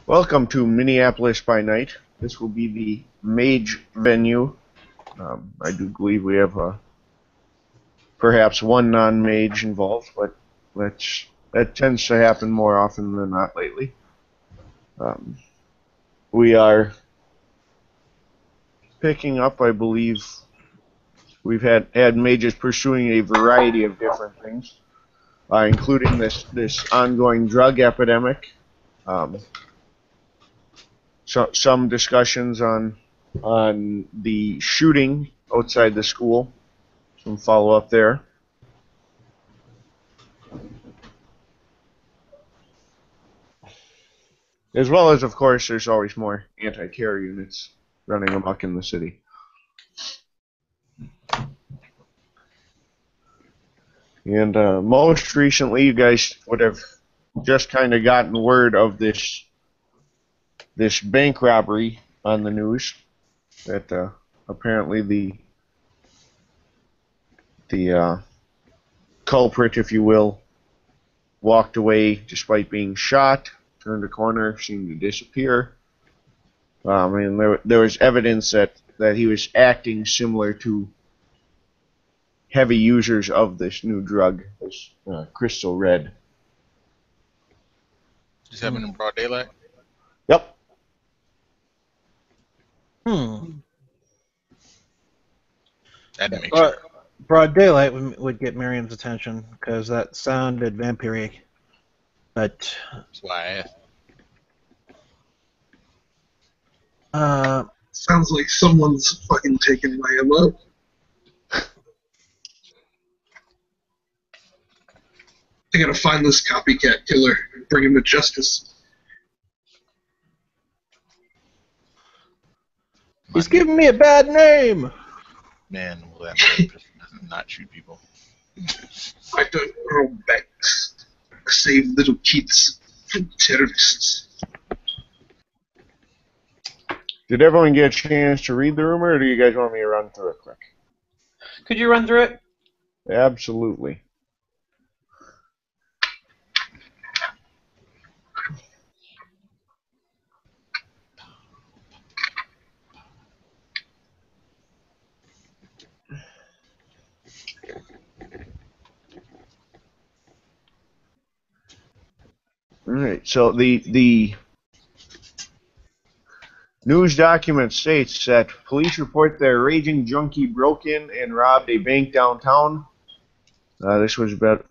Welcome to Minneapolis by Night. This will be the mage venue. I do believe we have perhaps one non-mage involved, but that tends to happen more often than not lately. We are picking up, I believe, we've had mages pursuing a variety of different things, including this ongoing drug epidemic. Some discussions on the shooting outside the school. Some follow-up there. As well as, of course, there's always more anti-terror units running amok in the city. And most recently, you guys would have just kind of gotten word of this bank robbery on the news that apparently the culprit, if you will, walked away despite being shot, turned a corner, seemed to disappear. And there was evidence that he was acting similar to heavy users of this new drug, this crystal red. This happened in broad daylight? Yep. That didn't make sense. Broad daylight would get Miriam's attention because that sounded vampire-y. But that's why I asked. Sounds like someone's fucking taking my MO. I gotta find this copycat killer and bring him to justice. He's giving me a bad name! Man, well, that person doesn't not shoot people. I don't rob banks. I save little kids from terrorists. Did everyone get a chance to read the rumor, or do you guys want me to run through it quick? Could you run through it? Absolutely. Alright, so the news document states that police report that a raging junkie broke in and robbed a bank downtown. This was about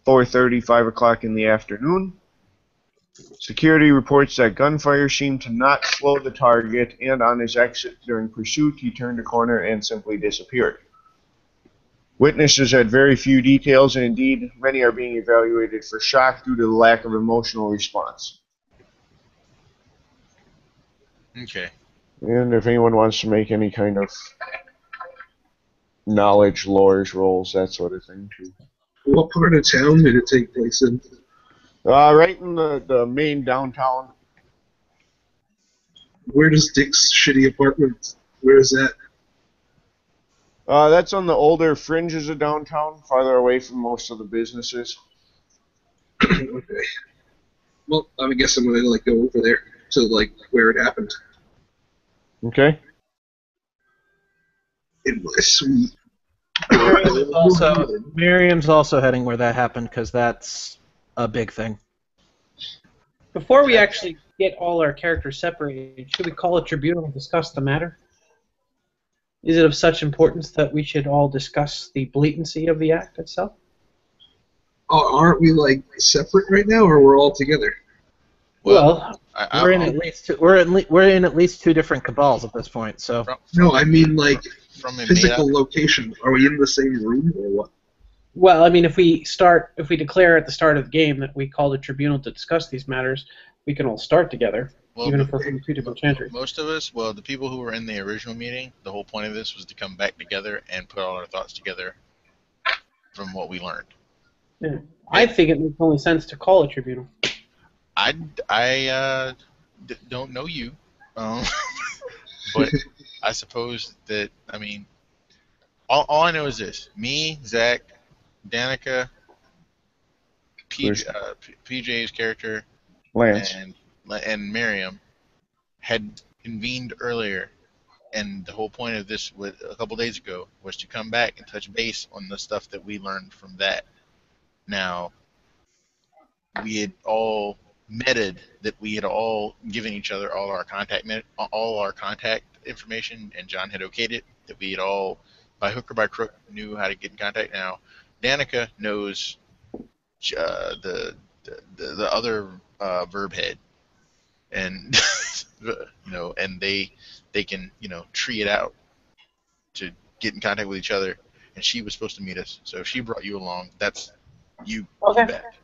4:30, 5 o'clock in the afternoon. Security reports that gunfire seemed to not slow the target, and on his exit during pursuit, he turned a corner and simply disappeared. Witnesses had very few details, and indeed, many are being evaluated for shock due to the lack of emotional response. Okay. And if anyone wants to make any kind of knowledge, lores, rolls, that sort of thing, too. What part of town did it take place in? Right in the main downtown. Where does Dick's shitty apartment? Where is that? That's on the older fringes of downtown, farther away from most of the businesses. Okay. Well, I guess I'm gonna go over there to where it happened. Okay. In my suite. Miriam's also heading where that happened because that's a big thing. Before we actually get all our characters separated, should we call a tribunal and discuss the matter? Is it of such importance that we should all discuss the blatancy of the act itself? Oh, aren't we separate right now, or we're all together? Well, we're in at least two different cabals at this point. So no, I mean from a physical location. Are we in the same room or what? well, I mean, if we declare at the start of the game that we called a tribunal to discuss these matters, we can all start together, even if we're from two different chantries. Most of us, well, the people who were in the original meeting, the whole point of this was to come back together and put all our thoughts together from what we learned. Yeah. I think it makes only sense to call a tribunal. I don't know you, but I suppose that, I mean, all I know is this. Me, Zach, Danica, PJ's character, Lance. and and Miriam had convened earlier, and the whole point of this a couple days ago was to come back and touch base on the stuff that we learned from that. Now, we had all meted that we had all given each other all our contact information, and John had okayed it. That we had all, by hook or by crook, knew how to get in contact. Now, Danica knows the other verb head, and and they can tree it out to get in contact with each other. And she was supposed to meet us, so if she brought you along, that's you Okay. back.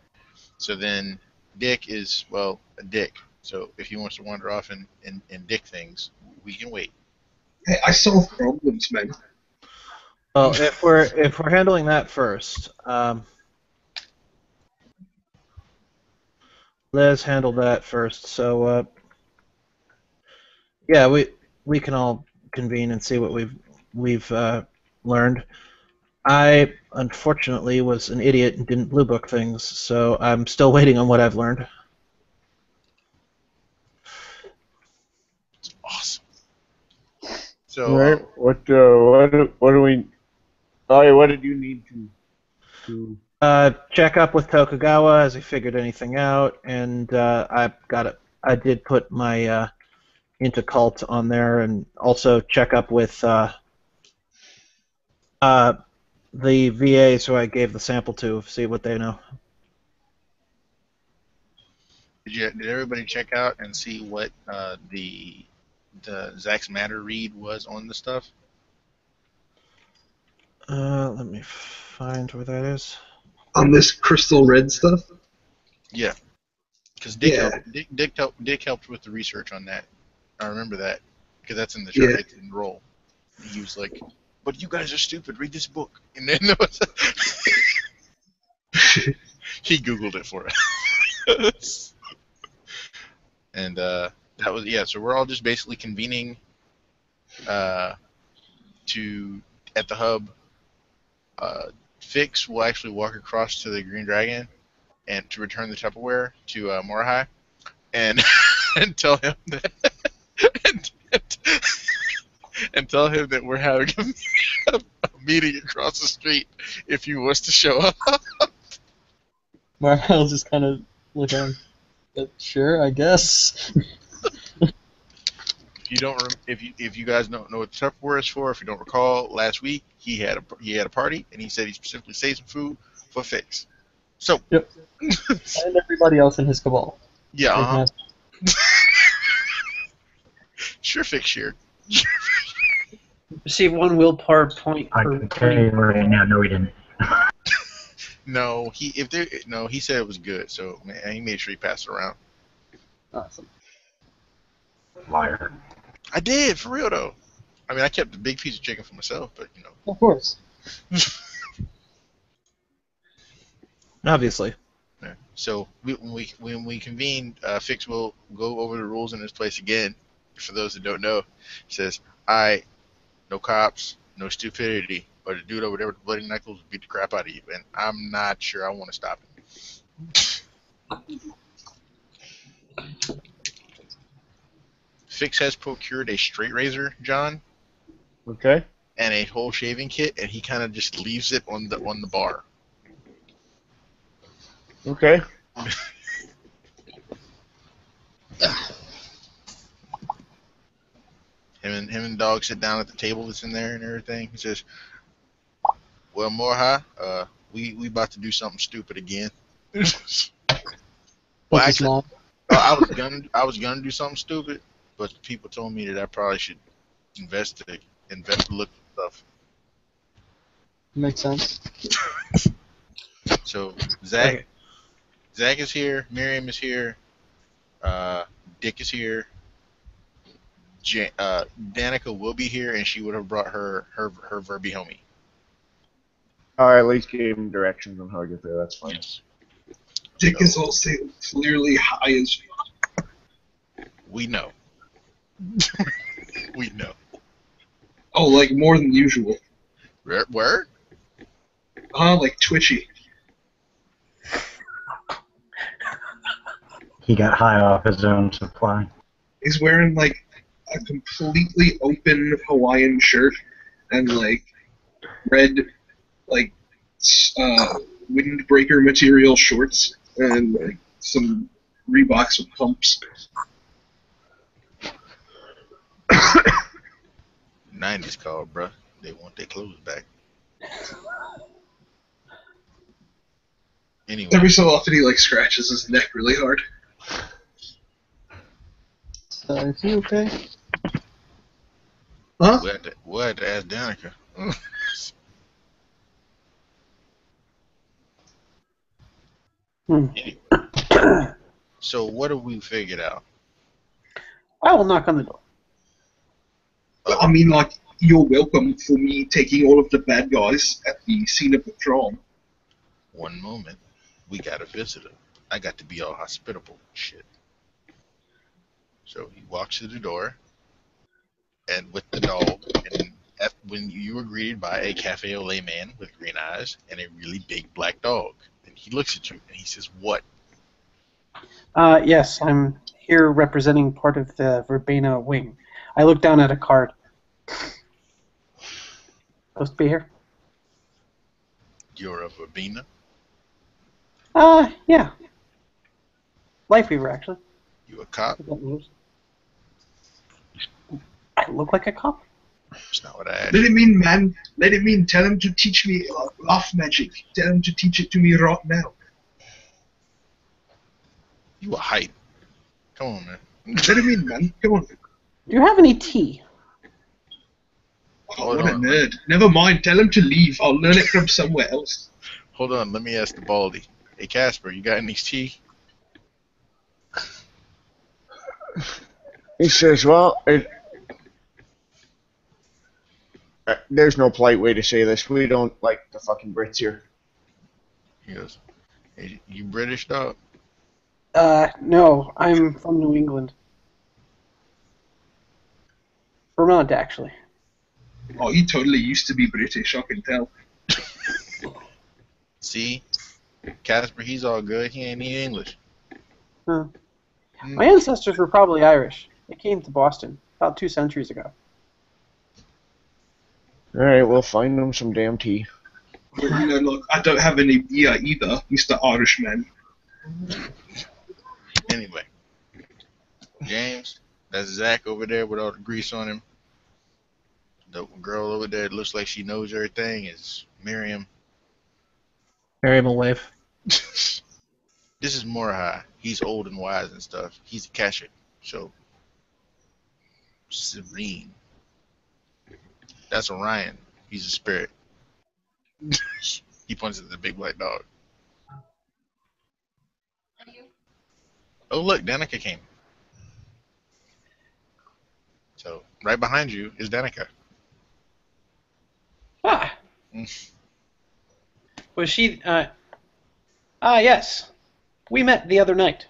So then Dick is, well, a dick. So if he wants to wander off and dick things, we can wait. Hey, I solve problems, man. Well, if we're handling that first, Liz handled that first. So yeah, we can all convene and see what we've learned. I unfortunately was an idiot and didn't blue book things, so I'm still waiting on what I've learned. It's awesome. So All right. What do we? Oh, yeah, what did you need to? Check up with Tokugawa, has he figured anything out? And I did put my into cult on there, and also check up with the VAs who I gave the sample to, see what they know. did everybody check out and see what the Zach's Matter read was on the stuff? Let me find where that is. On this crystal red stuff? Yeah, because Dick, Yeah. Dick helped with the research on that. I remember that because that's in the chart. Yeah. It's in roll. He was like, "But you guys are stupid. Read this book." And then there was he Googled it for us. And that was, yeah. So we're all just basically convening at the hub. Fix will actually walk across to the Green Dragon and to return the Tupperware to Morahai and and tell him that and tell him that we're having a meeting across the street if he wants to show up. Marvel just kind of look at him. Sure, I guess. If you guys don't know what the Tupperware is for, if you don't recall, last week he had a party and he said he specifically saved some food for Fix. So Yep. And everybody else in his cabal. yeah, Uh-huh. Sure, Fix shared. Receive 1 willpower point I per can tell you right now, no, he didn't. No, he said it was good, so man, he made sure he passed it around. Awesome. Liar. I did, for real though. I mean, I kept a big piece of chicken for myself, but Of course. Obviously. Yeah. So when we convene, Fix will go over the rules in this place again. For those that don't know, he says, no cops, no stupidity, or the dude over there with the bloody knuckles will beat the crap out of you, and I'm not sure I want to stop him. Fix has procured a straight razor, John, Okay. and a whole shaving kit, and he kind of just leaves it on the bar. Okay. Him and Dog sit down at the table that's in there and everything. He says, "Well, Morha, we about to do something stupid again." Well, What's his actually, mom? I was gonna do something stupid, but people told me that I probably should invest to look at stuff. Makes sense. So Zach Okay. is here, Miriam is here, Dick is here. Danica will be here, and she would have brought her Verby homie. All right. At least gave him directions on how to get there. That's fine. Yes. Dick So, is also clearly high as we know. We know. oh, like more than usual. Where? Like twitchy. He got high off his own supply. He's wearing like a completely open Hawaiian shirt and like red like windbreaker material shorts and like some Reeboks with pumps. 90s called, bruh. They want their clothes back. Anyway, Every so often he like scratches his neck really hard. Is he okay? Huh? we'll have to ask Danica. So what have we figured out? I will knock on the door. I mean, like, you're welcome for me taking all of the bad guys at the scene of the crime. One moment. We got a visitor. I got to be all hospitable. Shit. So he walks to the door, and with the dog, and when you were greeted by a cafe au lait man with green eyes and a really big black dog, and he looks at you and he says, "What?" Yes, I'm here representing part of the Verbena wing. I look down at a card. Supposed to be here? You're a Verbena? Yeah. Life Weaver, actually. You a cop? I look like a cop. That's not what I asked. Let him in, man. Let him in. Tell him to teach me laugh magic. Tell him to teach it to me right now. You a hype. Come on, man. Let him in, man. Come on. Do you have any tea? Oh, what a nerd. Never mind. Tell him to leave. I'll learn it from somewhere else. Hold on, let me ask the Baldy. Hey, Casper, you got any tea? He says, well, there's no polite way to say this. We don't like the fucking Brits here. He goes, hey, you British, dog? No. I'm from New England. Vermont, actually. Oh, he totally used to be British, I can tell. See? Casper, he's all good. He ain't need English. Huh. My ancestors were probably Irish. They came to Boston about 2 centuries ago. Alright, we'll find them some damn tea. But, you know, look, I don't have any beer either, Mr. Irishman. Anyway. James, that's Zach over there with all the grease on him. The girl over there that looks like she knows everything is Miriam. Miriam will wave. This is Morahai. He's old and wise and stuff. He's a Kashik, so serene. That's Orion. He's a spirit. He points at the big black dog. Oh look, Danica came. So right behind you is Danica. Ah. Was she, yes. We met the other night.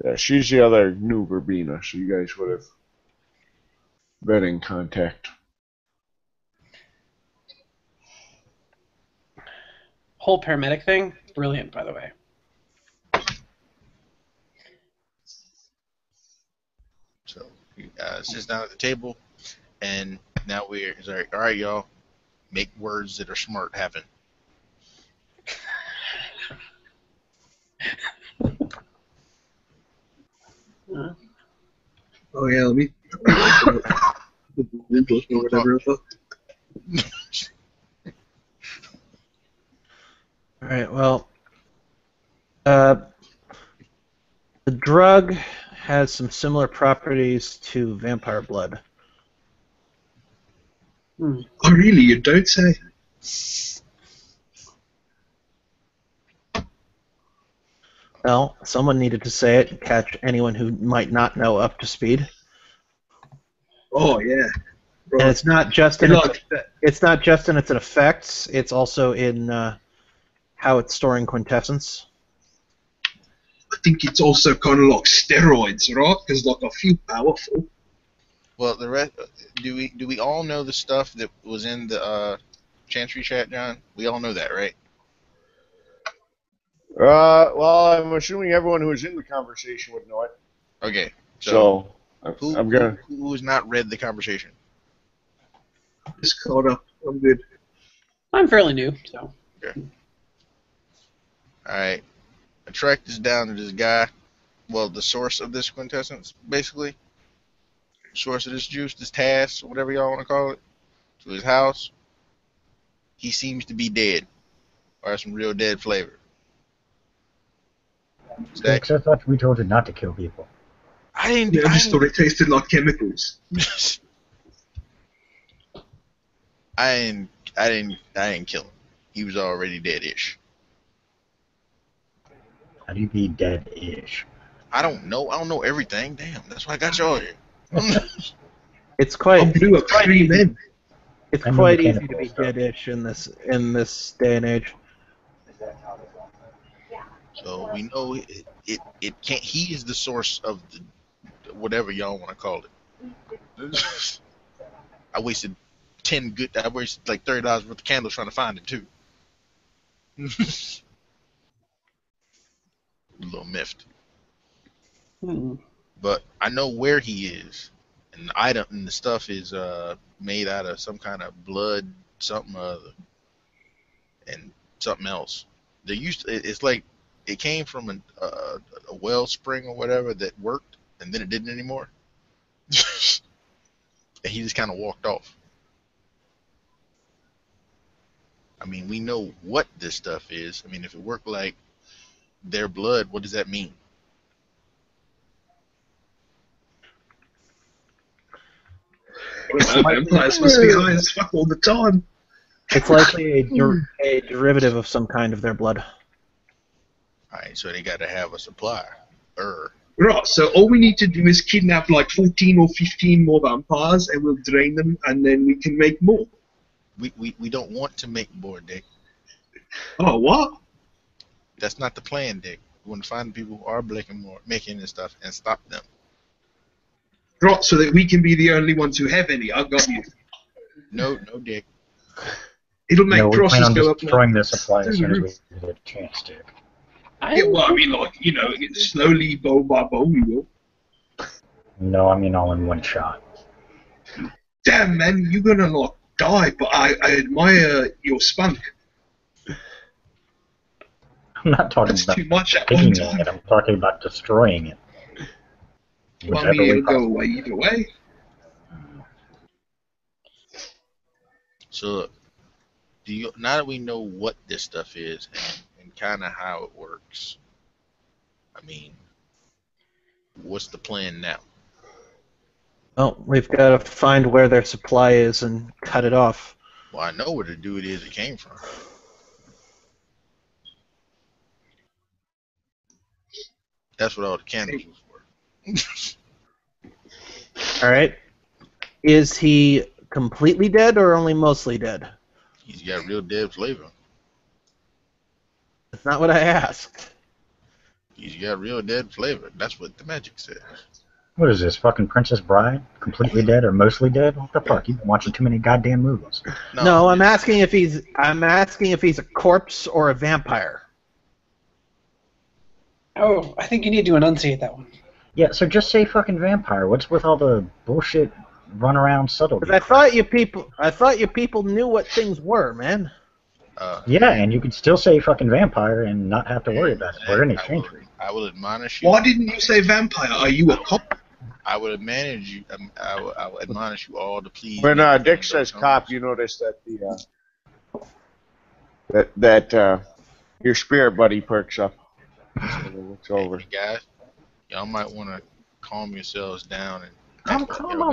Yeah, she's the other new Verbena, so you guys would have been in contact. Whole paramedic thing, brilliant, by the way. So he sits down at the table, and now he's like, all right, y'all, make words that are smart happen. Oh, yeah, let me... or whatever it was. Alright, well, the drug has some similar properties to vampire blood. Oh, really? You don't say? Well, someone needed to say it and catch anyone who might not know up to speed. Oh, yeah. Right. And it's not just in Look. its effects. It's also in how it's storing quintessence. I think it's also kind of like steroids, right? Because, like, I feel powerful. Well, the rest. Do we all know the stuff that was in the Chancery chat, John? We all know that, right? Well, I'm assuming everyone who was in the conversation would know it. Okay. So Who, I'm gonna. who has not read the conversation? Just caught up. I'm good. I'm fairly new, so. Alright. I tracked this down to this guy. Well, the source of this quintessence, basically. Source of this juice, this task, whatever y'all want to call it. To his house. He seems to be dead. Or has some real dead flavor. Dix, I thought we told you not to kill people. I didn't. Yeah, I just thought it tasted like chemicals. I didn't kill him. He was already dead-ish. How do you be dead-ish? I don't know. I don't know everything. Damn, that's why I got y'all here. It's quite. I blew up 3 men. It's I'm quite easy mechanical to be stuff. dead-ish in this day and age. So we know it can't. He is the source of the whatever y'all want to call it. I wasted I wasted like $30 worth of candles trying to find him too. A little miffed. But I know where he is, and the item and the stuff is made out of some kind of blood, something other, and something else. It's like it came from a wellspring or whatever that worked, and then it didn't anymore, and he just kind of walked off. I mean, we know what this stuff is. I mean, if it worked like their blood, what does that mean? Vampires must be high as fuck all the time. It's likely a derivative of some kind of their blood. Alright, so they got to have a supply. Right, so all we need to do is kidnap like 14 or 15 more vampires and we'll drain them and then we can make more. We don't want to make more, Dick. Oh, what? That's not the plan, Dick. We want to find people who are making this stuff and stop them. Right, so that we can be the only ones who have any. I got you. No, Dick. It'll make No, we plan prices on go up. destroying the supply as soon as we get a chance to. Yeah, well, I mean, like, you know, slowly, bow by bow, we will. No, I mean all in one shot. Damn, man, you're gonna, like, die, but I admire your spunk. I'm not talking That's about too much at taking one it, time. I'm talking about destroying it. Well, I Whichever mean, way it'll go possible. away either way. So, now that we know what this stuff is and kind of how it works, I mean, what's the plan now? Well, we've got to find where their supply is and cut it off. Well, I know where the dude is it came from. That's what all the candles was for. All right. Is he completely dead or only mostly dead? He's got real dead flavor. That's not what I asked. He's got real dead flavor. That's what the magic says. What is this, fucking Princess Bride? Completely dead or mostly dead? What the fuck? You've been watching too many goddamn movies. No, I'm asking if he's a corpse or a vampire. Oh, I think you need to enunciate that one. Yeah, so just say fucking vampire. What's with all the bullshit run around subtlety? Because I thought you people knew what things were, man. Yeah, and you could still say fucking vampire and not have to worry about it. We're in exchange for it. I will admonish you. Why didn't you say vampire? Are you a cop? I would admonish you. I will admonish you all to please. When Dick says cop, you notice that the your spirit buddy perks up. So it's over. Hey, guys, y'all might want to calm yourselves down and. I'm calm. I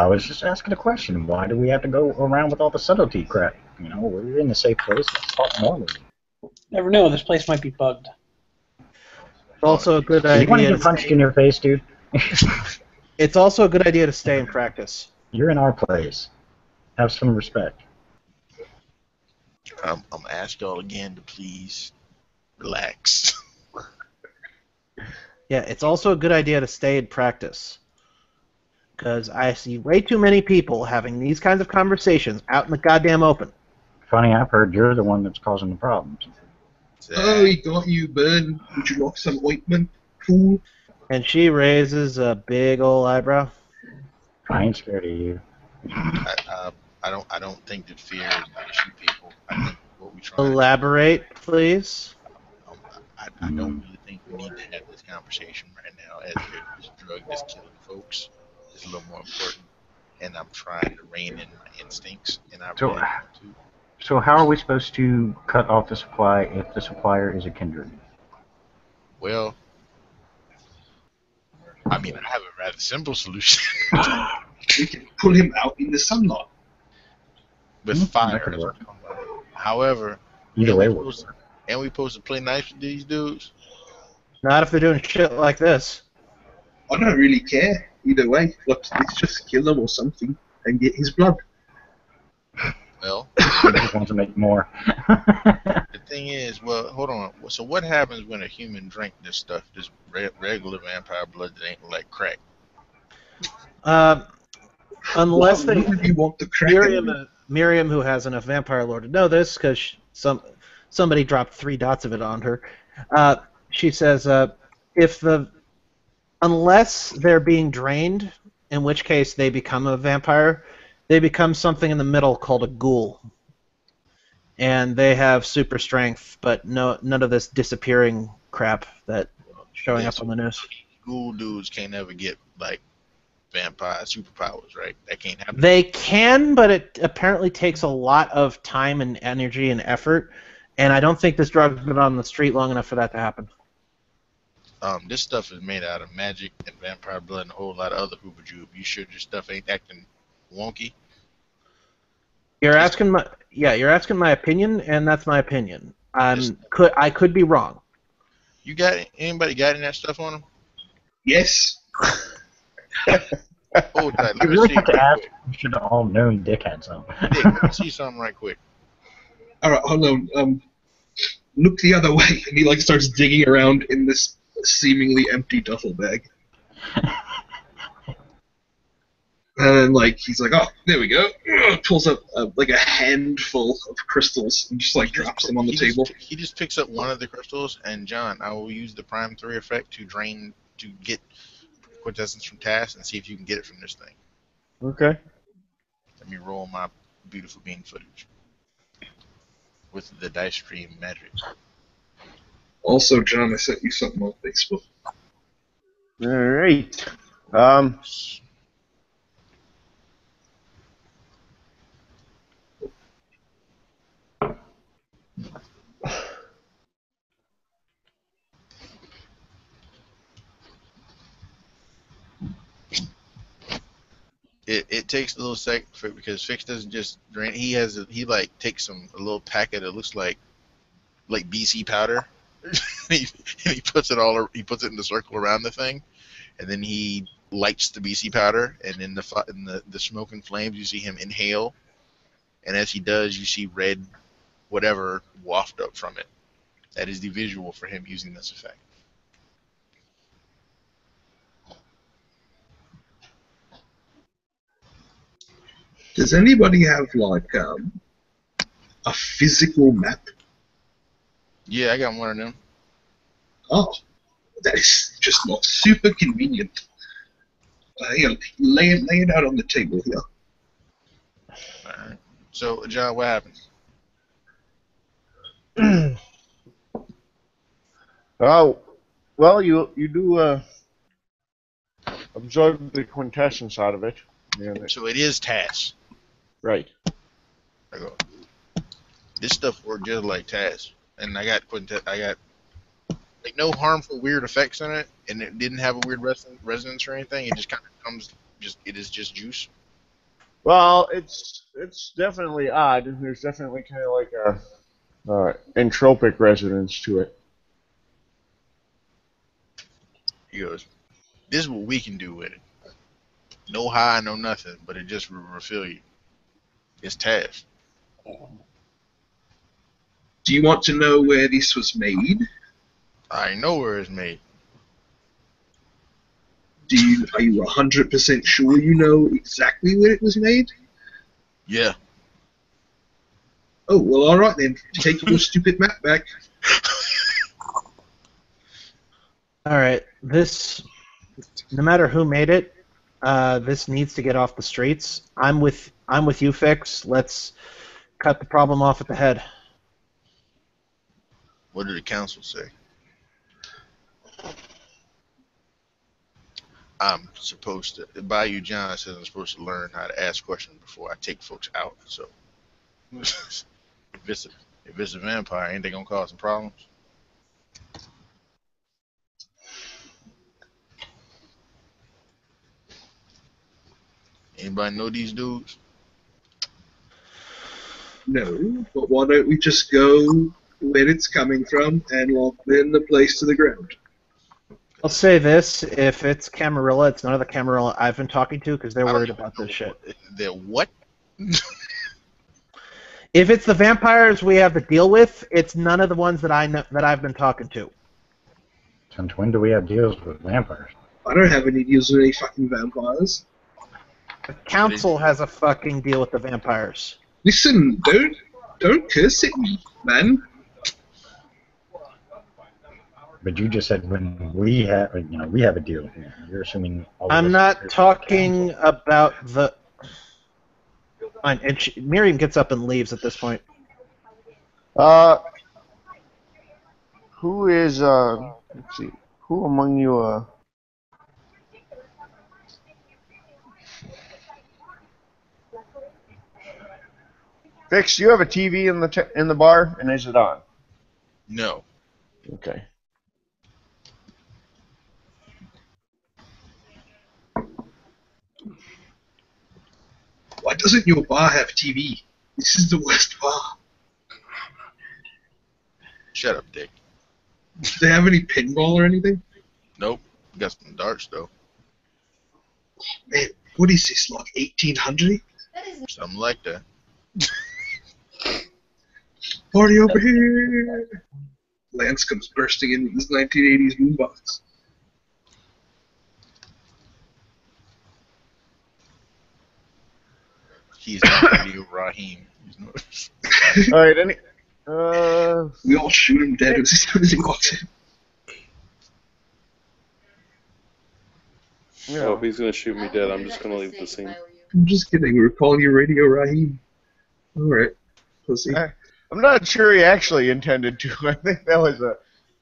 was just asking a question. Why do we have to go around with all the subtlety crap? You know, we're in a safe place. Let's talk normally. Never know, this place might be bugged. It's also a good Do you want to idea. get punched in your face, dude? It's also a good idea to stay in practice. You're in our place. Have some respect. I'm gonna ask y'all again to please relax. Yeah, it's also a good idea to stay in practice. Because I see way too many people having these kinds of conversations out in the goddamn open. Funny, I've heard you're the one that's causing the problems. Oh, he got you, Burn. Would you like some ointment, fool? And she raises a big old eyebrow. I ain't scared of you. I don't think that fear is the issue, people. I think what we try to Elaborate, please. um, I don't really think we need to have this conversation right now, as this drug that's killing folks is a little more important, and I'm trying to rein in my instincts, and I So, really want to. so how are we supposed to cut off the supply if the supplier is a kindred? Well, I mean, I have a rather simple solution We can pull him out in the sunlight. with That fire. could That's what work. I'm talking about. However, Either and way we works. supposed to play nice with these dudes. Not if they're doing shit like this. I don't really care. Either way, let's just kill him or something and get his blood. Well, I just want to make more. the thing is, well, hold on. So what happens when a human drink this stuff, this regular vampire blood that ain't like crack? Unless Why they would you want the crack? Miriam, who has enough vampire lore to know this, because somebody dropped 3 dots of it on her. She says, unless they're being drained, in which case they become a vampire, they become something in the middle called a ghoul, and they have super strength, but none of this disappearing crap that showing up on the news. Ghoul dudes can't ever get like vampire superpowers, right? That can't happen. They can, but it apparently takes a lot of time and energy and effort, and I don't think this drug's been on the street long enough for that to happen. This stuff is made out of magic and vampire blood and a whole lot of other hooba joob. You sure this stuff ain't acting wonky? You're asking my opinion, and that's my opinion. I could be wrong. You got anybody got any of that stuff on them? Yes. Hold tight. Let You me really see have to right ask. quick. You should have all known Dick had some. Dick, let me see something right quick. Alright, hold on. Look the other way. And he like starts digging around in this seemingly empty duffel bag. And like he's like, oh, there we go. Pulls up like a handful of crystals and just like drops them on the table. He just picks up one of the crystals, and John, I will use the Prime 3 effect to get quintessence from Tass and see if you can get it from this thing. Okay. Let me roll my beautiful bean footage with the dice stream magic. Also, John, I sent you something on Facebook. All right. It takes a little sec because Fix doesn't just drain. He like takes a little packet that looks like BC powder, and he puts it in the circle around the thing, and then he lights the BC powder, and in the smoke and flames you see him inhale, and as he does you see red whatever waft up from it. That is the visual for him using this effect. Does anybody have like a physical map? Yeah, I got one of them. Oh, that is just not super convenient. Here, lay it out on the table here. Alright. So, John, what happened? Oh, well, you do absorb the quintessence out of it. So it is Tass. Right. I go, this stuff worked just like Tass, and I got like no harmful weird effects in it, and it didn't have a weird resonance or anything. It just kind of comes, it is just juice. Well, it's definitely odd. There's definitely kind of like a entropic resonance to it. He goes, this is what we can do with it. No high, no nothing, but it just will refill you. It's Tass. Do you want to know where this was made? I know where it's made. Are you 100% sure you know exactly where it was made? Yeah. Oh, well, alright then. Take your stupid map back. All right, this, no matter who made it, this needs to get off the streets. I'm with you, Fix. Let's cut the problem off at the head. What did the council say? I'm supposed to. Bayou John says I'm supposed to learn how to ask questions before I take folks out. So if it's a vampire, ain't they gonna cause some problems? Anybody know these dudes? No, but why don't we just go where it's coming from and lock in the place to the ground? I'll say this: if it's Camarilla, it's none of the Camarilla I've been talking to because they're I don't worried even about know this shit. They're what? If it's the vampires we have to deal with, it's none of the ones that I know that I've been talking to. Since when do we have deals with vampires? I don't have any deals with any fucking vampires. The council has a fucking deal with the vampires. Listen, don't curse at me, man. But you just said when we have, we have a deal. You're assuming. All of I'm us not are talking about the. Fine, and Miriam gets up and leaves at this point. Who is, let's see, who among you, Fix, you have a TV in the bar, and is it on? No. Okay. Why doesn't your bar have TV? This is the worst bar. Shut up, Dick. Do they have any pinball or anything? Nope. Got some darts though. Man, what is this, like 1800? Something like that. Party over here! Lance comes bursting in with this 1980s boombox. He's not Radio Raheem. All right, We all shoot him dead as soon as he walks in. yeah. Oh, if he's gonna shoot me dead, I'm just gonna leave the scene. I'm just kidding, we're calling you Radio Raheem. Alright, pussy. I'm not sure he actually intended to. I think that was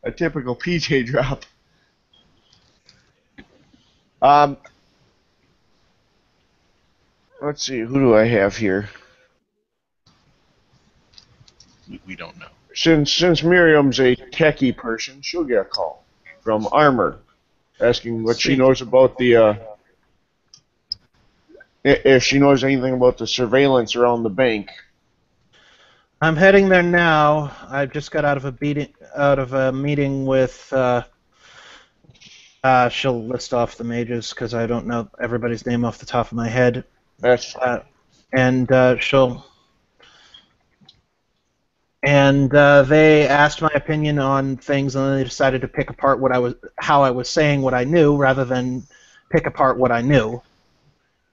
a typical PJ drop. Let's see, who do I have here? We don't know. Since Miriam's a techie person, she'll get a call from Armor, asking what she knows about the, if she knows anything about the surveillance around the bank. I'm heading there now. I just got out of a meeting with. She'll list off the mages because I don't know everybody's name off the top of my head. That's fine. They asked my opinion on things, and then they decided to pick apart how I was saying what I knew, rather than pick apart what I knew.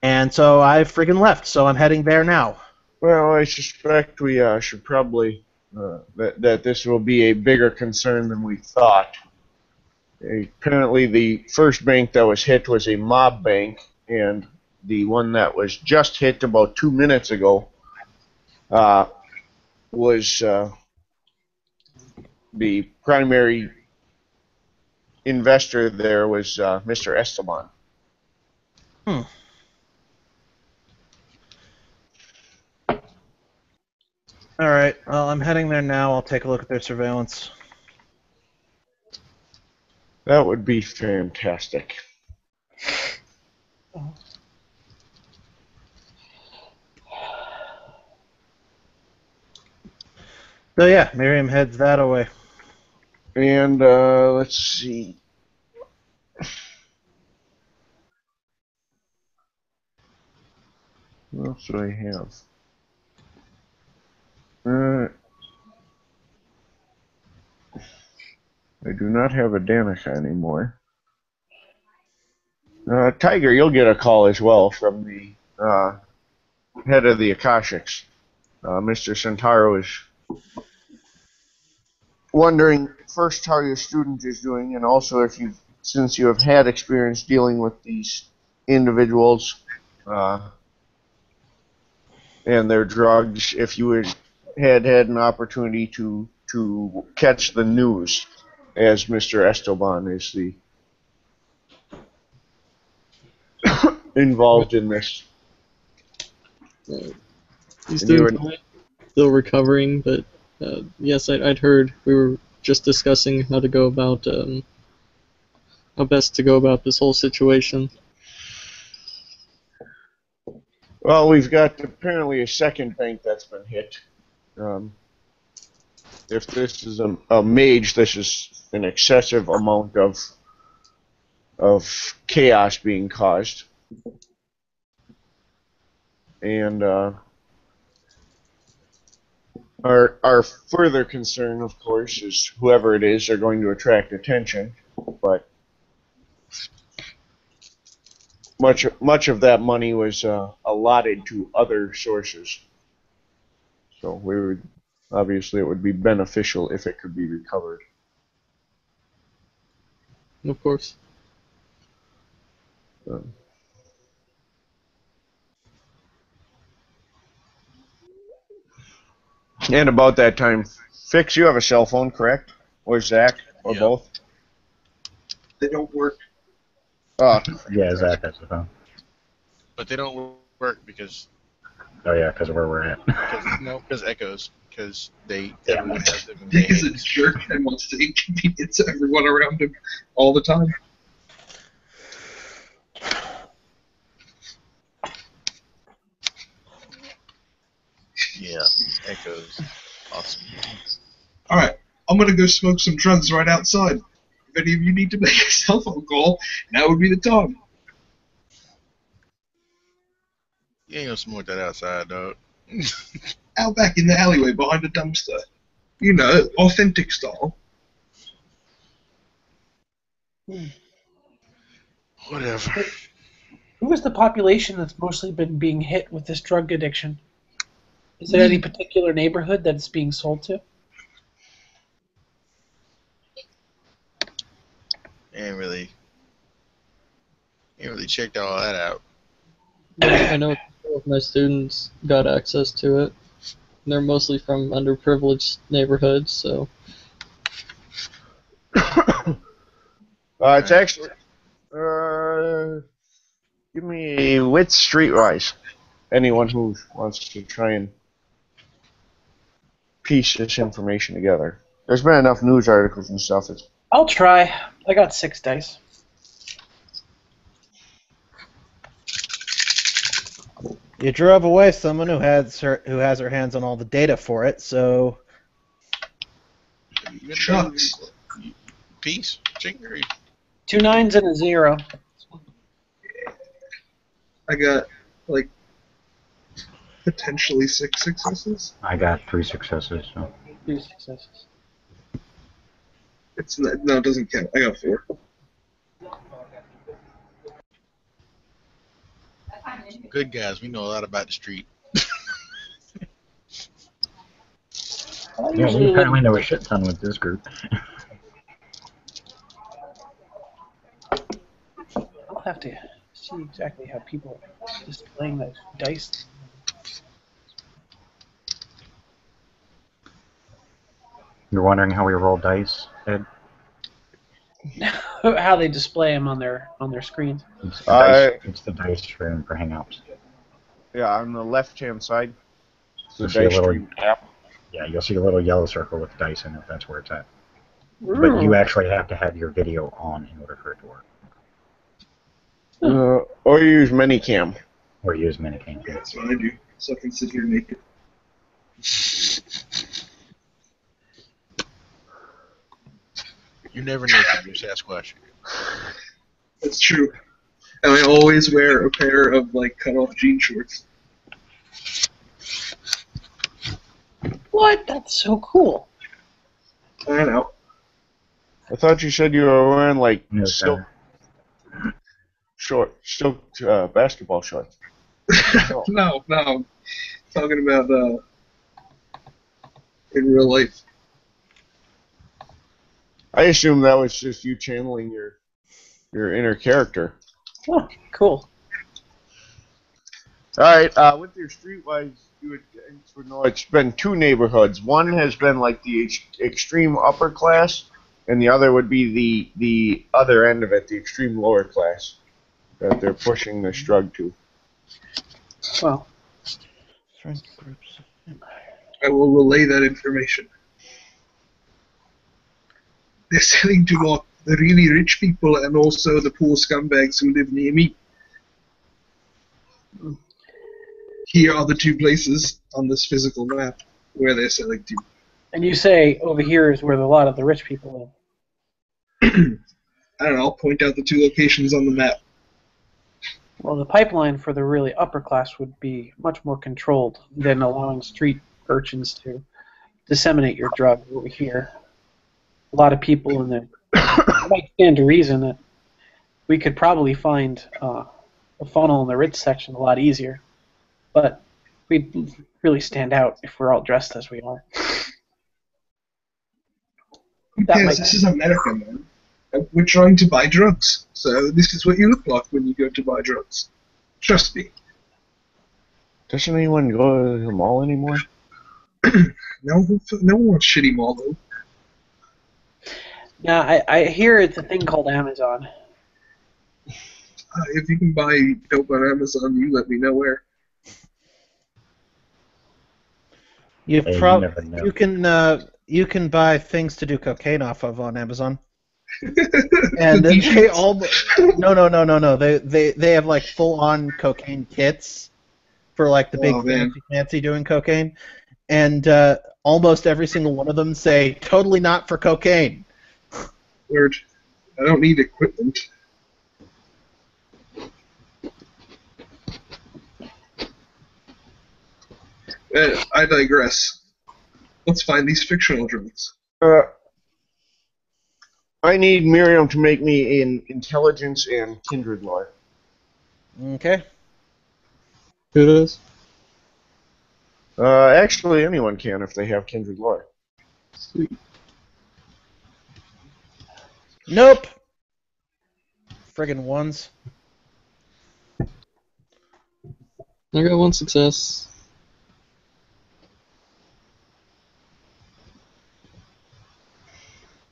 And so I friggin' left. So I'm heading there now. Well, I suspect we should probably that this will be a bigger concern than we thought. Apparently, the first bank that was hit was a mob bank, and the one that was just hit about 2 minutes ago was the primary investor there was Mr. Esteban. All right. Well, I'm heading there now. I'll take a look at their surveillance. That would be fantastic. So yeah, Miriam heads that away. And let's see. What else do I have? I do not have a Danica anymore. Tiger, you'll get a call as well from the head of the Akashics. Mr. Centaro is wondering first how your student is doing, and also if you, since you have had experience dealing with these individuals and their drugs, if you had an opportunity to catch the news, as Mr. Esteban is the involved in this. He's And you doing were- fine. Still recovering, but yes, I'd heard. We were just discussing how to go about, how best to go about this whole situation. Well, we've got apparently a second bank that's been hit. If this is a mage, this is an excessive amount of chaos being caused. And our further concern, of course, is whoever it is, they're going to attract attention, but much of that money was allotted to other sources. So obviously it would be beneficial if it could be recovered. Of course. And about that time, Fix, you have a cell phone, correct? Or Zach, or Yeah. both? They don't work. Yeah, Zach has the phone. But they don't work because Oh yeah, because of where we're at. because echoes because Yeah. everyone has them in Dick their is a hands. jerk and wants to inconvenience everyone around him all the time. Yeah, echoes. Awesome. Alright, I'm gonna go smoke some drugs right outside. If any of you need to make a cell phone call, now would be the time. You ain't gonna smoke that outside, dog. Out back in the alleyway behind a dumpster. You know, authentic style. Whatever. Who is the population that's mostly been being hit with this drug addiction? Is there any particular neighborhood that it's being sold to? Ain't really checked all that out. I know a couple of my students got access to it. They're mostly from underprivileged neighborhoods, so It's actually. Give me wit streetwise. Anyone who wants to try and piece this information together. There's been enough news articles and stuff. I'll try. I got 6 dice. You drove away someone who has her hands on all the data for it, so Shucks. Peace. Chicory. 2 9s and a 0. I got, like, potentially 6 successes. I got 3 successes. So. 2 successes. No, it doesn't count. I got 4. Good guys. We know a lot about the street. Yeah, we apparently know a shit ton with this group. I'll have to see exactly how people are displaying those dice. You're wondering how we roll dice, Ed? How they display them on their screens. It's the dice for Hangouts. Yeah, on the left-hand side. You'll The see a dice little, stream app. yeah, you'll see a little yellow circle with dice in it. That's where it's at. But you actually have to have your video on in order for it to work. Or you use Minicam. Or use Minicam. Yeah, that's what I do. So I can sit here naked. You never know if you Sasquatch. That's true. And I always wear a pair of, like, cut-off jean shorts. What? That's so cool. I know. I thought you said you were wearing like No, silk basketball shorts. No. Talking about in real life. I assume that was just you channeling your inner character. Oh, cool. All right, with your streetwise, you would know it's been two neighborhoods. One has been like the extreme upper class, and the other would be the other end of it, the extreme lower class that they're pushing this drug to. Well, Strength groups. I will relay that information. They're selling to what? The really rich people and also the poor scumbags who live near me. Here are the two places on this physical map where they're selling to. and you say over here is where a lot of the rich people live. I don't know, I'll point out the two locations on the map. Well, the pipeline for the really upper class would be much more controlled than allowing street urchins to disseminate your drug over here. A lot of people in there might stand to reason that we could probably find a funnel in the rich section a lot easier, but we'd really stand out if we're all dressed as we are. Yes, this is America, man. We're trying to buy drugs, so this is what you look like when you go to buy drugs. Trust me. Doesn't anyone go to the mall anymore? No one wants shitty mall, though. Now, I hear it's a thing called Amazon. If you can buy dope on Amazon, you let me know where. You Hey, you probably never know. you can buy things to do cocaine off of on Amazon. And they all no. They have like full on cocaine kits for like the big fancy doing cocaine, and almost every single one of them say totally not for cocaine. Word. I don't need equipment. I digress. Let's find these fictional drugs. I need Miriam to make me an intelligence and kindred lore. Okay. Who does? Actually, anyone can if they have kindred lore. Sweet. Nope. Friggin' ones. I got one success.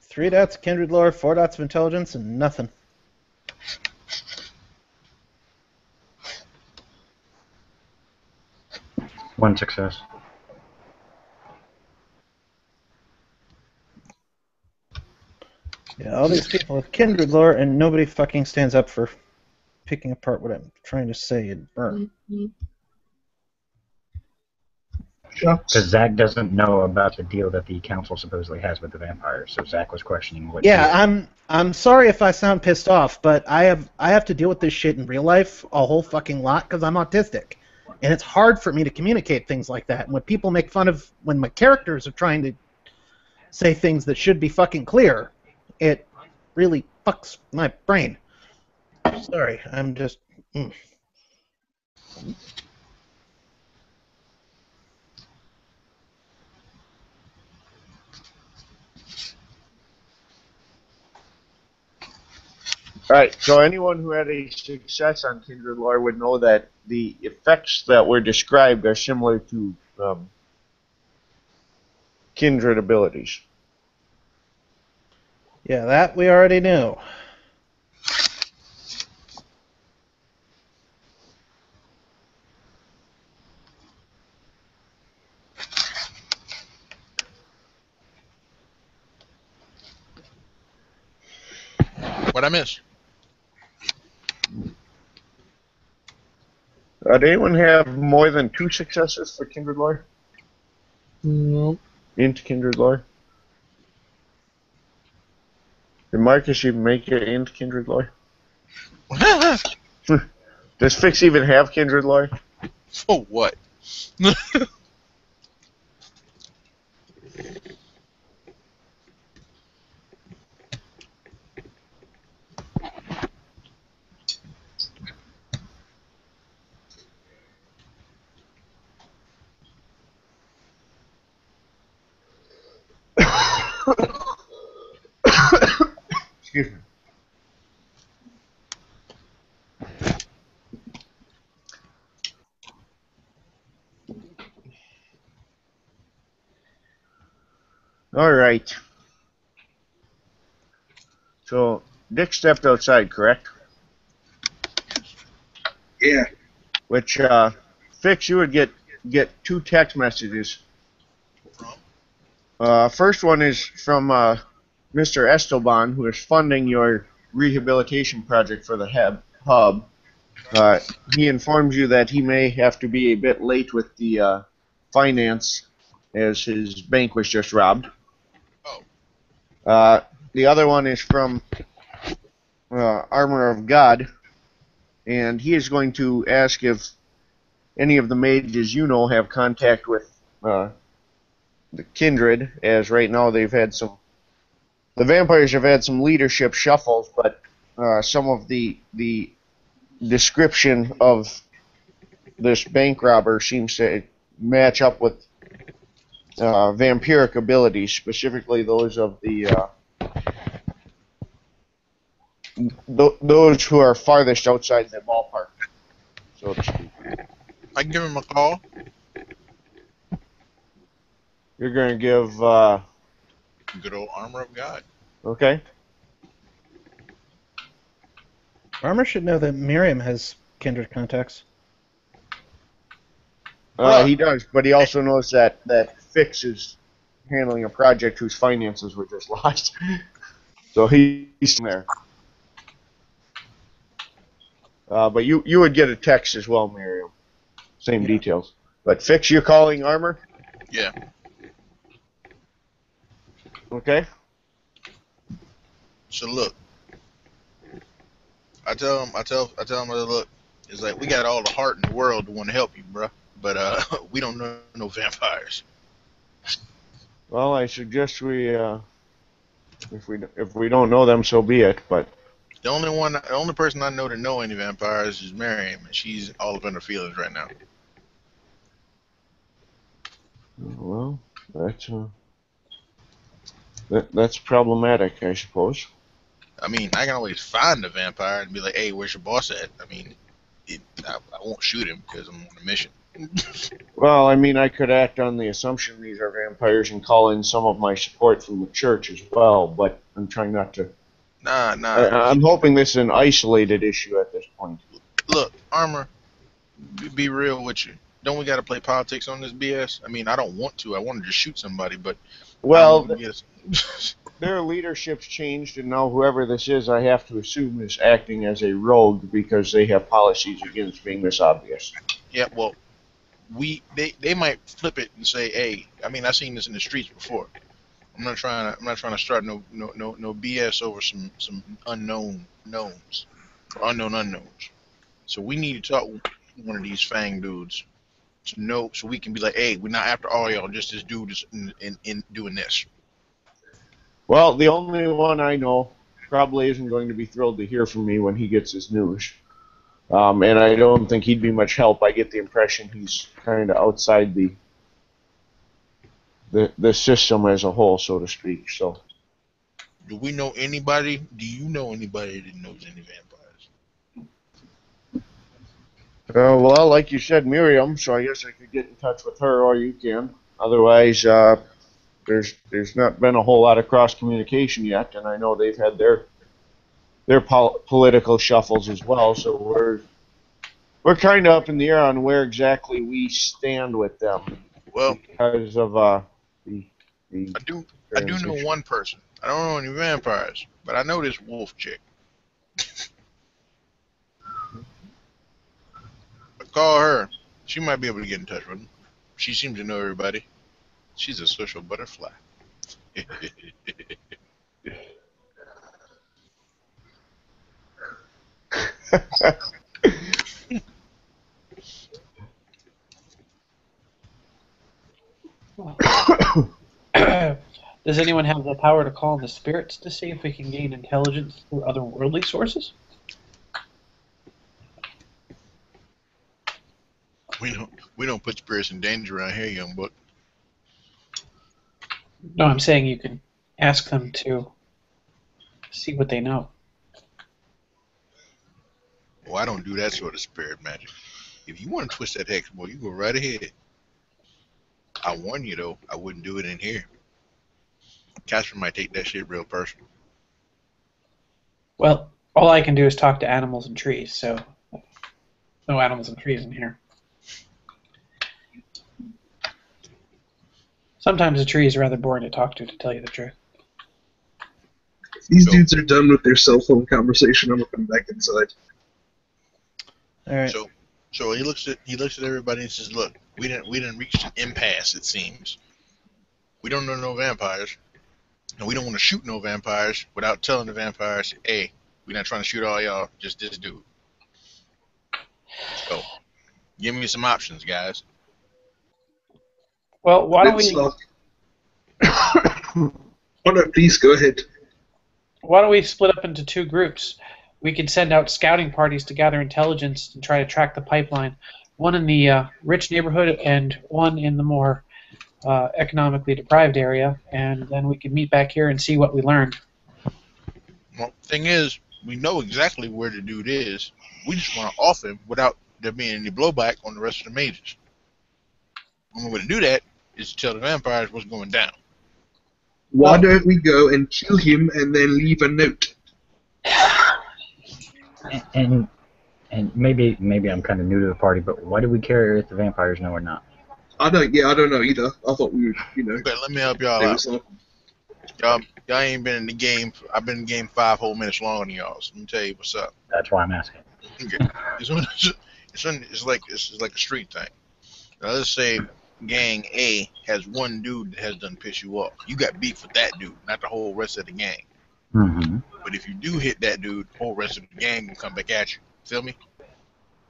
3 dots of kindred lore, 4 dots of intelligence, and nothing. One success. Yeah, all these people have kindred lore, and nobody fucking stands up for picking apart what I'm trying to say and burn. Because Zach doesn't know about the deal that the council supposedly has with the vampires, so Zach was questioning what. Yeah, deal. I'm sorry if I sound pissed off, but I have to deal with this shit in real life a whole fucking lot because I'm autistic, and it's hard for me to communicate things like that. And when people make fun of when my characters are trying to say things that should be fucking clear, it really fucks my brain. Sorry, I'm just. Alright, so anyone who had a success on kindred lore would know that the effects that were described are similar to kindred abilities. Yeah, that we already knew. What'd I miss? Did anyone have more than 2 successes for kindred lore? No. Into kindred lore? Did Marcus even make it into kindred lore? Does Fix even have kindred lore? For what? Excuse me. All right. So Dick stepped outside, correct? Yeah. Which Fix, you would get 2 text messages. First one is from Mr. Esteban, who is funding your rehabilitation project for the hub. He informs you that he may have to be a bit late with the finance, as his bank was just robbed. The other one is from Armor of God, and he is going to ask if any of the mages you know have contact with the kindred, as right now they've had some. The vampires have had some leadership shuffles, but some of the description of this bank robber seems to match up with vampiric abilities, specifically those of the those who are farthest outside the ballpark, so to speak. I can give him a call. You're going to give Good old Armor of God. okay. Armor should know that Miriam has kindred contacts. He does, but he also knows that Fix is handling a project whose finances were just lost. So he's there. But you would get a text as well, Miriam. Same details. But Fix, you're calling Armor? Yeah. Okay. So look, I tell him, look, it's like we got all the heart in the world to want to help you, bruh, but we don't know no vampires. Well, I suggest we if we don't know them, so be it. But The only person I know to know any vampires is Miriam, and she's all up in her feelings right now. well, that's problematic, I suppose. I mean, I can always find a vampire and be like, "Hey, where's your boss at?" I mean, I won't shoot him because I'm on a mission. Well, I mean, I could act on the assumption these are vampires and call in some of my support from the church as well, but I'm trying not to. Nah. I'm hoping this is an isolated issue at this point. Look, Armor, be real with you. Don't we got to play politics on this BS? I mean, I don't want to. I want to just shoot somebody, but Well, yes. their leadership's changed, and now whoever this is, I have to assume is acting as a rogue because they have policies against being this obvious. Yeah, well, they might flip it and say, "Hey, I mean, I've seen this in the streets before. I'm not trying to start no BS over some unknown knowns or unknown unknowns. So we need to talk with one of these Fang dudes to know, so we can be like, hey, we're not after all y'all. Just this dude is in doing this." Well, the only one I know probably isn't going to be thrilled to hear from me when he gets his news. And I don't think he'd be much help. I get the impression he's kind of outside the system as a whole, so to speak. So, Do we know anybody? Do you know anybody that knows any vampires? well, like you said, Miriam. So I guess I could get in touch with her, or you can. Otherwise, there's not been a whole lot of cross communication yet, and I know they've had their political shuffles as well. So we're kind of up in the air on where exactly we stand with them. Well, because of the I do know one person. I don't know any vampires, but I know this wolf chick. I call her. She might be able to get in touch with him. She seems to know everybody. She's a social butterfly. Does anyone have the power to call in the spirits to see if we can gain intelligence through otherworldly sources? We don't put spirits in danger around here, young buck. No, I'm saying you can ask them to see what they know. Well, I don't do that sort of spirit magic. If you want to twist that hex, boy, you go right ahead. I warn you, though, I wouldn't do it in here. Casper might take that shit real personal. Well, all I can do is talk to animals and trees, so no animals and trees in here. Sometimes a tree is rather boring to talk to tell you the truth. These dudes are done with their cell phone conversation. I'm looking back inside. All right. So he looks at everybody and says, "Look, we didn't reach an impasse. It seems we don't know no vampires, and we don't want to shoot no vampires without telling the vampires, hey, we're not trying to shoot all y'all, just this dude. So, give me some options, guys." Well, why don't Let's we? not. Oh no, please go ahead. Why don't we split up into two groups? We could send out scouting parties to gather intelligence and try to track the pipeline. One in the rich neighborhood and one in the more economically deprived area, and then we could meet back here and see what we learned. Well, thing is, we know exactly where the dude is. We just want to off him without there being any blowback on the rest of the mages. The only way to do that is to tell the vampires what's going down. Why don't we go and kill him and then leave a note? And maybe I'm kind of new to the party, but why do we care if the vampires know or not? I don't know either. I thought we would, Okay, let me help y'all out. Y'all ain't been in the game. I've been in the game 5 whole minutes longer than y'all. So let me tell you what's up. That's why I'm asking. Okay. It's like a street thing. Now let's say gang A has one dude that has done piss you off. You got beef with that dude, not the whole rest of the gang. Mm-hmm. But if you do hit that dude, the whole rest of the gang will come back at you. Feel me?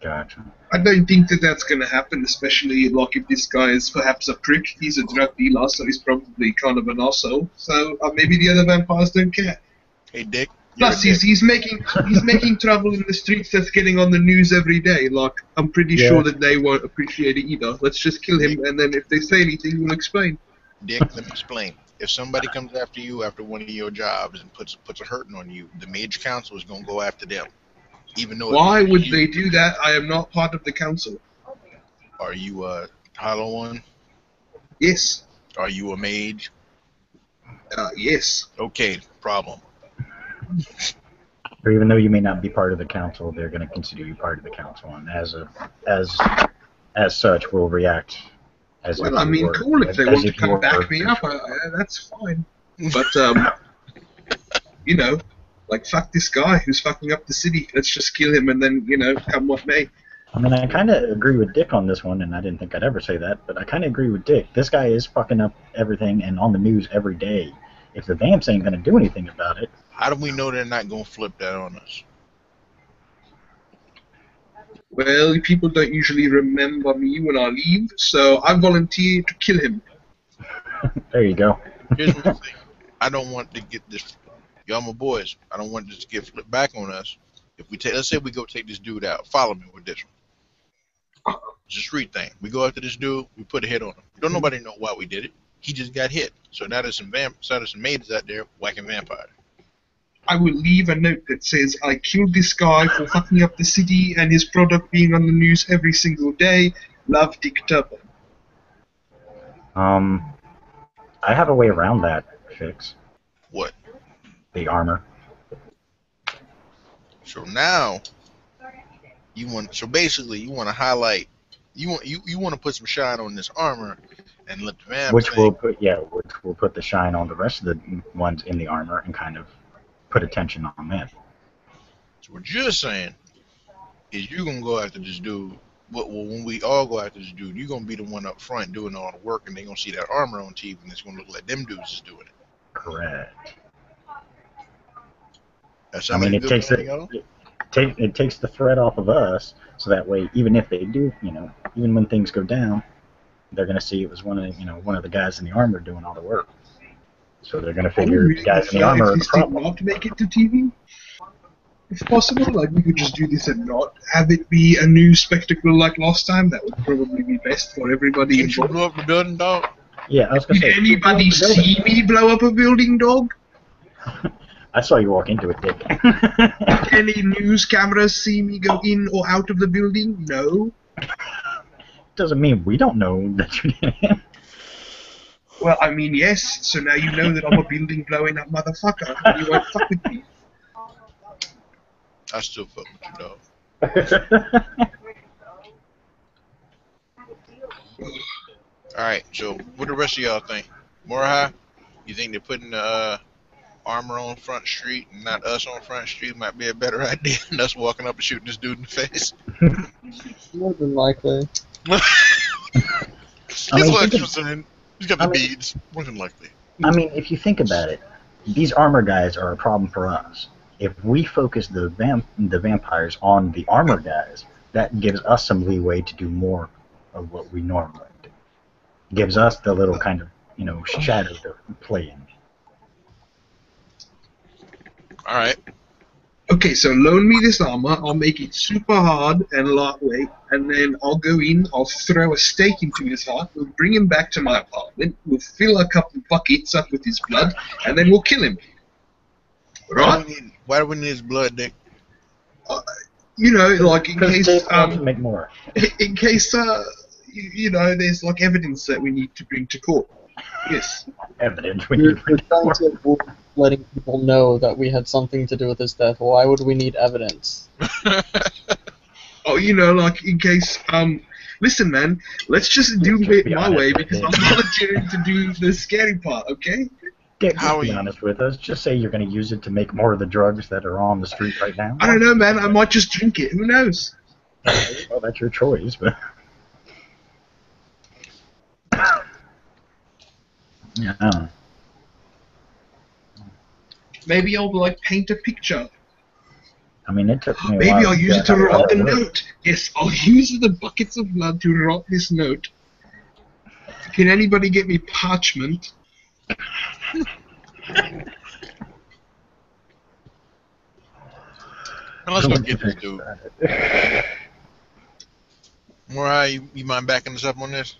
Gotcha. I don't think that that's going to happen, especially like if this guy is perhaps a prick. He's a drug dealer, so he's probably kind of an arsehole. So maybe the other vampires don't care. Hey, Dick. Plus, he's making trouble in the streets. That's getting on the news every day. Like, I'm pretty sure that they won't appreciate it either. Let's just kill him, and then if they say anything, we'll explain. Dick, let me explain. If somebody comes after you after one of your jobs and puts a hurting on you, the Mage Council is going to go after them. Even though Why would they do that? I am not part of the council. Are you a Hollow One? Yes. Are you a mage? Yes. Okay, problem. Or even though you may not be part of the council, they're going to consider you part of the council, and as such, will react as if well, I mean, you were, cool. If they as want to if you come were back me up, that's fine. But you know, like fuck this guy who's fucking up the city. Let's just kill him, and then come what may. I mean, I kind of agree with Dick on this one, and I didn't think I'd ever say that, but I kind of agree with Dick. This guy is fucking up everything and on the news every day. If the vamps ain't going to do anything about it... How do we know they're not going to flip that on us? Well, people don't usually remember me when I leave, so I volunteer to kill him. There you go. Here's one thing. I don't want to get this... Y'all my boys. I don't want this to get flipped back on us. If we let's say we go take this dude out. Follow me with this one. It's a street thing. We go after this dude. We put a hit on him. Don't nobody know why we did it. He just got hit. So now there's some maidens out there whacking vampires. I will leave a note that says, I killed this guy for fucking up the city and his product being on the news every single day. Love, Dick Turbo. I have a way around that, Fix. What? The armor. So now, basically you want to highlight, you want to put some shine on this armor and let the vamp which will put the shine on the rest of the ones in the armor and kind of put attention on them. So what you're saying is you're gonna go after this dude. Well, when we all go after this dude, you're gonna be the one up front doing all the work, and they're gonna see that armor on TV, and it's gonna look like them dudes is doing it. Correct. I mean, it takes the threat off of us, so that way, even if they do, even when things go down, they're gonna see it was one of the guys in the armor doing all the work. So they're gonna figure the guys in the armor are the problem. Not to make it to TV, if possible. Like we could just do this and not have it be a new spectacle like last time. That would probably be best for everybody. Can't you blow up the building, dog? Yeah, I was gonna Did say. anybody see me blow up a building, dog? I saw you walk into it, Dick. Did any news cameras see me go in or out of the building? No. Doesn't mean we don't know that you did. Well, I mean, yes. So now you know that I'm a building blowing up motherfucker, and you won't fuck with me. I still fuck with you, dog. Alright, so what do the rest of y'all think? Morihei, you think they're putting the armor on Front Street and not us on Front Street might be a better idea than us walking up and shooting this dude in the face? More than likely. That's what you're saying. He's got the beads. More than likely. I mean, if you think about it, these armor guys are a problem for us. If we focus the vampires on the armor guys, that gives us some leeway to do more of what we normally do. Gives us the little kind of, shadow to play in. Alright. Okay, so loan me this armor, I'll make it super hard and lightweight, and then I'll go in, I'll throw a stake into his heart, we'll bring him back to my apartment, we'll fill a couple buckets up with his blood, and then we'll kill him. Right? Why do we need his blood, Dick? Like in case, to make more. in case, there's like evidence that we need to bring to court. Yes. Evidence. We're trying to avoid letting people know that we had something to do with his death. Why would we need evidence? Oh, like in case, listen, man, let's just do it my way because I'm volunteering to do the scary part, okay? Be honest with us. Just say you're going to use it to make more of the drugs that are on the street right now. I don't know, man. I might just drink it. Who knows? Well, that's your choice, but... Yeah. Maybe I'll paint a picture. I mean, it took me a Maybe while I'll use it to write the work. note. Yes, I'll use the buckets of blood to write this note. Can anybody get me parchment? Let's go get this dude. Morihei, you mind backing us up on this?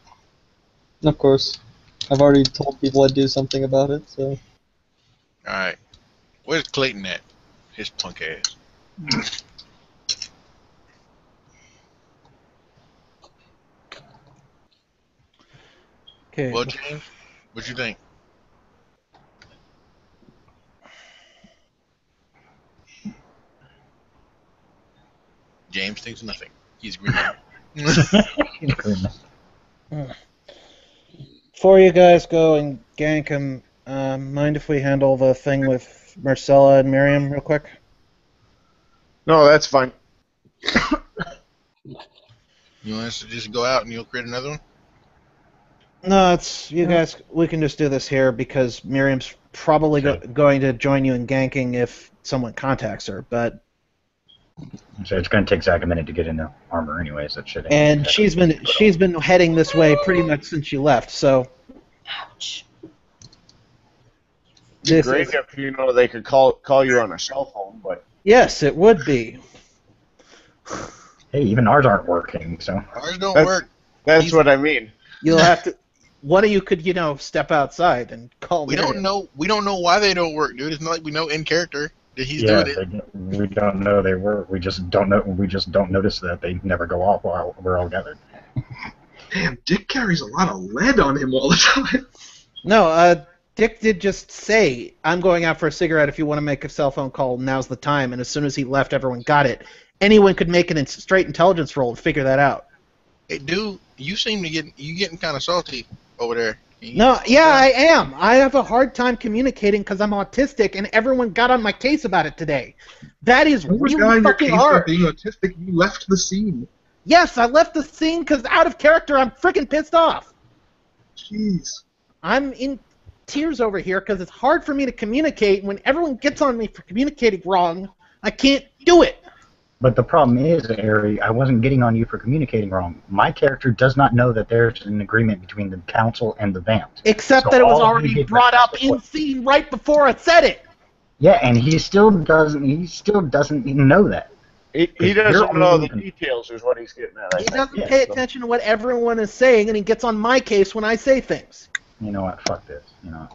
Of course. I've already told people I'd do something about it, so... Alright. Where's Clayton at? His punk ass. Okay. Well, James, what you think? James thinks nothing. He's green. Before you guys go and gank him, mind if we handle the thing with Marcella and Miriam real quick? No, that's fine. You want us to just go out and you'll create another one? No, it's you guys. We can just do this here because Miriam's probably going to join you in ganking if someone contacts her. But so it's going to take Zach a minute to get into armor, anyways. That shit. And she's been heading this way pretty much since she left. So. Ouch. It'd be great if they could call you on a cell phone, but yes, it would be. Hey, even ours aren't working, so Ours don't work. That's what I mean. You'll have to. One of you could, step outside and call me. We don't know why they don't work, dude. It's not like we know in character that he's yeah, doing it. we don't know they work. We just don't know. We just don't notice that they never go off while we're all gathered. Damn, Dick carries a lot of lead on him all the time. No, Dick did just say, I'm going out for a cigarette if you want to make a cell phone call, now's the time. And as soon as he left, everyone got it. Anyone could make a straight intelligence roll and figure that out. Hey, dude, you seem to getting kind of salty over there. I am. I have a hard time communicating because I'm autistic, and everyone got on my case about it today. That is really fucking hard. Being autistic, you left the scene. Yes, I left the scene because out of character, I'm freaking pissed off. Jeez. I'm in tears over here because it's hard for me to communicate. When everyone gets on me for communicating wrong, I can't do it. But the problem is, Ari, I wasn't getting on you for communicating wrong. My character does not know that there's an agreement between the council and the vamps. Except that it was already brought up in scene right before I said it. Yeah, and he still doesn't know that. He doesn't know the details is what he's getting at. He doesn't pay attention to what everyone is saying, and he gets on my case when I say things. you know what, fuck this, you know.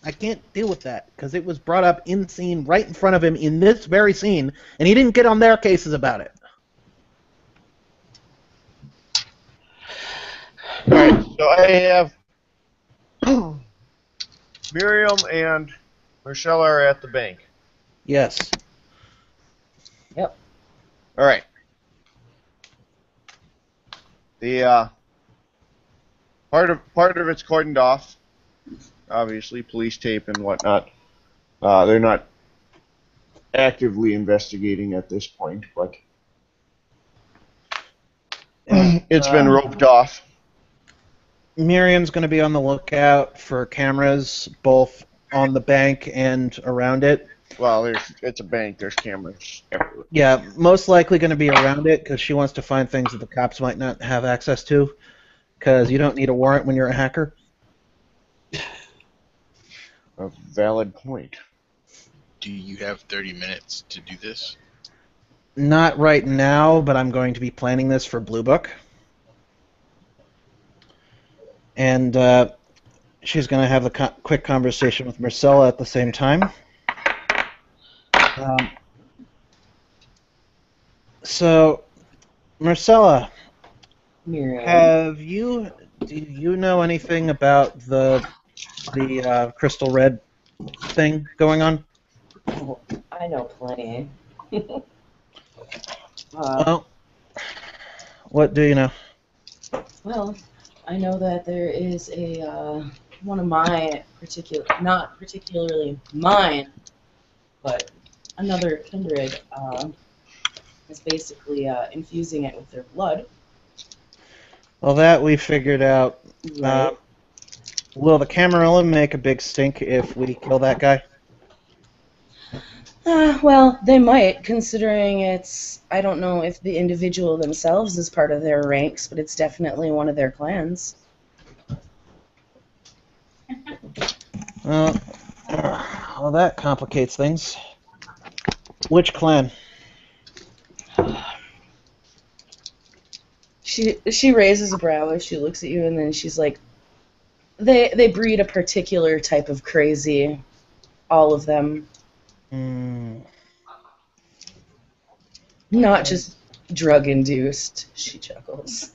I can't deal with that because it was brought up in scene right in front of him in this very scene, and he didn't get on their cases about it. Alright, so I have Miriam and Marcella are at the bank. Yes. Yep. Alright. The part of it's cordoned off. Obviously, police tape and whatnot. They're not actively investigating at this point, but it's been roped off. Miriam's going to be on the lookout for cameras, both on the bank and around it. Well, it's a bank. There's cameras everywhere. Yeah, most likely going to be around it because she wants to find things that the cops might not have access to. Because you don't need a warrant when you're a hacker. A valid point. Do you have 30 minutes to do this? Not right now, but I'm going to be planning this for Blue Book. And she's going to have a quick conversation with Marcella at the same time. So, Marcella, Miriam. do you know anything about the crystal red thing going on? I know plenty. Well, what do you know? Well, I know that there is a one of my not particularly mine, but another kindred is basically infusing it with their blood. Well, that we figured out. Right. Will the Camarilla make a big stink if we kill that guy? Well, they might, considering it's, I don't know if the individual themselves is part of their ranks, but it's definitely one of their clans. Well, that complicates things. Which clan? She raises a brow as she looks at you, and then she's like, they breed a particular type of crazy, all of them. Not just drug-induced, she chuckles.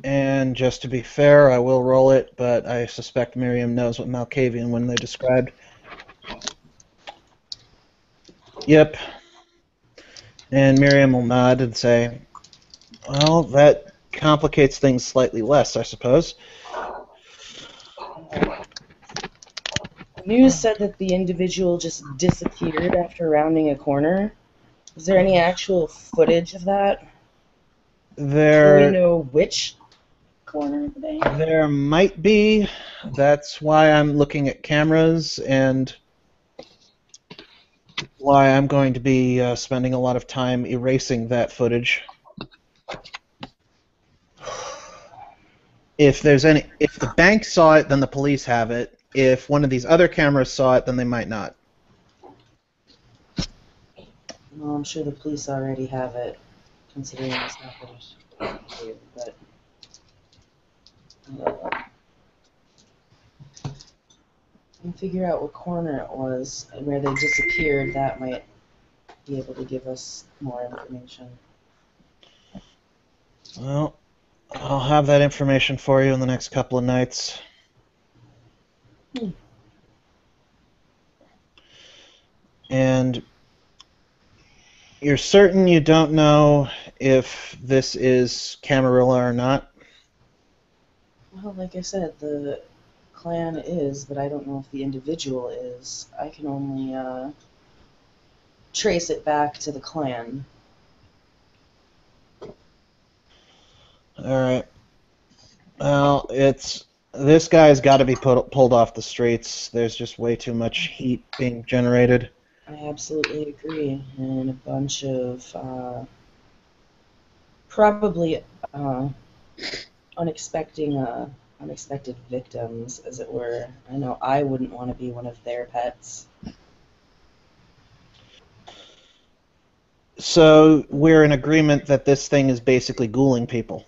And just to be fair, I will roll it, but I suspect Miriam knows what Malkavian when they described. Yep. And Miriam will nod and say, well, that complicates things slightly less, I suppose. News said that the individual just disappeared after rounding a corner. Is there any actual footage of that? Do we know which corner of the bank? There might be. That's why I'm looking at cameras and why I'm going to be spending a lot of time erasing that footage. If the bank saw it, then the police have it. If one of these other cameras saw it, then they might not. Well, I'm sure the police already have it, considering it's not footage. But and figure out what corner it was and where they disappeared. That might be able to give us more information. Well, I'll have that information for you in the next couple of nights. And you're certain you don't know if this is Camarilla or not? Well, like I said, the clan is, but I don't know if the individual is. I can only trace it back to the clan. Alright. Well, this guy's got to be pulled off the streets. There's just way too much heat being generated. I absolutely agree. And a bunch of probably unexpected victims, as it were. I know I wouldn't want to be one of their pets. So we're in agreement that this thing is basically ghouling people.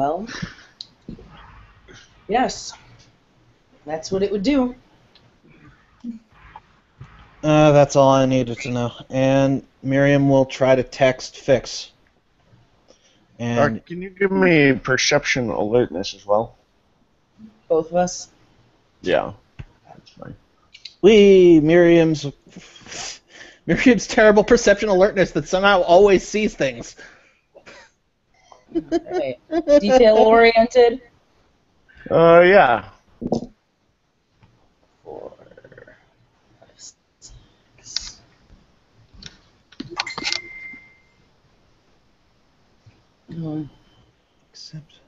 Well, yes, that's what it would do. That's all I needed to know. And Miriam will try to text Fix. And Can you give me perception alertness as well? Both of us. Yeah, that's fine. Miriam's terrible perception alertness that somehow always sees things. Okay. Detail oriented. Yeah. 4, 5, 6. Except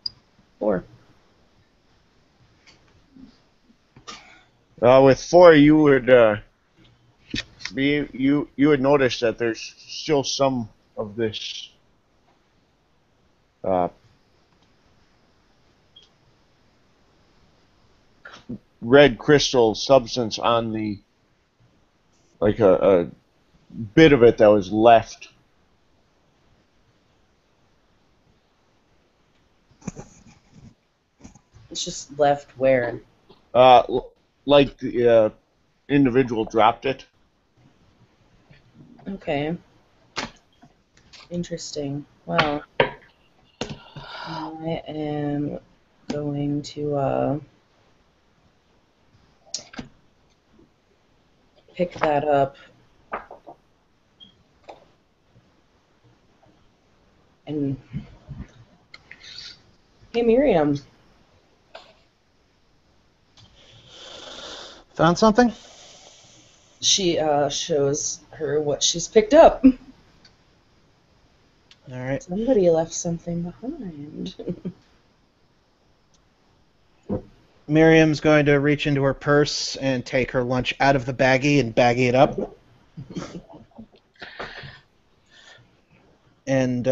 4. With 4, you would you would notice that there's still some of this red crystal substance on the, like a bit of it that was left. It's just left where? Like the individual dropped it. Okay. Interesting. Well, I am going to pick that up and hey Miriam, found something? she shows her what she's picked up. All right. Somebody left something behind. Miriam's going to reach into her purse and take her lunch out of the baggie and baggie it up. And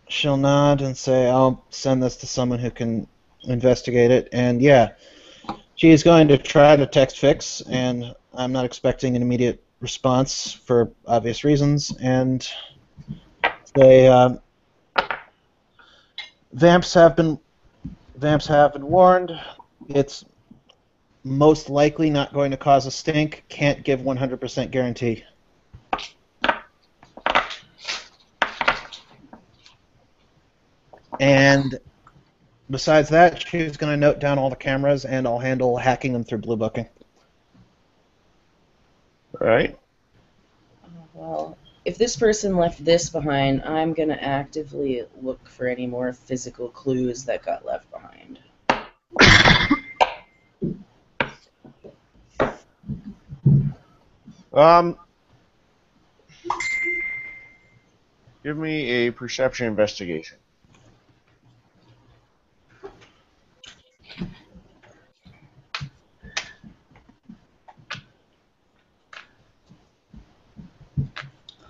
she'll nod and say, I'll send this to someone who can investigate it. And yeah, she's going to try to text Fix, and I'm not expecting an immediate response for obvious reasons. And they, Vamps have been warned. It's most likely not going to cause a stink. Can't give 100% guarantee. And besides that, she's going to note down all the cameras, and I'll handle hacking them through Blue Booking. All right. Well, if this person left this behind, I'm going to actively look for any more physical clues that got left behind. Give me a perception investigation.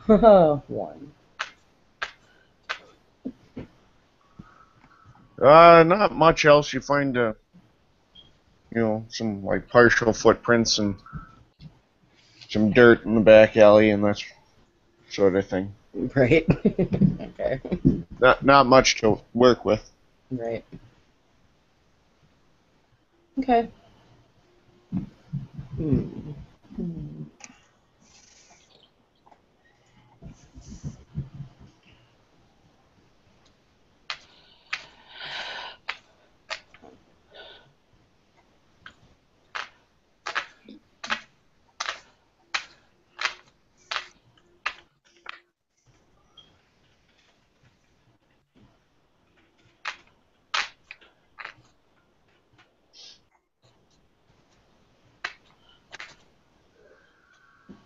One. Not much else. You find, some like partial footprints and some dirt in the back alley and that sort of thing. Right. Okay. Not much to work with. Right. Okay.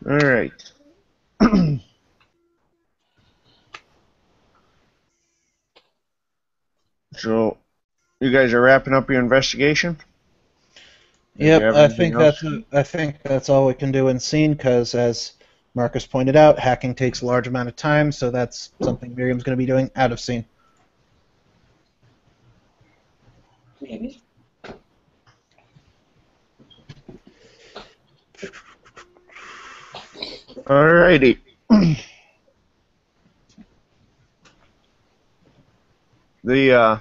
All right. So, you guys are wrapping up your investigation? Do you Yep, have I anything think that's all we can do in scene, because as Marcus pointed out, hacking takes a large amount of time, so that's something Miriam's going to be doing out of scene. Maybe. Alrighty. the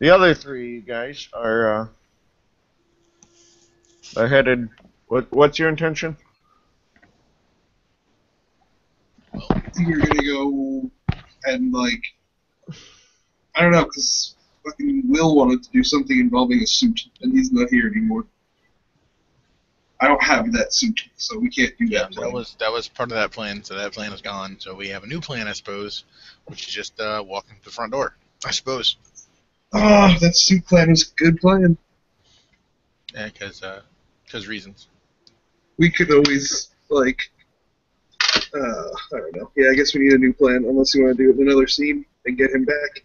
other three guys are headed. What's your intention? I think we're gonna go and like I don't know, because fucking Will wanted to do something involving a suit, and he's not here anymore. I don't have that suit, so we can't do Yeah, that. Plan. that was part of that plan. So that plan is gone. So we have a new plan, I suppose, which is just walking to the front door. I suppose. Ah, that suit plan was a good plan. Yeah, because reasons. We could always like. I don't know. Yeah, I guess we need a new plan, unless you want to do it in another scene and get him back.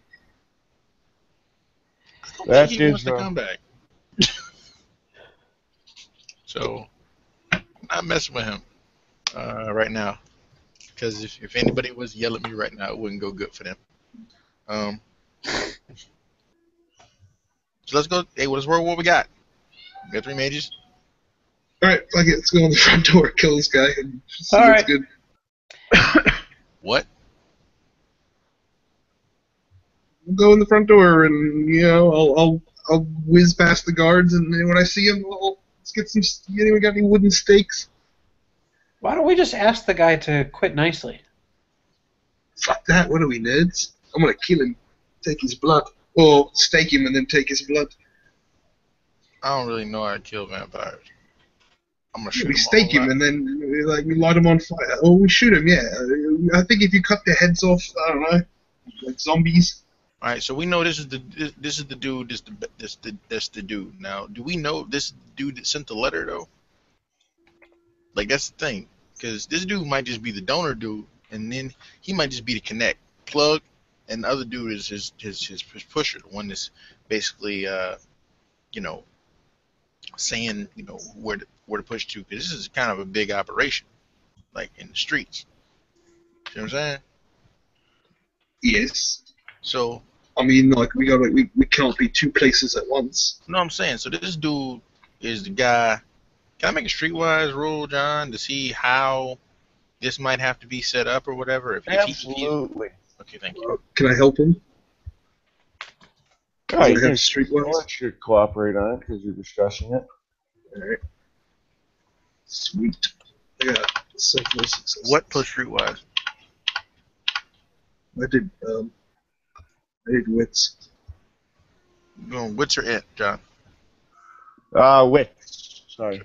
I don't That think he is, wants to come back. So I'm not messing with him right now. Because if anybody was to yell at me right now, it wouldn't go good for them. So let's go. Hey, let's roll what we got. We got 3 mages. Alright, fuck it, let's go on the front door, kill this guy, and see All what's right. good. What? We'll go in the front door, and I'll whiz past the guards, and then when I see him, let's get some. Anyone got any wooden stakes? Why don't we just ask the guy to quit nicely? Fuck that. What are we, nerds? I'm gonna kill him, take his blood, or stake him and then take his blood. I don't really know how to kill vampires. I'm gonna shoot We them stake all him out. and then we light him on fire. Oh, we shoot him. Yeah. I think if you cut their heads off, I don't know, like zombies. All right, so we know this is the dude. That's the dude. Now, do we know this dude that sent the letter though? Like that's the thing, because this dude might just be the donor dude, and then he might just be the connect plug, and the other dude is his pusher, the one that's basically saying where to push to, because this is kind of a big operation, like in the streets. You know what I'm saying? Yes. So I mean, like we can't be two places at once. no, I'm saying so. This dude is the guy. Can I make a streetwise roll, John, to see how this might have to be set up or whatever? If Absolutely. okay, thank you. Can I help him? Yeah, I you have can streetwise? should cooperate on it because you're discussing it. Alright. Sweet. I got several successes. What plus streetwise? I did wits. What's your it, John? Wits. Sorry.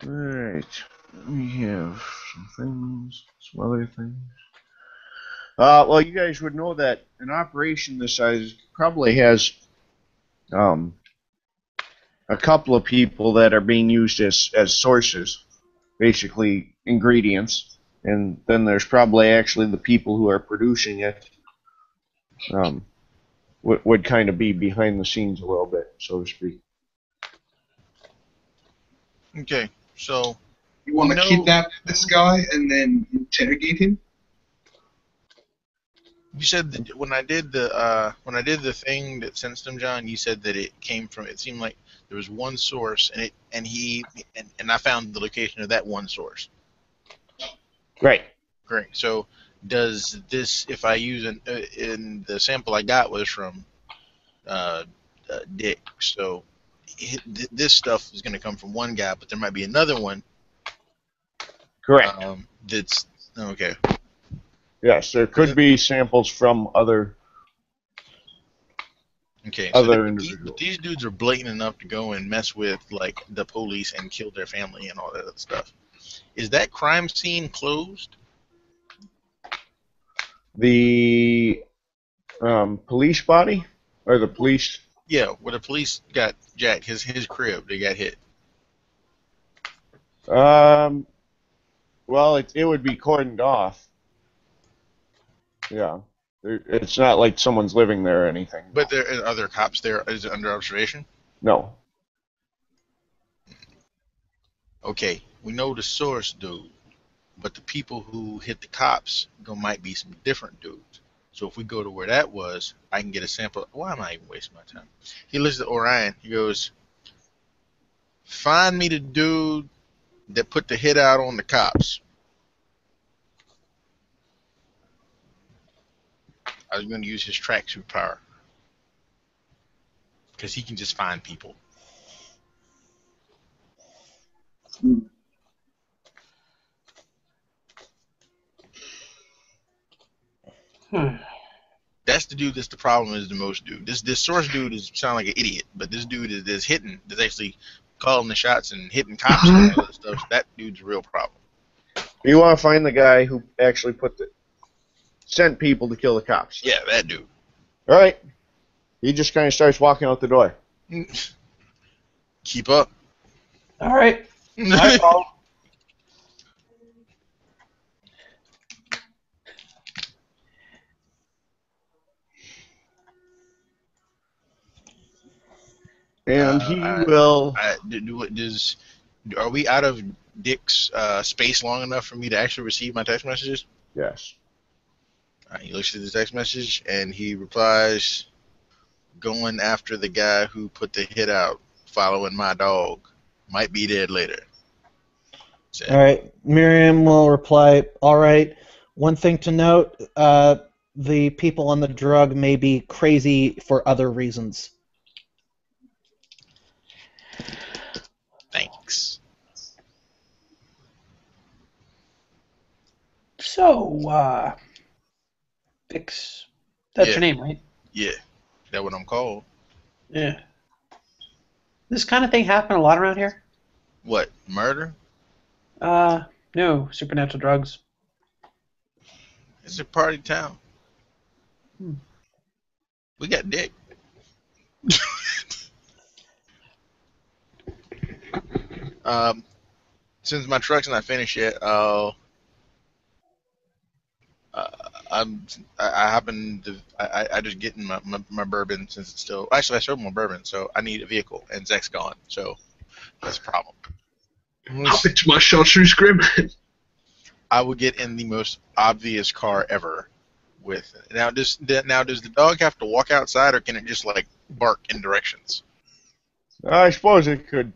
Alright. We have some other things. Well, you guys would know that an operation this size probably has a couple of people that are being used as sources, basically ingredients, and then there's probably actually the people who are producing it would kind of be behind the scenes a little bit, so to speak. Okay, so You want to No. kidnap this guy and then interrogate him? you said that when I did the thing that sensed him, John, you said that it came from. It seemed like there was one source, and I found the location of that one source. Right. Great. So does this, if I use in the sample I got was from Dick, so this stuff is going to come from one guy, but there might be another one. Correct. That's okay. Yes, there could be samples from other Okay. other So individuals. these dudes are blatant enough to go and mess with like the police and kill their family and all that other stuff. Is that crime scene closed? The police body or the police. Yeah, where the police got jacked, his crib, they got hit. Well, it would be cordoned off. Yeah, it's not like someone's living there or anything. But there are other cops there. Is it under observation? No. Okay, we know the source, dude. but the people who hit the cops might be some different dudes. So if we go to where that was, I can get a sample. Why am I even wasting my time? He looks at Orion. He goes, "Find me the dude that put the hit out on the cops." I was going to use his tracksuit power because he can just find people. That's the dude that's the problem is the most dude. This source dude is sound like an idiot, but this dude is hitting, that's actually calling the shots and hitting cops and all that stuff. That dude's a real problem. You want to find the guy who actually sent people to kill the cops. Yeah, that dude. All right. He just kind of starts walking out the door. Keep up. All right. My fault. And he will... Are we out of Dick's space long enough for me to actually receive my text messages? Yes. He looks at the text message and he replies, "Going after the guy who put the hit out, following my dog. Might be dead later." So, All right. Miriam will reply, all right. One thing to note, the people on the drug may be crazy for other reasons. thanks. So, Vix, that's Yeah. your name, right? Yeah, that what I'm called. Yeah. This kind of thing happen a lot around here? What, murder? No, supernatural drugs. It's a party town. Hmm. We got Dick. Since my truck's not finished yet, I just getting my bourbon since it's still. Actually, I sold my bourbon, so I need a vehicle, and Zach's gone, so that's a problem. Up into my chartreuse scrim. I will get in the most obvious car ever. With does the dog have to walk outside, or can it just like bark in directions? I suppose it could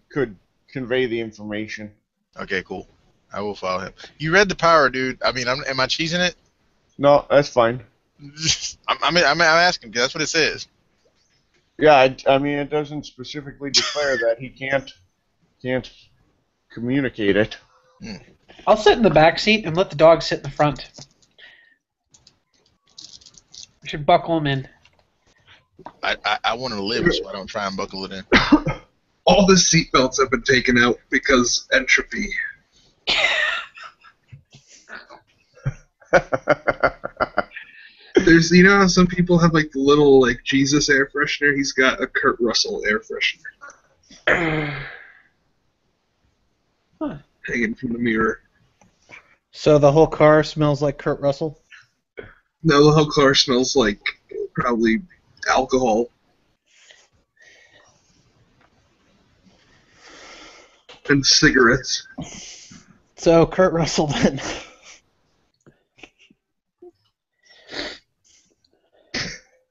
convey the information. Okay, cool. I will follow him. You read the power, dude. I mean, am I cheesing it? No, that's fine. I'm asking because that's what it says. Yeah, I mean, it doesn't specifically declare that he can't communicate it. I'll sit in the back seat and let the dog sit in the front. We should buckle him in. I want to live, so I don't try and buckle it in. All the seatbelts have been taken out because entropy. There's, you know how some people have like the little like Jesus air freshener? He's got a Kurt Russell air freshener. Huh. Hanging from the mirror. So the whole car smells like Kurt Russell? No, the whole car smells like probably alcohol. And cigarettes. So Kurt Russell then.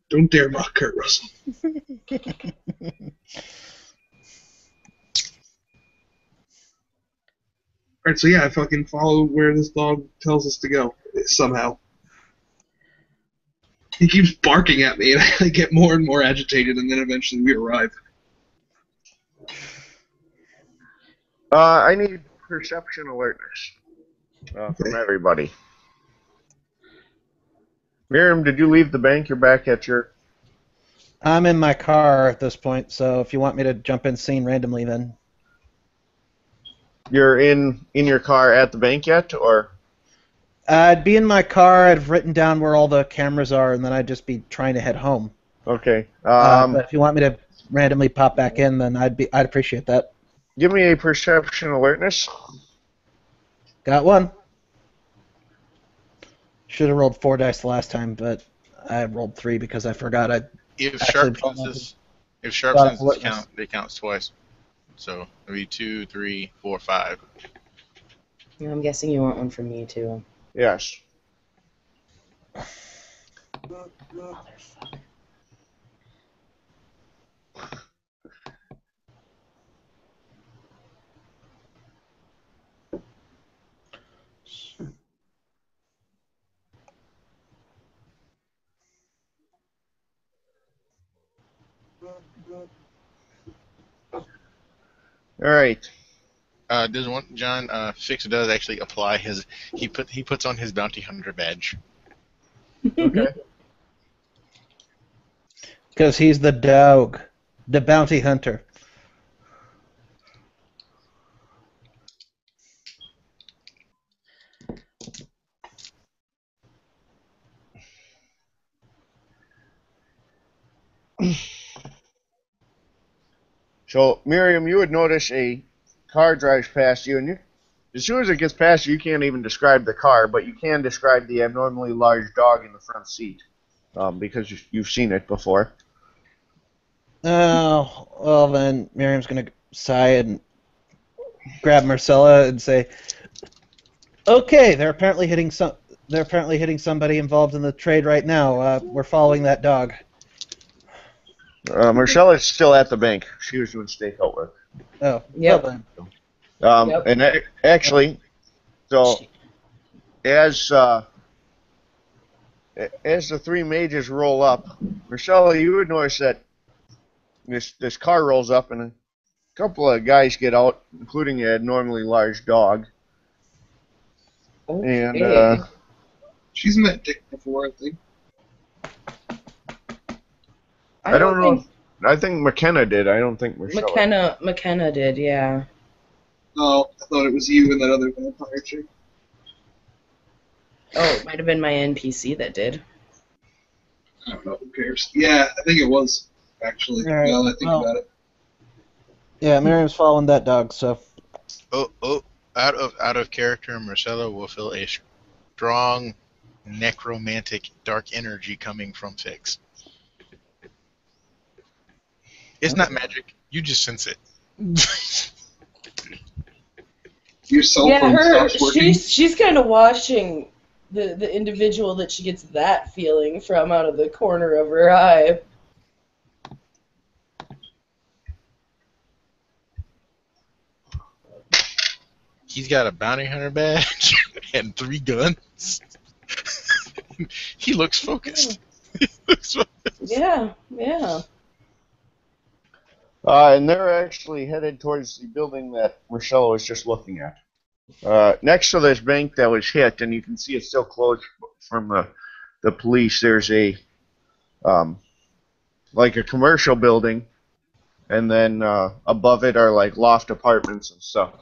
Don't dare mock Kurt Russell. Alright, so yeah, I fucking follow where this dog tells us to go, somehow. He keeps barking at me, and I get more and more agitated, and then eventually we arrive. I need perception alertness from everybody. Miriam, did you leave the bank? You're back at your... I'm in my car at this point, so if you want me to jump in scene randomly, then... You're in your car at the bank yet, or...? I'd be in my car, I'd written down where all the cameras are, and then I'd just be trying to head home. Okay. But if you want me to randomly pop back in, then I'd appreciate that. Give me a perception alertness. Got one. Should have rolled 4 dice the last time, but I rolled 3 because I forgot. If Actually, Sharp senses count, it counts twice. So it'll be 2, 3, 4, 5. I'm guessing you want one from me too. Yes. Motherfucker. All right. Does one John Fix does actually apply his he puts on his bounty hunter badge. Okay. Because he's the dog, the bounty hunter. So, Miriam, you would notice a car drives past you, and as soon as it gets past you, you can't even describe the car, but you can describe the abnormally large dog in the front seat, because you've seen it before. Oh, well then Miriam's gonna sigh and grab Marcella and say, "Okay, they're apparently hitting somebody involved in the trade right now. We're following that dog." Marcella's still at the bank. She was doing stakeout work. Oh, Yep. well then. Yep. And actually, so as the three mages roll up, Marcella, you would notice that this car rolls up and a couple of guys get out, including an abnormally large dog. And Okay. She's met Dick before, I think. I don't know. I think McKenna did. I don't think Marcella. McKenna did, yeah. Oh, I thought it was you and that other vampire chick. Oh, it might have been my NPC that did. I don't know. Who cares? Yeah, I think it was actually. All right, Now that I think well- about it. Yeah, Miriam's following that dog, so. Out of character, Marcella will feel a strong necromantic dark energy coming from Fix. It's not magic. You just sense it. Your cell Yeah, phone stops working. she's kind of watching the individual that she gets that feeling from out of the corner of her eye. He's got a bounty hunter badge and 3 guns. He looks focused. Yeah. And they're actually headed towards the building that Marcella was just looking at. Next to this bank that was hit, and you can see it's still closed from the police, there's a like a commercial building, and then above it are like loft apartments and stuff.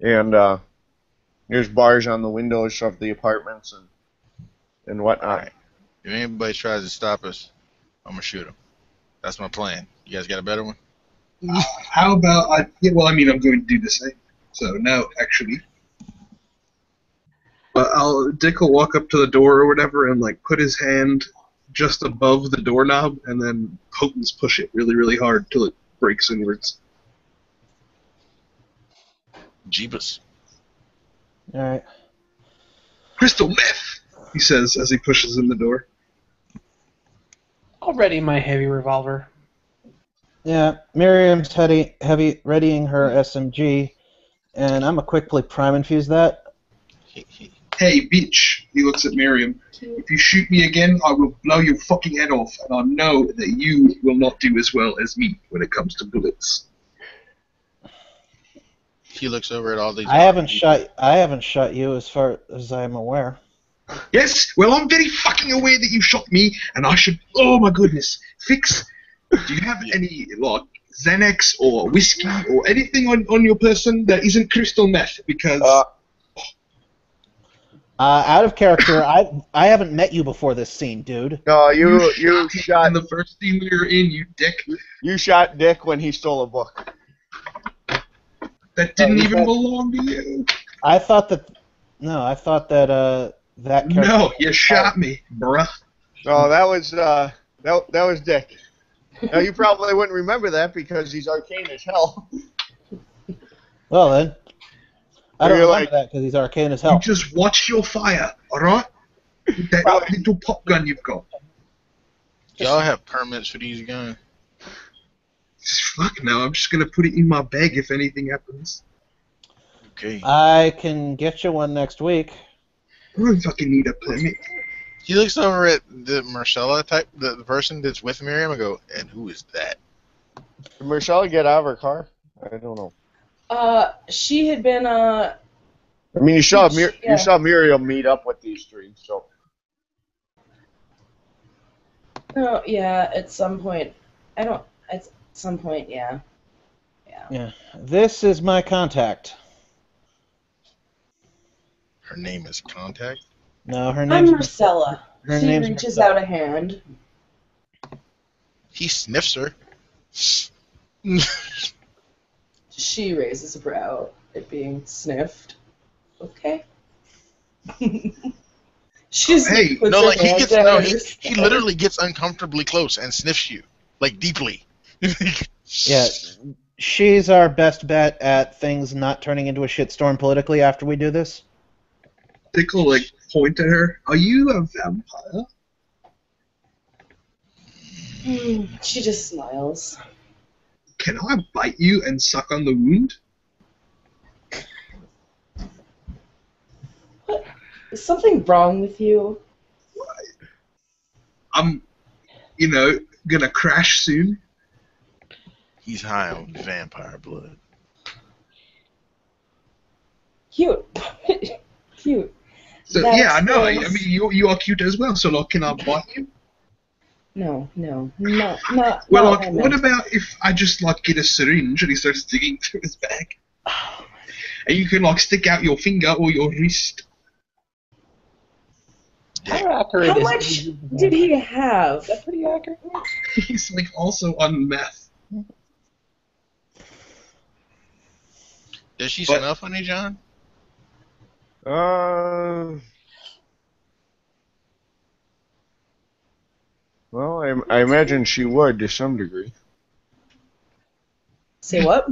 And there's bars on the windows of the apartments and whatnot. If anybody tries to stop us, I'm gonna shoot him. That's my plan. You guys got a better one? How about I'm going to do the same. So no, actually. But Dick will walk up to the door or whatever and like put his hand just above the doorknob and then Potence push it really, really hard till it breaks inwards. Jeebus. All right. Crystal meth, he says as he pushes in the door. I'll ready my heavy revolver. Yeah, Miriam's readying her SMG, and I'm gonna quickly prime infuse that. Hey, bitch, he looks at Miriam. If you shoot me again, I will blow your fucking head off, and I know that you will not do as well as me when it comes to bullets. He looks over at all these. I haven't shot you as far as I'm aware. Yes, well, I'm very fucking aware that you shot me, and I should. Oh my goodness, Fix. Do you have any like Xanax or whiskey or anything on your person that isn't crystal meth? Because out of character, I haven't met you before this scene, dude. No, you shot in the first scene we were in, you dick. You shot Dick when he stole a book. That didn't even belong to you. I thought that that character. No, you shot me, bruh. No, that was Dick. Now you probably wouldn't remember that because he's arcane as hell. Well then, I don't You're remember like- that because he's arcane as You hell. just watch your fire, alright? With that Well- little pop gun you've got. Y'all have permits for these guns? Fuck no, I'm just gonna put it in my bag if anything happens. Okay. I can get you one next week. I don't fucking need a permit. He looks over at the Marcella type, the person that's with Miriam, and go, and who is that? Did Marcella get out of her car? I don't know. She had been, I mean, you saw Yeah. you saw Muriel meet up with these three, so no, yeah, at some point. At some point, yeah. Yeah. This is my contact. Her name is Contact. No, her I'm name's Marcella. her She name's reaches Marcella. out a hand. He sniffs her. She raises a brow at being sniffed. Okay. She's Hey, puts No, her like he hand gets down no, on he her he side. literally gets uncomfortably close and sniffs you, like deeply. Yeah, she's our best bet at things not turning into a shitstorm politically after we do this. Tickle, like, point at her. Are you a vampire? She just smiles. Can I bite you and suck on the wound? Is something wrong with you? I'm, gonna crash soon. He's high on vampire blood. Cute. Cute. So That yeah, I know. I explains- mean, you are cute as well. So like, can I bite you? No, not Well, not what like, I what meant. about if I just like get a syringe and he starts digging through his back, and you can like stick out your finger or your wrist? How accurate How is much it? did he have? Is that pretty accurate? He's like also on meth. Does she But- smell funny, John? Well, I imagine she would to some degree. Say what?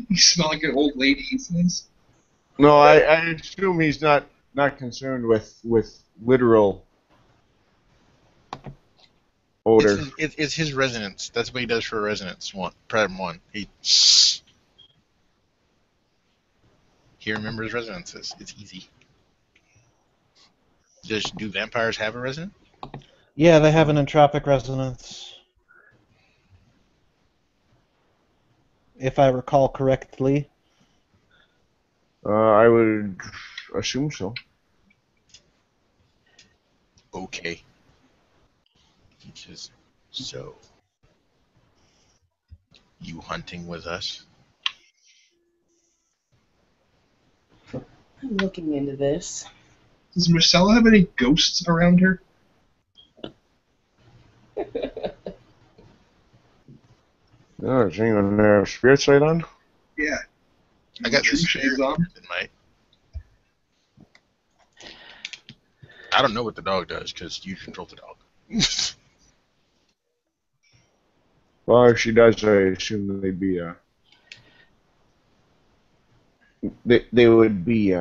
You smell like an old lady, he says. No, I assume he's not concerned with literal odor. It's his resonance. That's what he does for a resonance. Problem one. He remembers resonances. It's easy. Do vampires have a resonance? Yeah, they have an entropic resonance. If I recall correctly. I would assume so. Okay. He says, so, you hunting with us? I'm looking into this. Does Marcella have any ghosts around her? Oh, does anyone have spirit sight on? Yeah. I got True this shades on. in my. I don't know what the dog does because you control the dog. Well, if she does, I assume they'd be they would be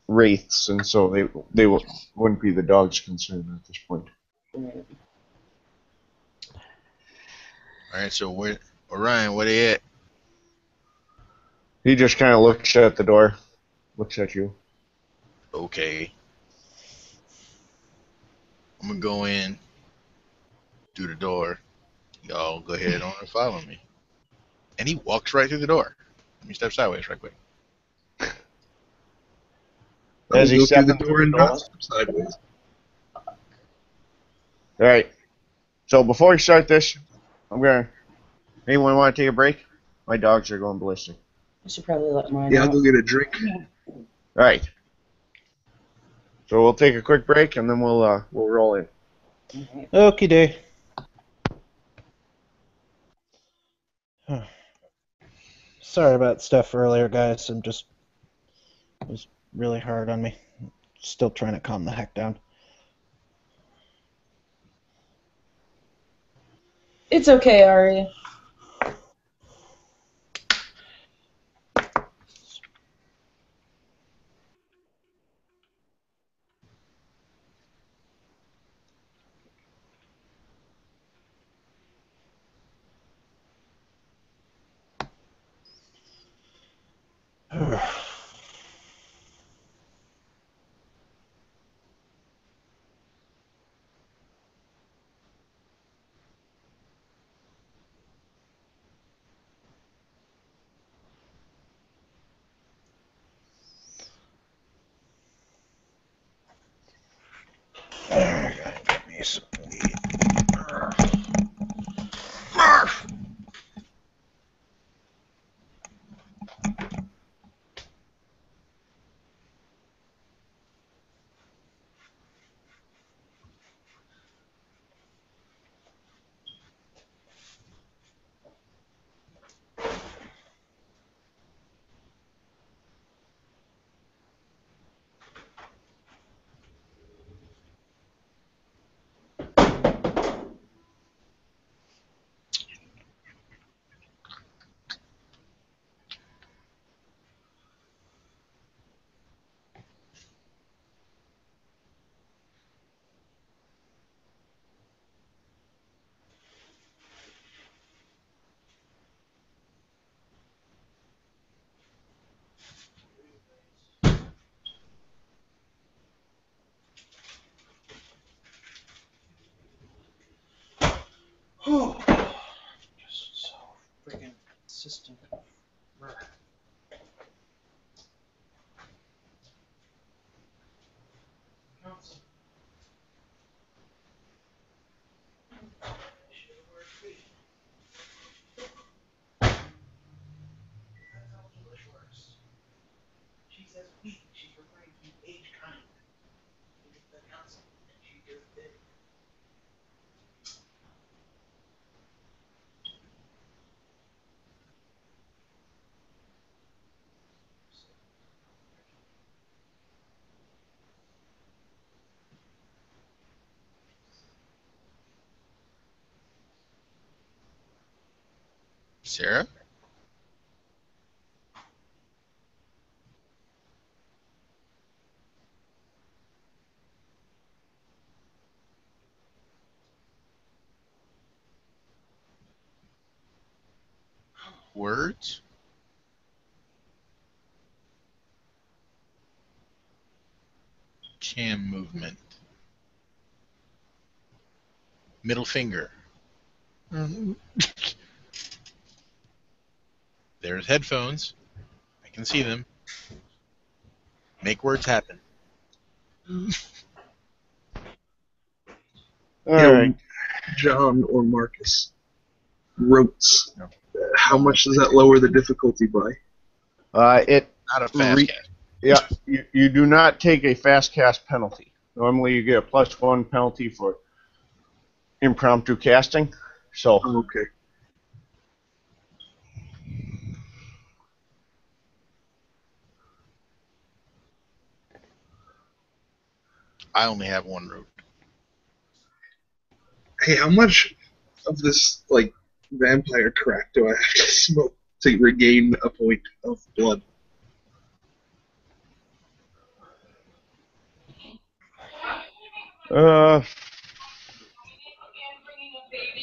wraiths, and so they wouldn't be the dog's concern at this point. Right. All right, so Orion, where they at? He just kind of looks at the door, looks at you. Okay. I'm gonna go in through the door. Y'all go ahead on and follow me. And he walks right through the door. Let me step sideways right quick. I'll As he go steps through the door and not step sideways. All right. So before we start this, anyone want to take a break? My dogs are going ballistic. I should probably let mine Yeah, I'll out. go get a drink. All right. So we'll take a quick break and then we'll roll in. Okie day. Sorry about stuff earlier, guys. It was really hard on me. Still trying to calm the heck down. It's okay, Ari. Just so freaking consistent. She says we. She's referring to age kind. The council. And she does it. Sarah? Words? Cam movement. Middle finger. There's headphones. I can see them. Make words happen. All right. John or Marcus. Rotes. No. How much does that lower the difficulty by? It Not a fast cast. Yeah, you do not take a fast cast penalty. Normally you get a +1 penalty for impromptu casting. So Okay. I only have one rope. Hey, how much of this like vampire crack do I have to smoke to regain a point of blood?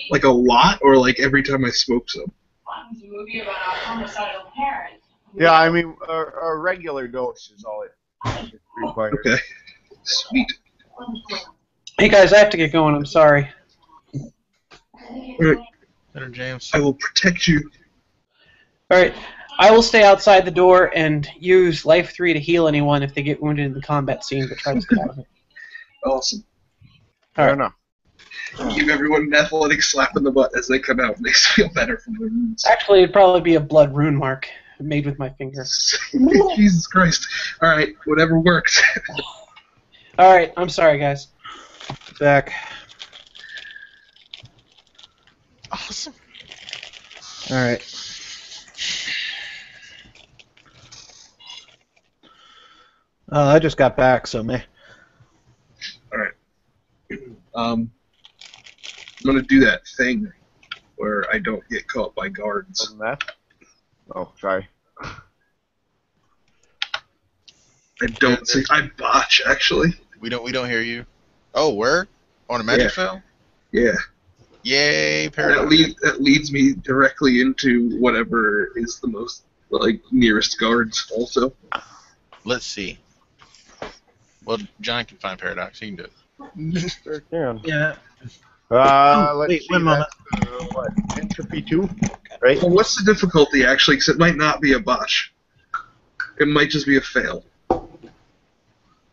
Like a lot, or like every time I smoke some? yeah, I mean a regular dose is all it requires. Okay. Sweet. Hey guys, I have to get going. I'm sorry. Alright, Better James. I will protect you. All right, I will stay outside the door and use Life 3 to heal anyone if they get wounded in the combat scene, but try to stay out of it. Awesome. Fair enough. Give everyone an athletic slap in the butt as they come out. Makes feel better from their wounds. Actually, it'd probably be a blood rune mark made with my finger. Jesus Christ. Alright, whatever works. All right, I'm sorry, guys. Back. Awesome. All right. I just got back, so meh. Alright. I'm gonna do that thing where I don't get caught by guards. Other than that? Oh, sorry. I don't think I botch actually. We don't hear you. Oh, where? On a magic Yeah. spell? Yeah. Yay, paradox. That leads me directly into whatever is the most like nearest guards also. Let's see. Well, John can find paradox. He can do it. Sure can. Yeah. Let's wait, see. one moment. That's, what? Entropy 2? Right? Well, what's the difficulty actually? Because it might not be a botch. It might just be a fail.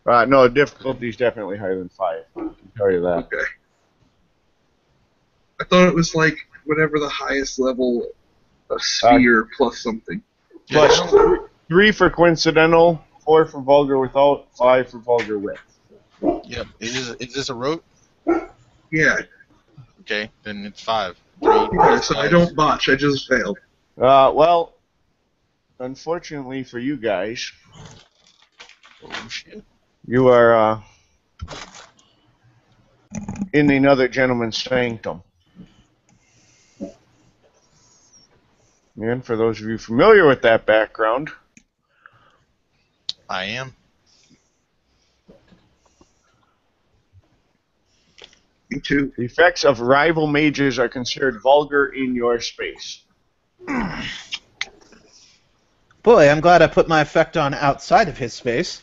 No, difficulty is definitely higher than 5. I can tell you that. Okay. I thought it was like whatever the highest level of sphere plus something. Plus 3 for coincidental, 4 for vulgar without, 5 for vulgar with. Yep. Is this a rote? Yeah. Okay, then it's 5. 3. Yeah, so I don't botch. I just failed. Well, unfortunately for you guys, Oh, shit. you are in another gentleman's sanctum. And for those of you familiar with that background, I am. Me too. the effects of rival mages are considered vulgar in your space. Boy, I'm glad I put my effect on outside of his space.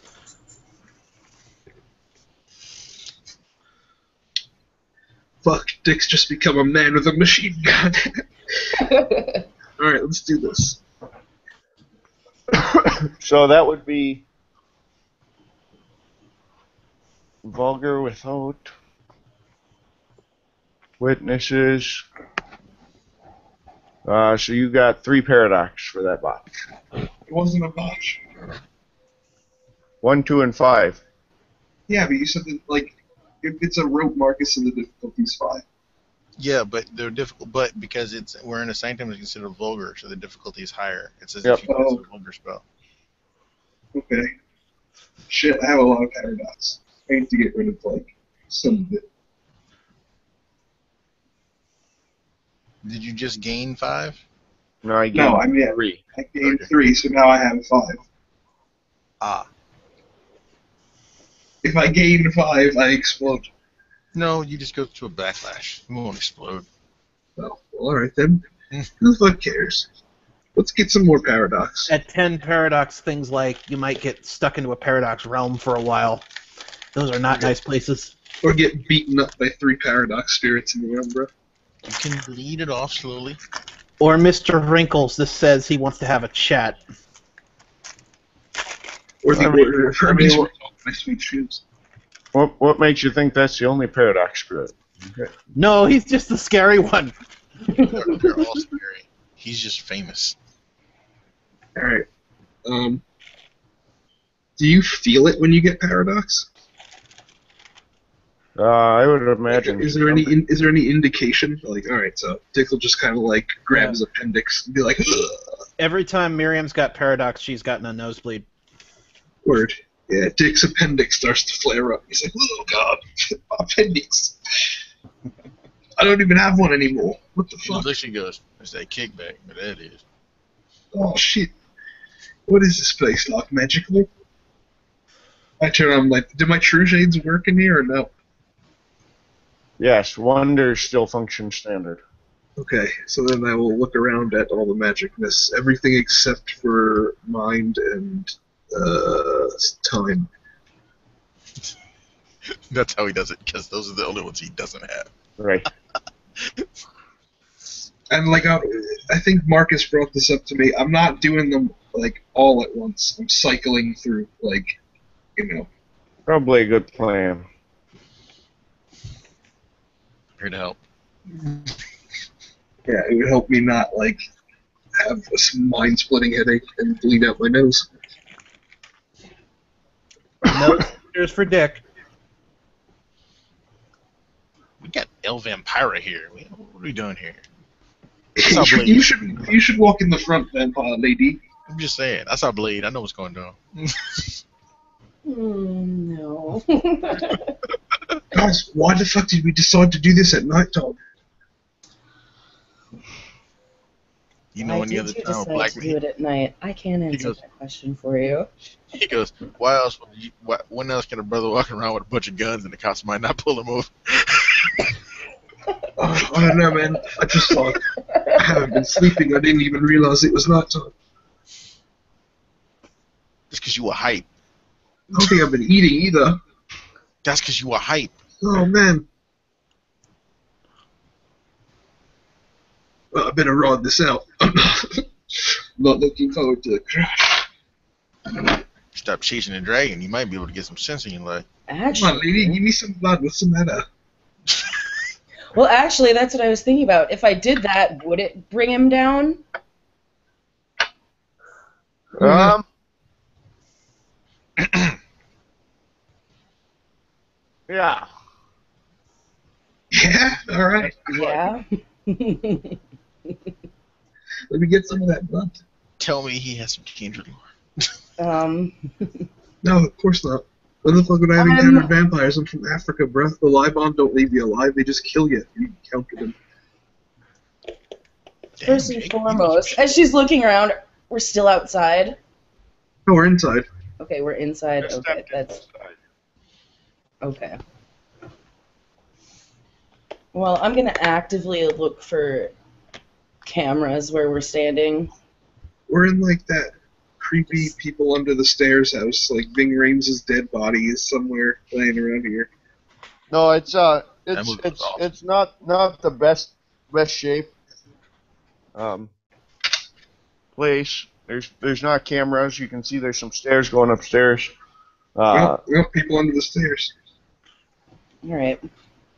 Fuck, Dick's just become a man with a machine gun. Alright, let's do this. So that would be vulgar without witnesses. So you got 3 paradox for that botch. It wasn't a botch. 1, 2, and 5. Yeah, but you said that, like, if it's a rope, Marcus, and the difficulty's 5. Yeah, but they're difficult. But because we're in a sanctum, it's considered vulgar, so the difficulty is higher. It's as Yep. if you cast a vulgar spell. Okay. Shit, I have a lot of paradox. I need to get rid of, like, some of it. Did you just gain 5? No, I No, gained I mean, 3. I gained Okay. 3, so now I have 5. Ah. If I gain 5, I explode. No, you just go to a backlash. You won't explode. Oh, well, alright then. Who the fuck cares? Let's get some more paradox. At 10 paradox, things like you might get stuck into a paradox realm for a while. Those are not nice places. Or get beaten up by 3 paradox spirits in the Umbra. You can bleed it off slowly. Or Mr. Wrinkles, this says he wants to have a chat. Or the I mean- Order of Hermes with all my sweet shoes. What makes you think that's the only paradox spirit? No, he's just the scary one. They're all scary. He's just famous. Alright. Do you feel it when you get paradox? I would imagine. Is there any indication? Like, alright, so Dick will just kind of like grab his appendix and be like, ugh. Every time Miriam's got paradox, she's gotten a nosebleed. Word. Yeah, Dick's appendix starts to flare up. He's like, oh god, my appendix. I don't even have one anymore. What the He fuck? literally goes, "It's that kickback," but that is. Oh shit. What is this place like? Magical? I turn on like, do my true shades work in here or no? Yes, wonders still function standard. Okay, so then I will look around at all the magicness, everything except for mind and time. That's how he does it, because those are the only ones he doesn't have. Right. And like, I think Marcus brought this up to me. I'm not doing them like all at once. I'm cycling through, like, you know. Probably a good plan. Here to help. Yeah, it would help me not like have a mind-splitting headache and bleed out my nose. No cheers for Dick. We got El Vampira here. What are we doing here? saw Blade. You should walk in the front, vampire lady. I'm just saying. I saw Blade. I know what's going on. No. Guys, why the fuck did we decide to do this at night time? You know, Why any did other you time, decide Black to do it at night? I can't answer goes- that question for you. He goes, "Why else? When else can a brother walk around with a bunch of guns and the cops might not pull him over?" I don't know, man. I just thought I haven't been sleeping. I didn't even realize it was night time. Just because you were hype. I don't think I've been eating either. That's because you were hype. Oh man. Well, I better ride this out. I'm not looking forward to the crash. Stop chasing the dragon. You might be able to get some sense in your life. Come on, Actually, lady, give me some blood. What's the matter? well, actually, that's what I was thinking about. If I did that, would it bring him down? Yeah. Yeah? Alright. Yeah. Let me get some of that blood. Tell me he has some kindred lore. No, of course not. When the fuck would I have encountered vampires? I'm from Africa, bruh. The Libon don't leave you alive, they just kill you if you encounter them. Damn, First and Jake, foremost, as she's looking around, we're still outside. Oh, we're inside. Okay, we're inside. Just Okay, stepped that's inside. okay. Well, I'm gonna actively look for cameras where we're standing. We're in, like, that creepy people under the stairs house. Like, Ving Rhames' dead body is somewhere laying around here. No, it's That movie was awesome. It's not the best shape place. There's not cameras. You can see there's some stairs going upstairs. Well, people under the stairs. All right.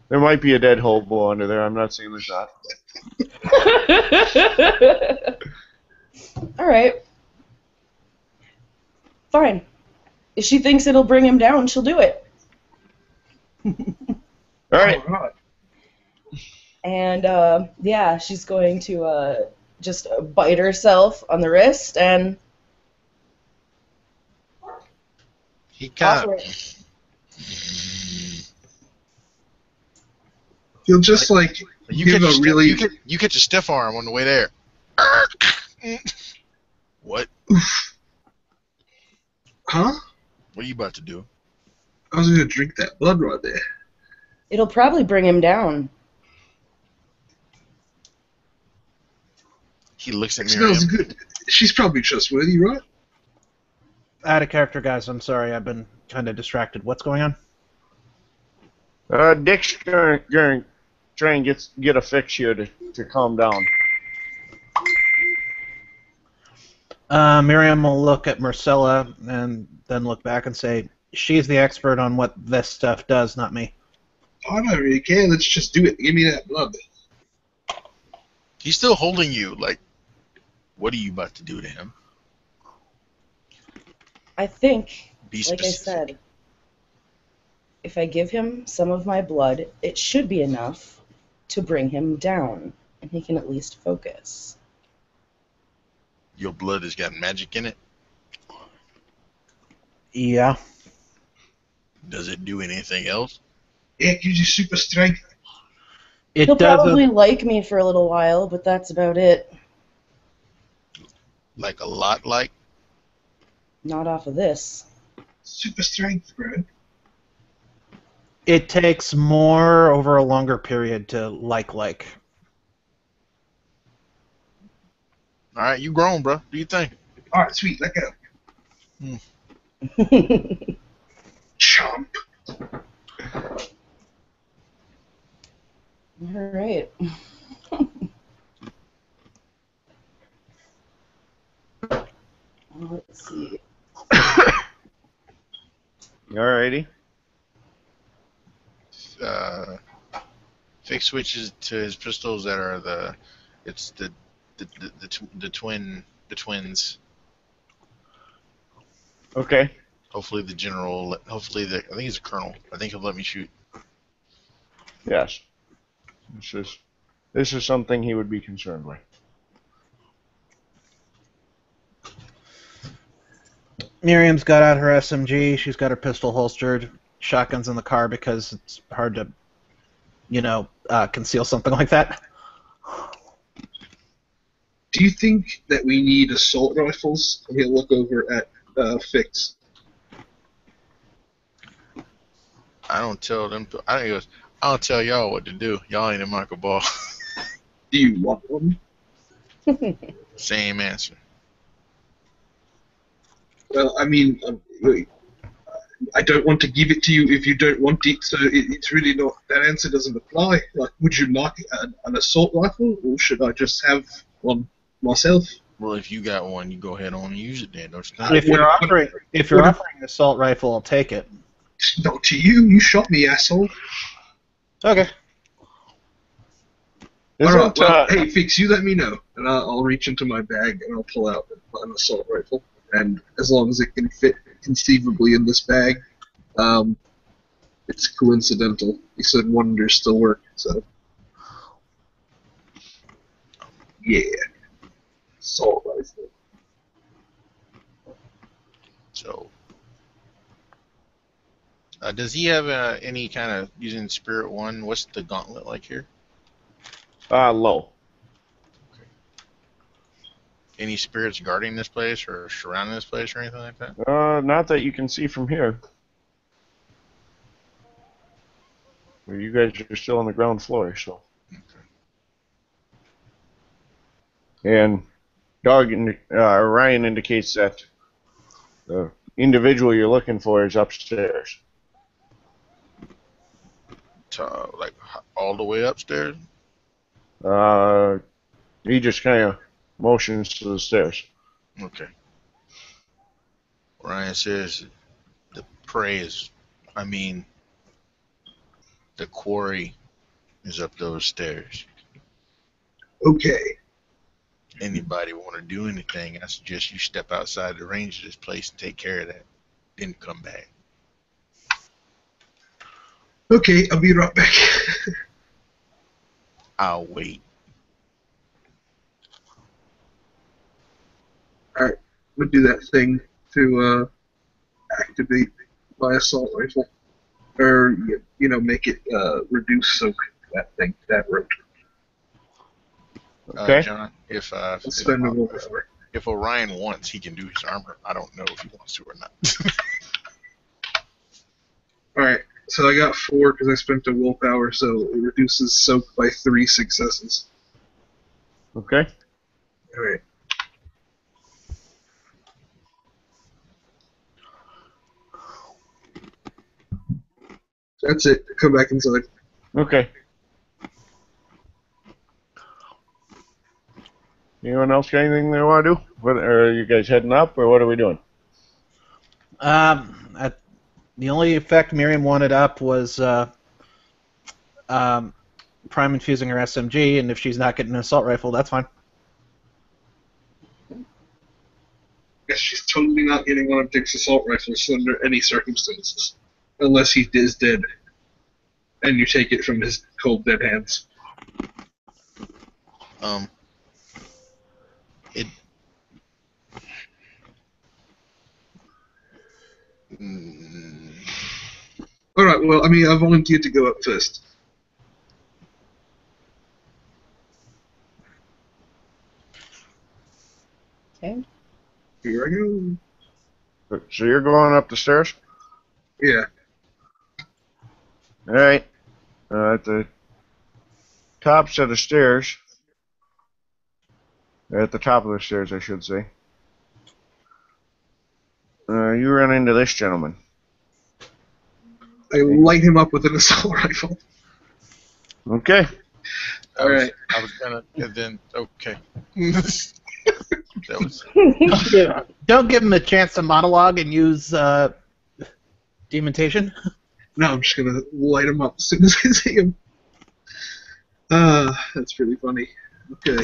There might be a dead hobo under there. I'm not saying there's not. All right. Fine. If she thinks it'll bring him down, she'll do it. All right. All right. And yeah, she's going to just bite herself on the wrist and He kind offer of. it. He'll just like You give catch, a really. you catch a stiff arm on the way there. What? Huh? What are you about to do? I was gonna drink that blood right there. It'll probably bring him down. He looks at It Miriam. smells good. She's probably trustworthy, right? Out of character, guys. I'm sorry. I've been kind of distracted. What's going on? Dick's gonna try and get a fix here to calm down. Miriam will look at Marcella and then look back and say, she's the expert on what this stuff does, not me. I don't really care. Let's just do it. Give me that blood. He's still holding you. Like, what are you about to do to him? I think, Be like I specific. said, if I give him some of my blood, it should be enough to bring him down, and he can at least focus. Your blood has got magic in it. Yeah. Does it do anything else? Yeah, it gives you super strength. It He'll doesn't. probably like me for a little while, but that's about it. Like a lot like? Not off of this. Super strength, bro. It takes more over a longer period to like. Alright, you grown, bro. Do you think? All right, sweet. Let go. Chomp. All right. Let's see. Alrighty. Fix switches to his pistols that are the twins. Okay. Hopefully the general. Hopefully I think he's a colonel. I think he'll let me shoot. Yes. This is something he would be concerned with. Miriam's got out her SMG. She's got her pistol holstered. Shotgun's in the car because it's hard to, conceal something like that. Do you think that we need assault rifles? And he'll look over at Fix. I don't tell them. He goes, I don't tell y'all what to do. Y'all ain't in my cabal. Do you want one? Same answer. Well, I mean, I don't want to give it to you if you don't want it, so it's really not. That answer doesn't apply. Like, would you like an assault rifle, or should I just have one myself? Well, if you got one, you go ahead on and use it then, don't you think? If you're offering an assault rifle, I'll take it. Not to you. You shot me, asshole. Okay. All right. Well, hey, Fix, you let me know, and I'll reach into my bag and I'll pull out an assault rifle. And as long as it can fit conceivably in this bag, it's coincidental. He said wonders still work, so yeah. Assault rifle. So, does he have any kind of using Spirit 1? What's the gauntlet like here? Low. Any spirits guarding this place or surrounding this place or anything like that? Not that you can see from here. Well, you guys are still on the ground floor, so. And Ryan indicates that the individual you're looking for is upstairs. like all the way upstairs? He just kind of motions to the stairs. Okay. Ryan says the prey is, I mean, the quarry is up those stairs. Okay. Anybody want to do anything, I suggest you step outside the range of this place and take care of that. Then come back. Okay, I'll be right back. I'll wait. Alright, I'm gonna do that thing to activate my assault rifle. Or, make it reduce soak, that thing, that rope. Okay. John, if I'll spend a willpower. if Orion wants, he can do his armor. I don't know if he wants to or not. Alright, so I got 4 because I spent a willpower, so it reduces soak by 3 successes. Okay. Alright. That's it. Come back inside. Okay. Anyone else got anything they want to do? Are you guys heading up, or what are we doing? The only effect Miriam wanted up was prime infusing her SMG, and if she's not getting an assault rifle, that's fine. Guess she's totally not getting one of Dick's assault rifles under any circumstances. Unless he is dead. And you take it from his cold, dead hands. It. Mm, Alright, well, I volunteered to go up first. Okay. Here I go. So you're going up the stairs? Yeah. All right. At the top set of stairs. At the top of the stairs, I should say. You run into this gentleman. I light him up with an assault rifle. Okay. Alright. I was gonna, and then okay. That was. Don't give him a chance to monologue and use dementation. No, I'm just gonna light him up as soon as I see him. That's pretty funny. Okay.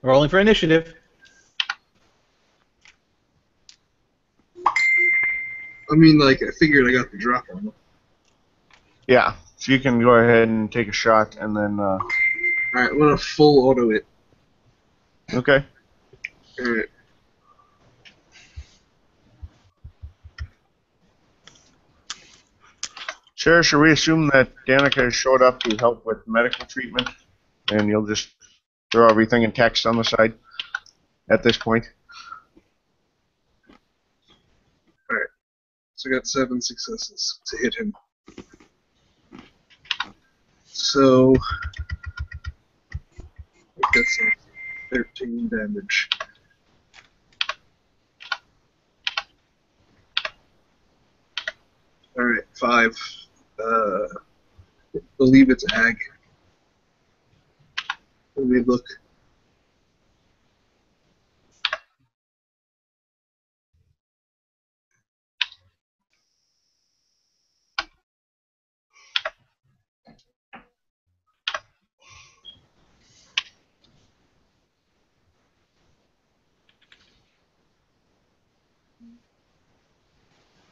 Rolling for initiative. I figured I got the drop on him. Yeah. So you can go ahead and take a shot, and then. Alright, I'm gonna full auto it. Okay. Alright. Sarah, should we assume that Danica showed up to help with medical treatment, and you'll just throw everything in text on the side at this point? Alright. So I got 7 successes to hit him. So that's 13 damage. Alright, 5. Believe it's ag. Let me look.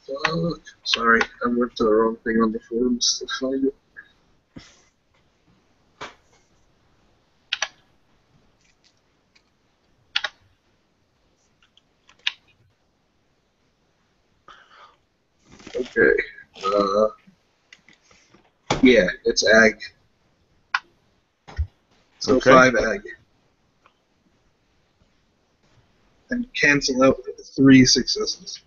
Fuck. Sorry, I went to the wrong thing on the forums to find it. Okay. Yeah, it's ag. So Okay. 5 ag. And cancel out 3 successes.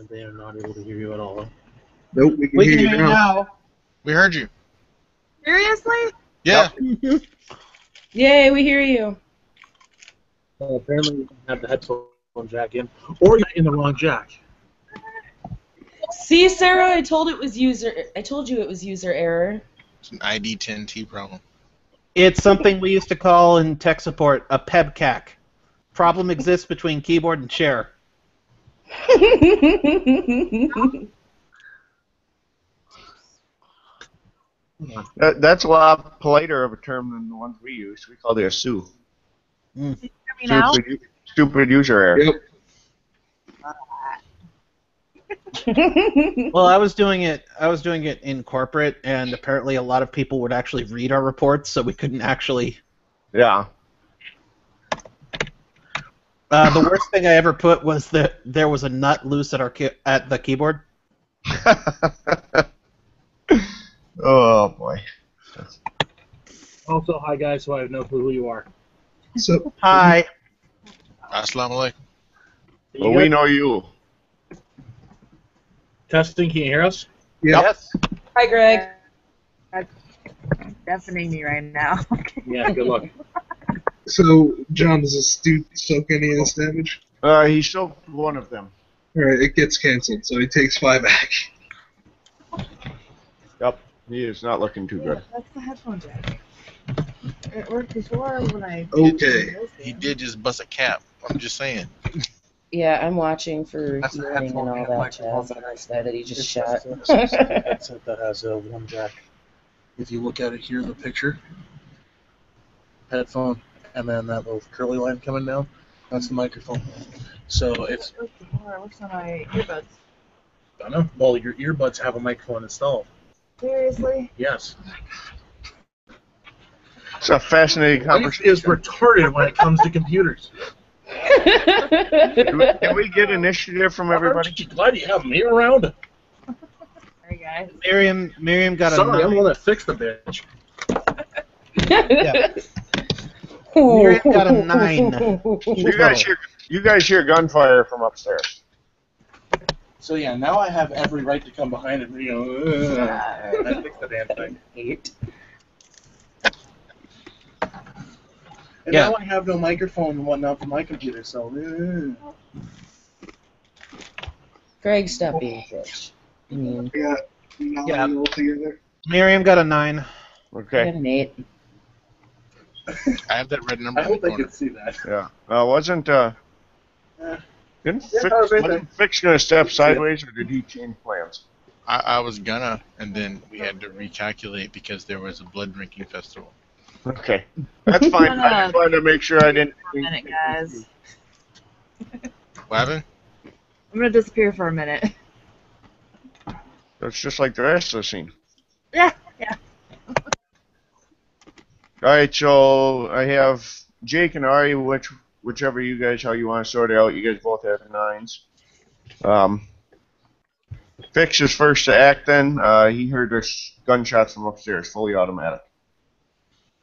And they are not able to hear you at all. Nope, we can We hear can you hear you now. now. We heard you. Seriously? Yeah. Yay, we hear you. Well, apparently you don't have the headphone jack in, or you're in the wrong jack. See, Sarah, I told you it was user error. It's an ID10T problem. It's something we used to call in tech support a PEBCAC. Problem exists between keyboard and chair. That's a lot politer of a term than the ones we use. We call it a SU. Can you hear me now? Stupid user error. Yep. Well, I was doing it in corporate, and apparently a lot of people would actually read our reports, so we couldn't actually. Yeah. The worst thing I ever put was that there was a nut loose at at the keyboard. Oh boy. Also, hi guys, so I have no clue who you are. So, Hi. Assalamu alaikum. Well, we know you. Testing, can you hear us? yeah. Yes. Hi, Greg. Deafening me right now. Yeah, good luck. So, John, does this dude soak any of this damage? He soaked one of them. Alright, it gets cancelled, so he takes 5 back. Yep. He is not looking too good. That's the headphone jack. It worked before when I. Okay. He did just bust a cap. I'm just saying. Yeah, I'm watching for That's the hearing and headphone all and that microphone jazz on jack. this guy that he just It's shot. just a headset that has one jack. If you look at it here, the picture, headphone, and then that little curly line coming down, that's the microphone. So it's, It worked before. It works on my earbuds. I don't know, well, your earbuds have a microphone installed. Seriously? Yes. It's a fascinating Life conversation. is retarded when it comes to computers. Can we get initiative from everybody? Aren't you glad you have me around? Hey guys. Miriam got a Sorry, I'm the 9. one that fixed the bitch. Miriam got a 9. You guys hear gunfire from upstairs. So yeah, now I have every right to come behind and I fixed the damn thing. 8. And Yeah. now I have no microphone and whatnot for my computer, so Greg, stop being a bitch. I mean, We got 9 Yeah. altogether. Miriam got a 9. I Okay. got an 8. I have that red number I in the hope they corner. could see that. Yeah. Wasn't didn't Yeah, Fix, I was right wasn't Fix gonna step sideways, or did he change plans? I was gonna, and then we had to recalculate because there was a blood drinking festival. Okay, that's fine. I just wanted to make sure I didn't. For a minute, guys. What happened? I'm gonna disappear for a minute. It's just like the rest of the scene. Yeah. All right, so I have Jake and Ari, whichever you guys how you want to sort it out. You guys both have 9s. Fix is first to act. Then he heard there's gunshots from upstairs, fully automatic.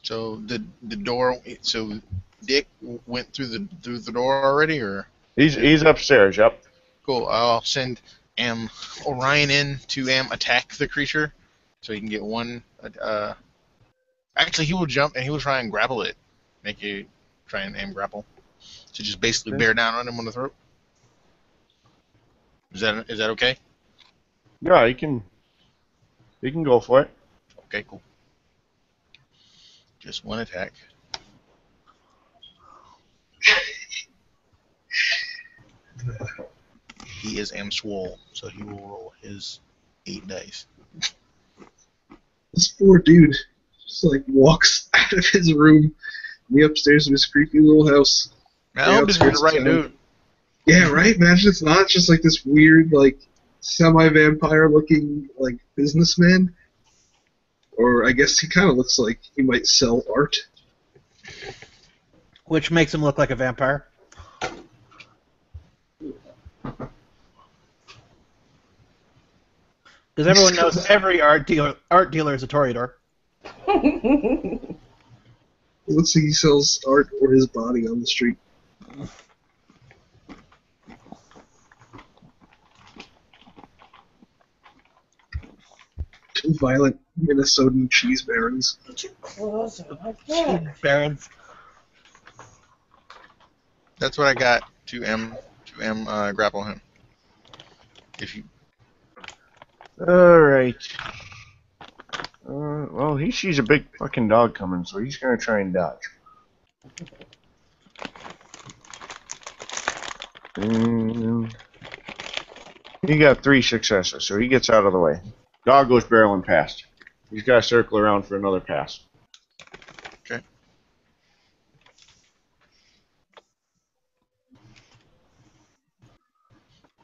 So the door. So Dick went through the door already, or He's upstairs. Yep. cool. I'll send Orion in to attack the creature, so he can get one. Actually, he will jump and he will try and grapple it. Make you try and grapple. To just basically bear down on him on the throat. Is that okay? Yeah, he can go for it. Okay, cool. Just one attack. He is swole, so he will roll his 8 dice. This poor dude just like walks out of his room, the upstairs of his creepy little house. Man, I hope this is the right dude. Yeah, right? Imagine it's not just like this weird, like, semi-vampire looking, like, businessman. Or I guess he kind of looks like he might sell art. Which makes him look like a vampire. Because everyone knows every art dealer is a Toreador. It looks like he sells art or his body on the street. Violent Minnesotan cheese barons. Get your claws out like that. Barons. That's what I got. 2M grapple him. If you All right. Well, he sees a big fucking dog coming, so he's gonna try and dodge. He got 3 successes, so he gets out of the way. Dog goes barreling past. He's got to circle around for another pass. okay.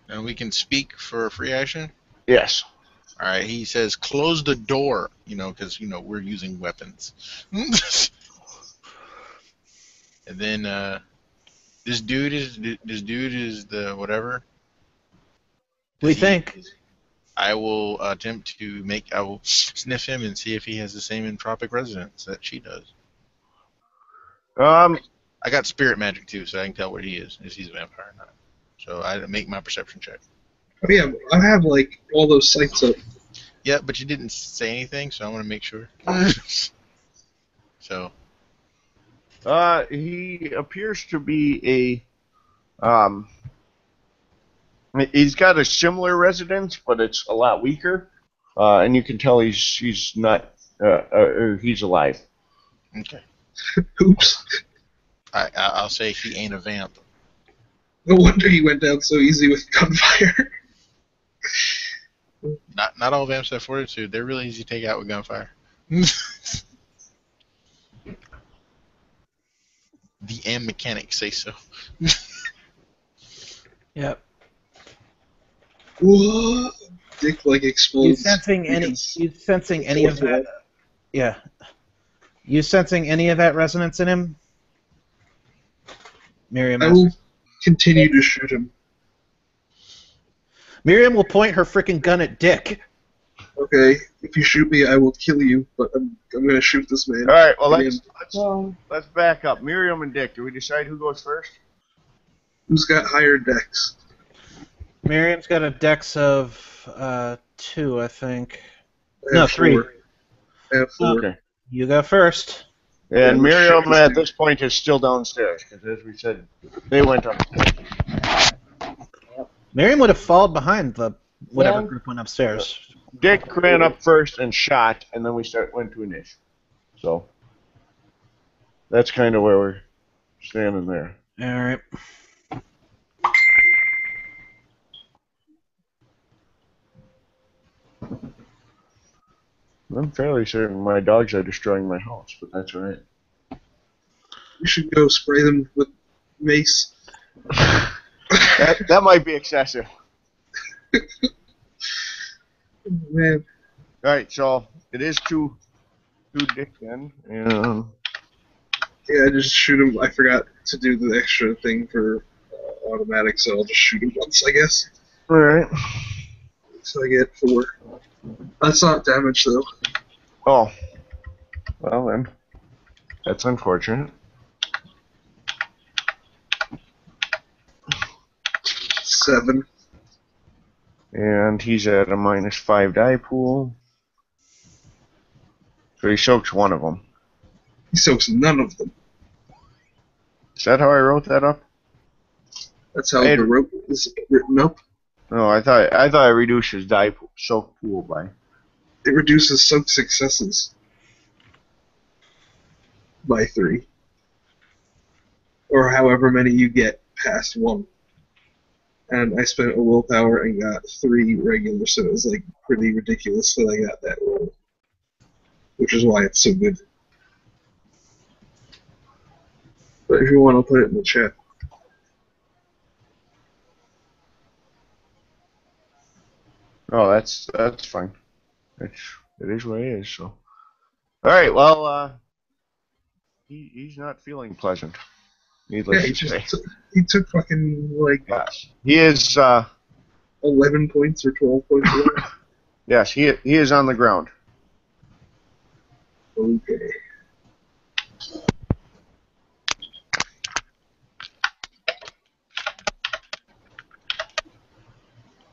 And we can speak for free action. Yes. All right. He says, "Close the door." Because we're using weapons. And then this dude is the whatever. We think. I will attempt to I will sniff him and see if he has the same entropic resonance that she does. I got spirit magic too, so I can tell where he is, if he's a vampire or not. So I make my perception check. Oh yeah, I have like all those sights up. Yeah, but you didn't say anything, so I want to make sure. So. He appears to be he's got a similar resonance, but it's a lot weaker, and you can tell he's not he's alive. Okay. Oops. I'll say he ain't a vamp. No wonder he went down so easy with gunfire. Not all vamps have fortitude. They're really easy to take out with gunfire. The M mechanics say so. Yep. Whoa! Dick like explodes. You sensing any of that? Yeah. You sensing any of that resonance in him? Miriam. I will continue to shoot him. Miriam will point her freaking gun at Dick. Okay, if you shoot me, I will kill you. But I'm gonna shoot this man. All right. Well, let's back up. Miriam and Dick. Do we decide who goes first? Who's got higher decks? Miriam's got a dex of 2, I think. I have 3. 4. I have 4. Okay. You go first. And Miriam at this point is still downstairs because, as we said, they went upstairs. Miriam would have followed behind the whatever group went upstairs. Dick ran up first and shot, and then we went to Inish. So that's kind of where we're standing there. All right. I'm fairly certain my dogs are destroying my house, but that's all right. You should go spray them with mace. That might be excessive. Man. All right, so it is to Dick then. And Yeah, I just shoot him. I forgot to do the extra thing for automatic, so I'll just shoot him once, I guess. all right. So I get 4. That's not damage, though. Oh, well then, that's unfortunate. 7. And he's at a -5 die pool. So he soaks one of them. He soaks none of them. Is that how I wrote that up? That's how the rope is written up. No, I thought I reduced his die pool, soak pool by. It reduces soak successes by 3. Or however many you get past 1. And I spent a willpower and got 3 regular, so it was like pretty ridiculous that I got that roll. Which is why it's so good. But if you want, I'll put it in the chat. Oh, that's fine. It is what it is. So, all right. Well, he's not feeling pleasant. Needless to say. He took fucking like. Yes, he is. 11 points or 12 points. Yes, he is on the ground. Okay.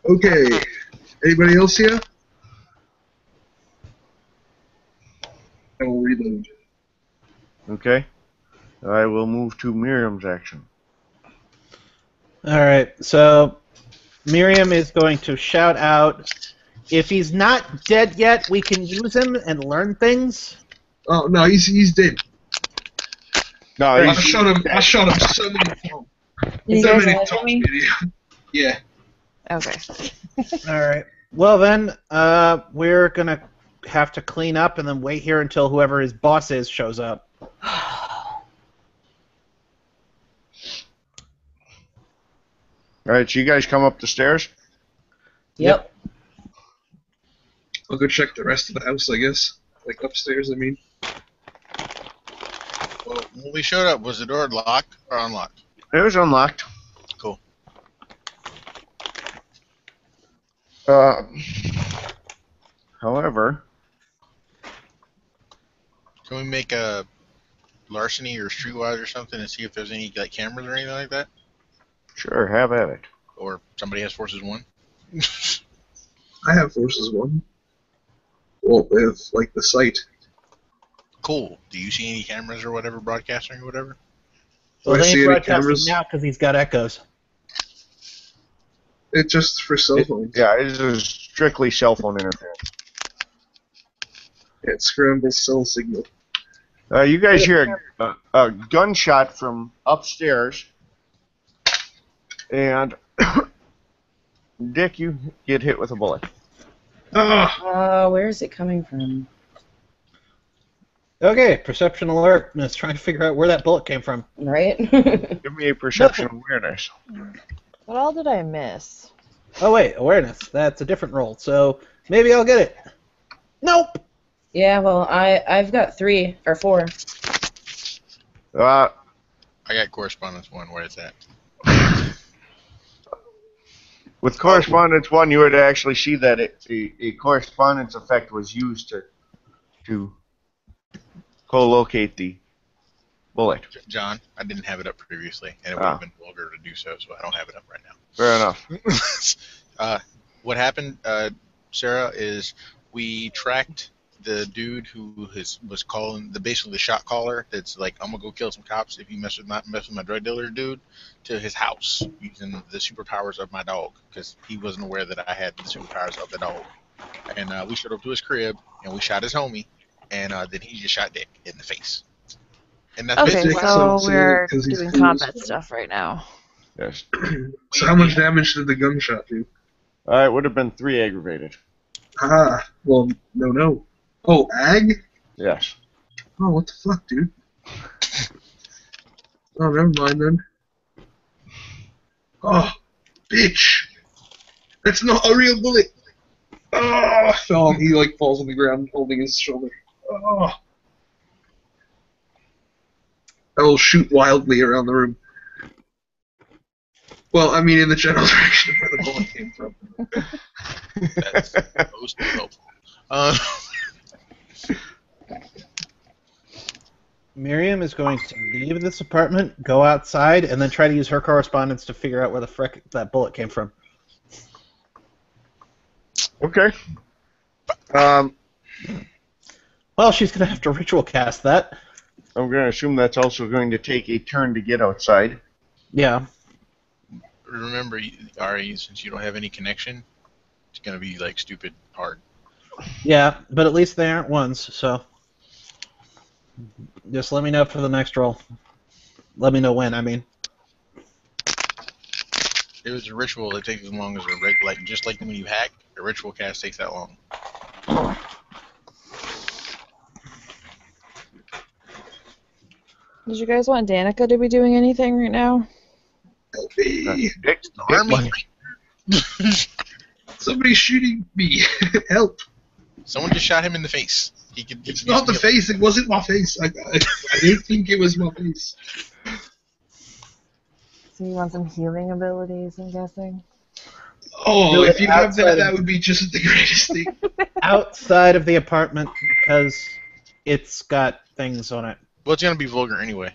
Okay. Anybody else here? I will reload. Okay. I will move to Miriam's action. Alright, so Miriam is going to shout out, if he's not dead yet, we can use him and learn things. Oh no, he's dead. No, I shot him so many times. You So guys many have times, me? idiot. Yeah. Okay. Alright. Well then, we're gonna have to clean up and then wait here until whoever his boss is shows up. Alright, so you guys come up the stairs? Yep. I'll go check the rest of the house, I guess. Like upstairs, I mean. Well, when we showed up, was the door locked or unlocked? It was unlocked. Cool. However, Can we make a larceny or streetwise or something and see if there's any like cameras or anything like that? sure, have at it. Or somebody has Forces 1? I have Forces 1. Well, with, like, the site. Cool. Do you see any cameras or whatever broadcasting or whatever? Do I they see ain't any broadcasting cameras? now because he's got echoes. It's just for cell phones. Yeah, it is strictly cell phone interference. It scrambles cell signal. You guys hear a gunshot from upstairs, and Dick, you get hit with a bullet. Ah! Where is it coming from? Okay, perception alert. Let's try to figure out where that bullet came from. Right? Give me a perception awareness. What all did I miss? Oh wait, awareness. That's a different roll, so maybe I'll get it. Nope! Yeah, well, I've got 3 or 4. Uh, I got correspondence 1. Where is that? with correspondence 1, you would actually see that a correspondence effect was used to co-locate the bullet. John, I didn't have it up previously, and it would have been vulgar to do so, so I don't have it up right now. Fair enough. What happened, Sarah, is we tracked the dude who was calling basically the shot caller. That's like, I'm gonna go kill some cops if you mess with my drug dealer dude, to his house using the superpowers of my dog, because he wasn't aware that I had the superpowers of the dog. And we showed up to his crib and we shot his homie, and then he just shot Dick in the face. And that's Okay, basically so so we're 'cause he's doing cool as combat fuck. stuff right now. Yes. So how much damage did the gunshot do? It would have been 3 aggravated. Ah, well, no. Oh, ag? Yes. Oh, what the fuck, dude? Oh, never mind then. Oh, bitch! That's not a real bullet! Oh, he like falls on the ground holding his shoulder. Oh. I will shoot wildly around the room. Well, I mean in the general direction of where the bullet came from. that's most helpful. Miriam is going to leave this apartment, go outside, and then try to use her correspondence to figure out where the frick that bullet came from. Okay. Well, she's going to have to ritual cast that. I'm going to assume that's also going to take a turn to get outside. Yeah. Remember, Ari, since you don't have any connection, it's gonna be like stupid hard. Yeah, but at least they aren't ones, so just let me know for the next roll. Let me know when, I mean. It was a ritual that takes as long as just like when you hack, a ritual cast takes that long. Did you guys want Danica to be doing anything right now? Help me! Dick, Army. Somebody's shooting me! Help! Someone just shot him in the face. It's not the face. It wasn't my face. I don't think it was my face. So you want some healing abilities, I'm guessing? Oh, Do it if you have outside that, of- that would be just the greatest thing. Outside of the apartment, because it's got things on it. Well, it's gonna be vulgar anyway.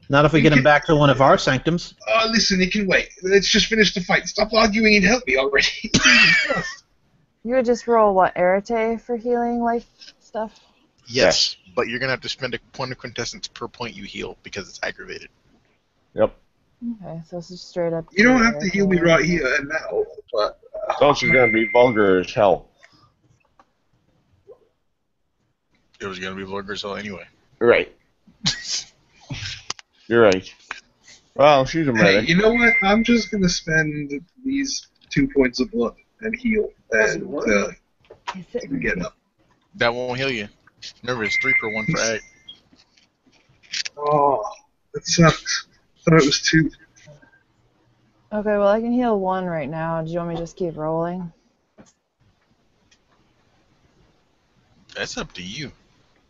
Not if we get him back to one of our sanctums. Listen, it can wait. Let's just finish the fight. Stop arguing and help me already. You would just roll what, Arete for healing life stuff? Yes, but you're gonna have to spend a point of quintessence per point you heal because it's aggravated. Yep. Okay, so this is straight up. You don't have to heal me Arete. right here and now, but It's also going to be vulgar as hell. It was gonna be vulgar as hell anyway. Right. You're right. Well, she's a hey, medic. you know what? I'm just gonna spend these 2 points of blood and heal and get up. That won't heal you. Remember, it's 3 per 1 for ag. Oh, that sucks. I thought it was 2. Okay, well I can heal 1 right now. Do you want me to just keep rolling? That's up to you.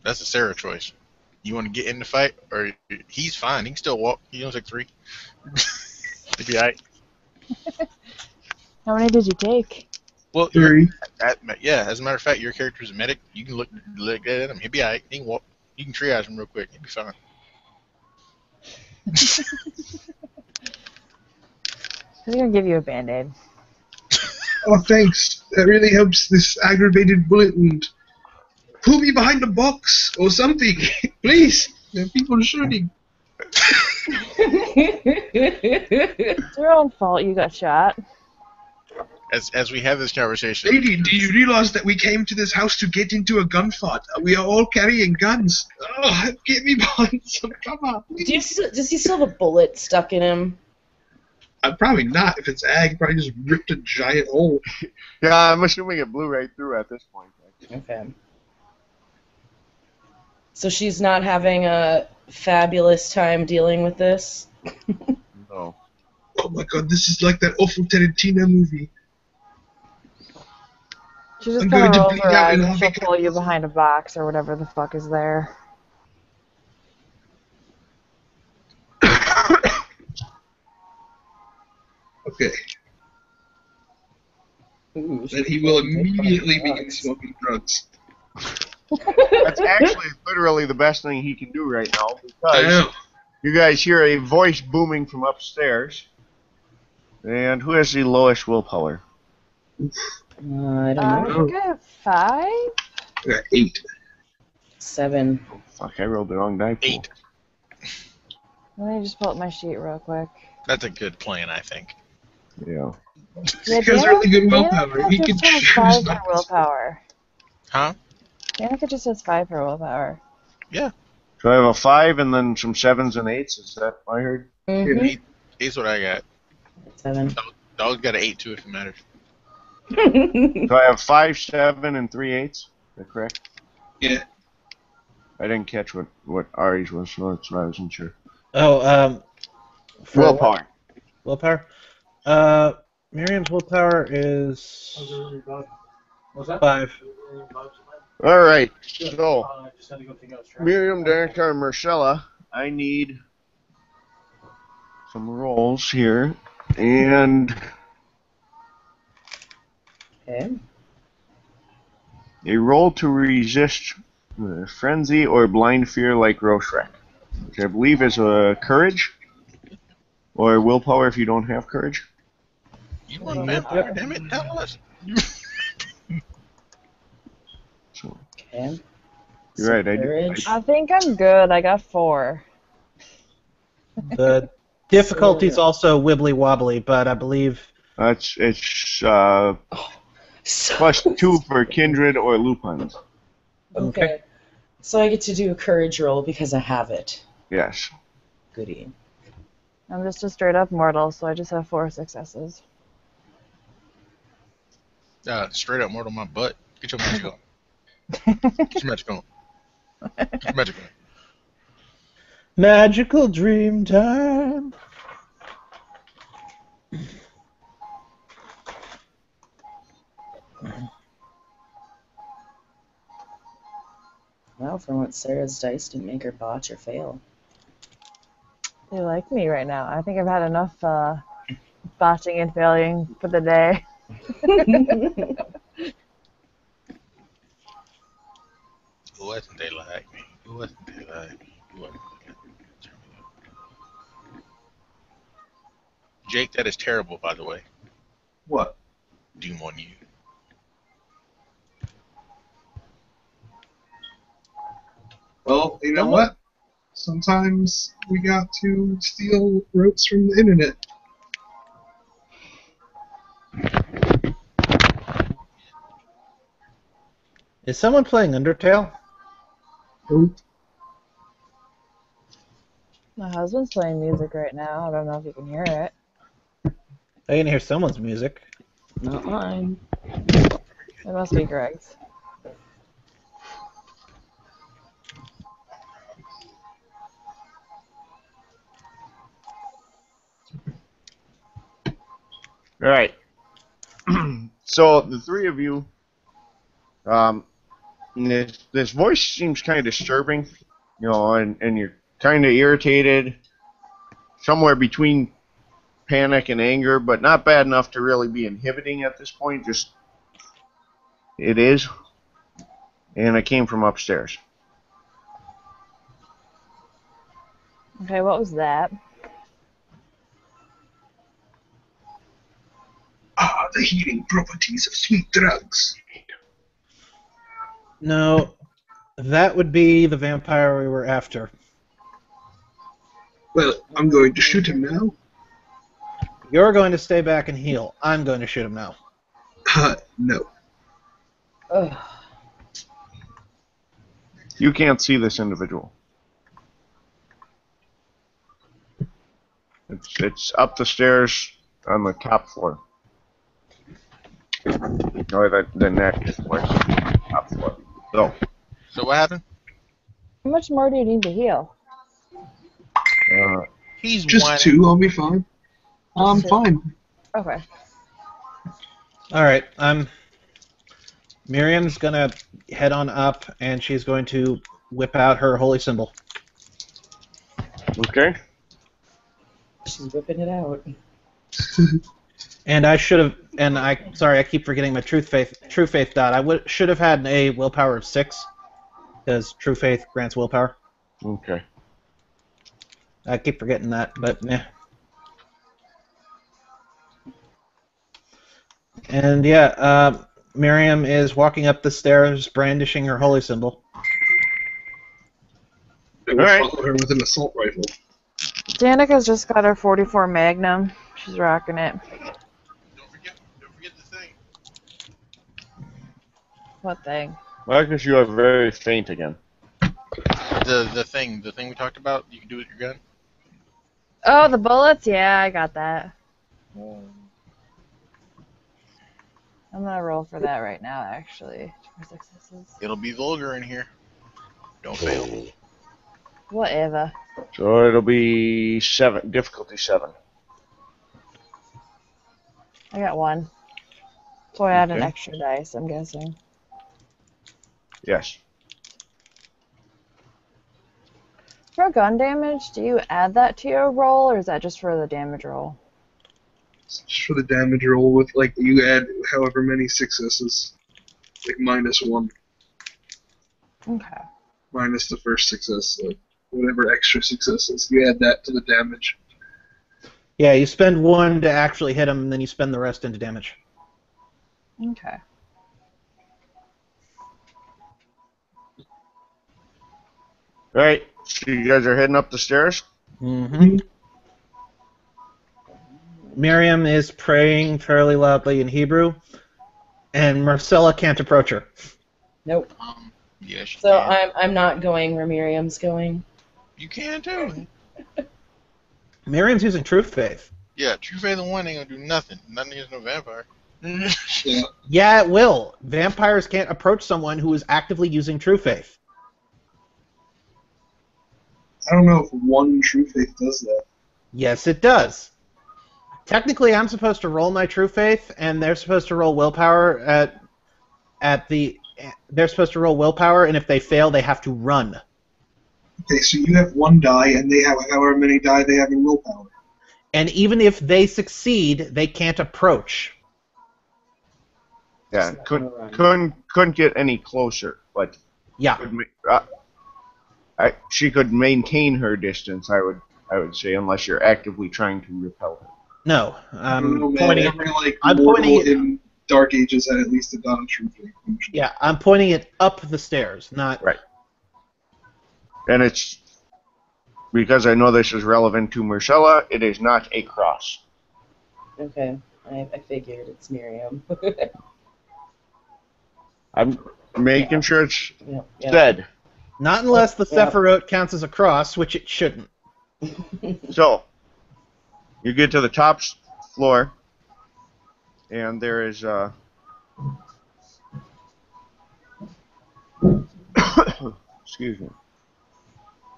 That's a Sarah choice. You want to get in the fight, or he's fine. He can still walk. He only took 3. He'll be alright. How many did you take? Well, 3. yeah. As a matter of fact, your character's a medic. You can look at him. He'll be alright. He can walk. You can triage him real quick. He'll be fine. He's gonna give you a band-aid. Oh, thanks. That really helps this aggravated bullet wound. Pull me behind the box or something, please. There are people shooting. It's your own fault you got shot. As we have this conversation, Lady, do you realize that we came to this house to get into a gunfight? We are all carrying guns. Oh, get me behind some cover. Does he still have a bullet stuck in him? Probably not. If it's ag, probably just ripped a giant hole. Yeah, I'm assuming it blew right through at this point. Okay. So she's not having a fabulous time dealing with this? No. Oh my god, this is like that awful Tarantino movie. She just I'm kind going of to rolls bleed her out eyes and and I'll she'll be pull you behind a box or whatever the fuck is there. Okay. Ooh, Then he will immediately begin smoking drugs. That's actually literally the best thing he can do right now I because know. you guys hear a voice booming from upstairs. And who has the lowest willpower? I don't I know. think I have 5? I got 8. 7. Oh, fuck, I rolled the wrong die pool. 8. Let me just pull up my sheet real quick. That's a good plan, I think. Yeah. Yeah, He has really good willpower. Danica He can just has choose 5 not for to. willpower. Huh? Danica just has 5 for willpower. So I have a 5 and then some 7s and 8s. Is that what I heard? Mm-hmm. 8's what I got. 7. Dog's got an 8 too, if it matters. So I have 5, 7, and 3 8s. Is that correct? Yeah. I didn't catch what Ari's was, so that's why I wasn't sure. Oh, for Willpower. Willpower? Miriam's willpower is What's that? 5. Alright, so Miriam, Danica, and Marcella, I need some rolls here. And Okay. a roll to resist frenzy or blind fear like Roshrek, which I believe is a courage or willpower if you don't have courage. You want vampire, damn it, tell us. So Okay. you're right. I do. Courage. I think I'm good. I got 4. The difficulty's also wibbly wobbly, but I believe It's So- +2 for kindred or lupins. Okay. So I get to do a courage roll because I have it. Yes. Goody. I'm just a straight up mortal, so I just have 4 successes. Straight up mortal my butt. Get your magic on. Get your magic on. Get your magic on. magical dream time. Well, for once, Sarah's dice didn't make her botch or fail. They like me right now. I think I've had enough botching and failing for the day. Wasn't they like me? Wasn't they like me? Wasn't they like me? Jake, that is terrible, by the way. What? Doom on you. You know what? Sometimes we got to steal ropes from the internet. Is someone playing Undertale? Nope. My husband's playing music right now. I don't know if you can hear it. I can hear someone's music. Not mine. It must be Greg's. All right. So the three of you, this voice seems kind of disturbing, and you're kind of irritated, somewhere between panic and anger, but not bad enough to really be inhibiting at this point. Just it is, and it came from upstairs. Okay, what was that? Ah, the healing properties of sweet drugs. No, that would be the vampire we were after. Well, I'm going to shoot him now. You're going to stay back and heal. I'm going to shoot him now. No. Ugh. You can't see this individual. It's up the stairs on the top floor. Or the next floor. Top floor. So what happened? How much more do you need to heal? He's Just whining. 2, I'll be fine. I'm fine. Okay. All right. Miriam's gonna head on up, and she's going to whip out her holy symbol. Okay. She's whipping it out. And I should have. And sorry, I keep forgetting my true faith dot. I should have had a willpower of 6, because true faith grants willpower. Okay. I keep forgetting that, but meh. And yeah, Miriam is walking up the stairs, brandishing her holy symbol. I will follow her with an assault rifle. Danica's just got her 44 Magnum. She's rocking it. Don't forget the thing. What thing? Well, because you are very faint again. The thing we talked about. You can do with your gun. Oh, the bullets? Yeah, I got that. I'm gonna roll for that right now, actually. 2 successes. It'll be vulgar in here. Don't fail. Whatever. So it'll be 7, difficulty 7. I got 1. So I add an Okay. extra dice, I'm guessing. Yes. For gun damage, do you add that to your roll, or is that just for the damage roll? Just for the damage roll with, like, you add however many successes. Like, -1. Okay. Minus the first success. So whatever extra successes, you add that to the damage. Yeah, you spend 1 to actually hit him, and then you spend the rest into damage. Okay. All right. So you guys are heading up the stairs? Mm-hmm. Miriam is praying fairly loudly in Hebrew, and Marcella can't approach her. Nope. Yes, you So can. I'm not going where Miriam's going. You can too. Miriam's using Truth Faith. Yeah, True Faith and 1 ain't gonna do nothing. Nothing against no vampire. Yeah. Yeah, it will. Vampires can't approach someone who is actively using True Faith. I don't know if one True Faith does that. Yes, it does. Technically, I'm supposed to roll my True Faith, and they're supposed to roll willpower They're supposed to roll willpower, and if they fail, they have to run. Okay, so you have 1 die, and they have however many die they have in willpower. And even if they succeed, they can't approach. Yeah. It's not gonna run. Couldn't get any closer, but Yeah. she could maintain her distance. I would say, unless you're actively trying to repel her. No. I don't know, man. Pointing. Every, like, I'm mortal pointing it- in Dark Ages had at least a done True Faith. Yeah, I'm pointing it up the stairs, not. Right. And it's because I know this is relevant to Marcella. It is not a cross. Okay, I figured it's Miriam. I'm making sure it's Yep. said. Not unless the Yeah. Sephiroth counts as a cross, which it shouldn't. So, you get to the top floor, and there is excuse me.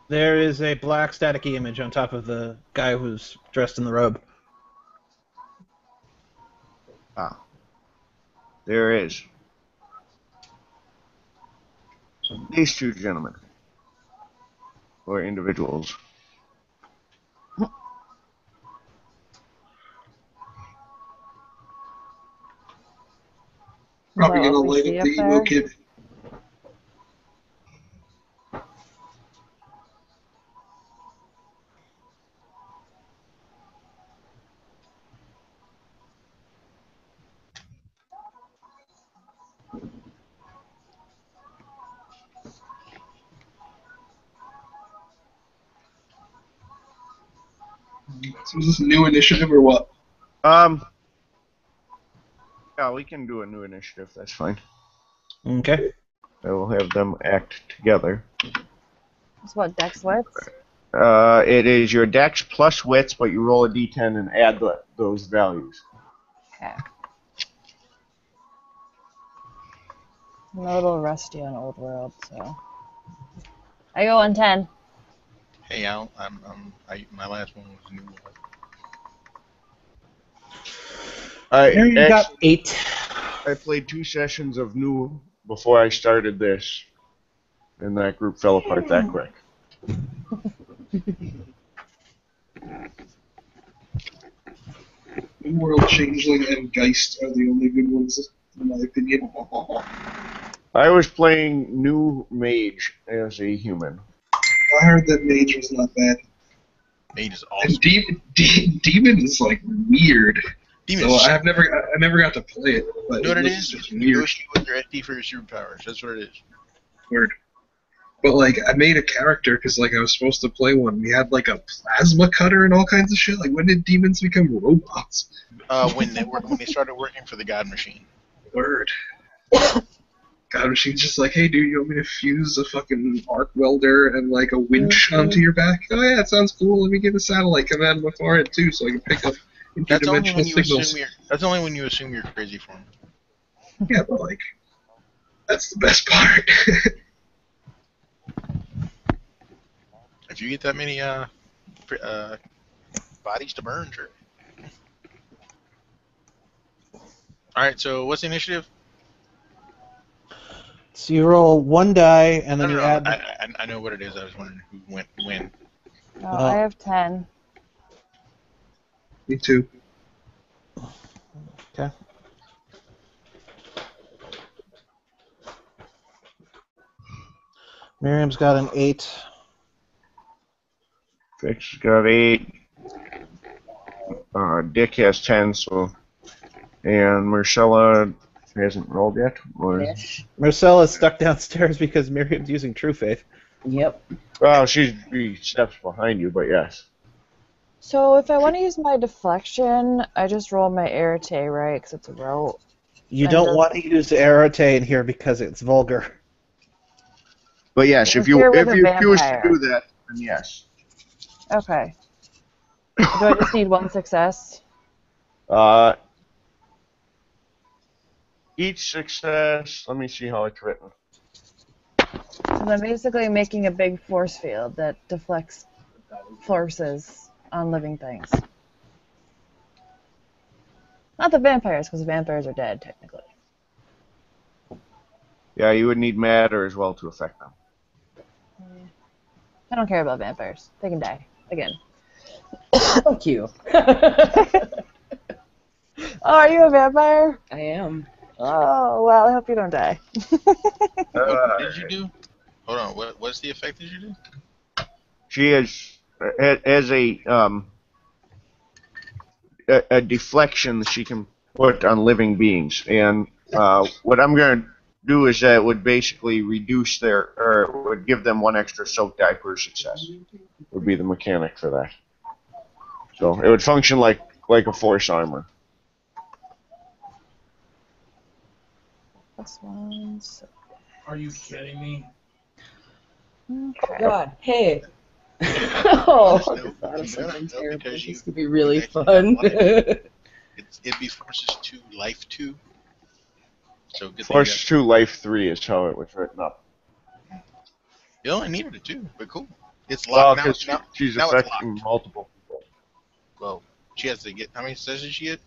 There is a black staticky image on top of the guy who's dressed in the robe. There is. These two gentlemen, or individuals. Probably Is that gonna what we light see up up the emo there? kid. So is this a new initiative or what? Yeah, we can do a new initiative. That's fine. Okay. I will have them act together. It's what, Dex Wits? It is your dex plus wits, but you roll a d10 and add those values. Okay. I'm a little rusty on Old World, so. I go on 10. Hey, Al, my last one was new. Miriam got 8. I played 2 sessions of new before I started this, and that group fell apart that quick. New World Changeling and Geist are the only good ones, in my opinion. I was playing new mage as a human. I heard that Mage was not bad. Mage is And awesome. Demon is like weird. Demon So is I never got to play it, but You know what it looks is? just You weird. negotiate with your FD for your superpowers. That's what it is. Weird. But like, I made a character because like I was supposed to play one. We had like a plasma cutter and all kinds of shit. Like, when did demons become robots? When they started working for the God Machine. Word. God Machine's just like, hey dude, you want me to fuse a fucking arc welder and like a winch onto your back? Oh yeah, that sounds cool. Let me get a satellite come out of my forehead too, so I can pick up That's only interdimensional when you signals. assume that's only when you assume you're crazy for him. Yeah, but like, that's the best part. If you get that many bodies to burn, sure. All right. So what's the initiative? So you roll 1 die, and then No, you no, add... I know what it is. I was wondering who went when. Oh, I have 10. Me too. Okay. Miriam's got an 8. Fix got 8. Dick has 10, so... And Marcella hasn't rolled yet? Or... Ish. Marcella's stuck downstairs because Miriam's using True Faith. Yep. Well, she's 3 steps behind you, but yes. So if I want to use my deflection, I just roll my arete, right? Because it's a rote. You And don't does- want to use Arate in here because it's vulgar. But yes, if you Interfere with a choose to vampire. do that, then yes. Okay. Do I just need 1 success? Each success, let me see how it's written. So I'm basically making a big force field that deflects forces on living things. Not the vampires, because the vampires are dead, technically. Yeah, you would need matter as well to affect them. I don't care about vampires. They can die. Again. Thank you. Oh, are you a vampire? I am. Oh, well, I hope you don't die. What did you do? Hold on. What's the effect did you do? She has a deflection that she can put on living beings, and what I'm going to do is that it would basically reduce their, or it would give them one extra soak die per success. Would be the mechanic for that. So it would function like a force armor. +1. So, Are you kidding me? okay. God, hey. Oh, I No, thought of no, something no, terrible. because This could be really actually have fun. life. It'd be forces 2, life 2. So good thing Force 2, life 3 is how it was written up. you only needed a 2, but cool. It's Well, locked now. because she's Now it's affecting locked. multiple people. Well, she has to get how many successes she get?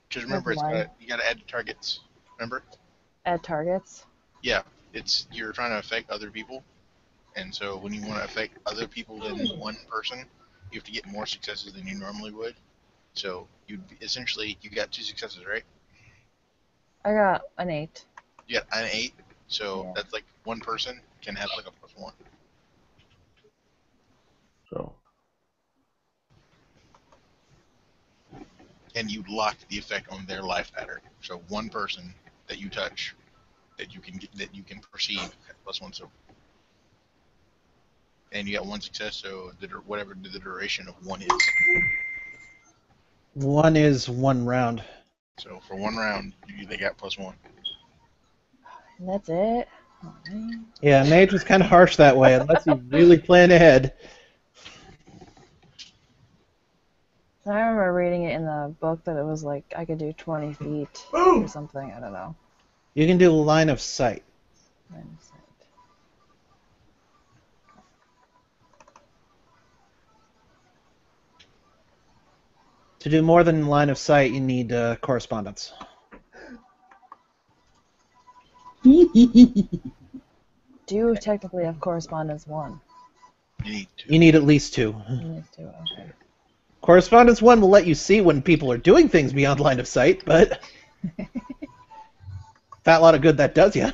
Because remember, That's one. you got to add the targets. Remember? Add targets. Yeah, you're trying to affect other people, and so when you want to affect other people than one person, you have to get more successes than you normally would. So you got 2 successes, right? I got an 8. You got an 8, so Yeah. that's like one person can have like a +1. So And you lock the effect on their life pattern. So one person that you touch that you can perceive +1 soak. And you got 1 success, so whatever the duration of 1 is. 1 is 1 round. So for 1 round, they got +1. And that's it. Alright. Yeah, mage is kind of harsh that way, unless you really plan ahead. I remember reading it in the book that it was like I could do 20 feet or something. I don't know. You can do line of sight. Line of sight. To do more than line of sight, you need correspondence. Do you technically have correspondence 1? You need 2. You need at least 2. You need 2, okay. Correspondence 1 will let you see when people are doing things beyond line of sight, but fat lot of good that does you.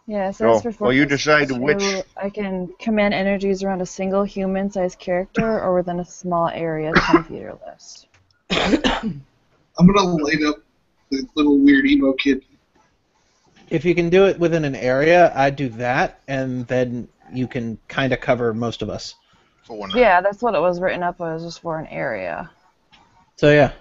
Yeah, it says for well, you Fortress decide 2, which. I can command energies around a single human-sized character or within a small area 10 feet or less. I'm gonna light up the little weird emo kid. If you can do it within an area, I'd do that, and then you can kind of cover most of us. For 1 round. Yeah, that's what it was written up as, just for an area. So yeah.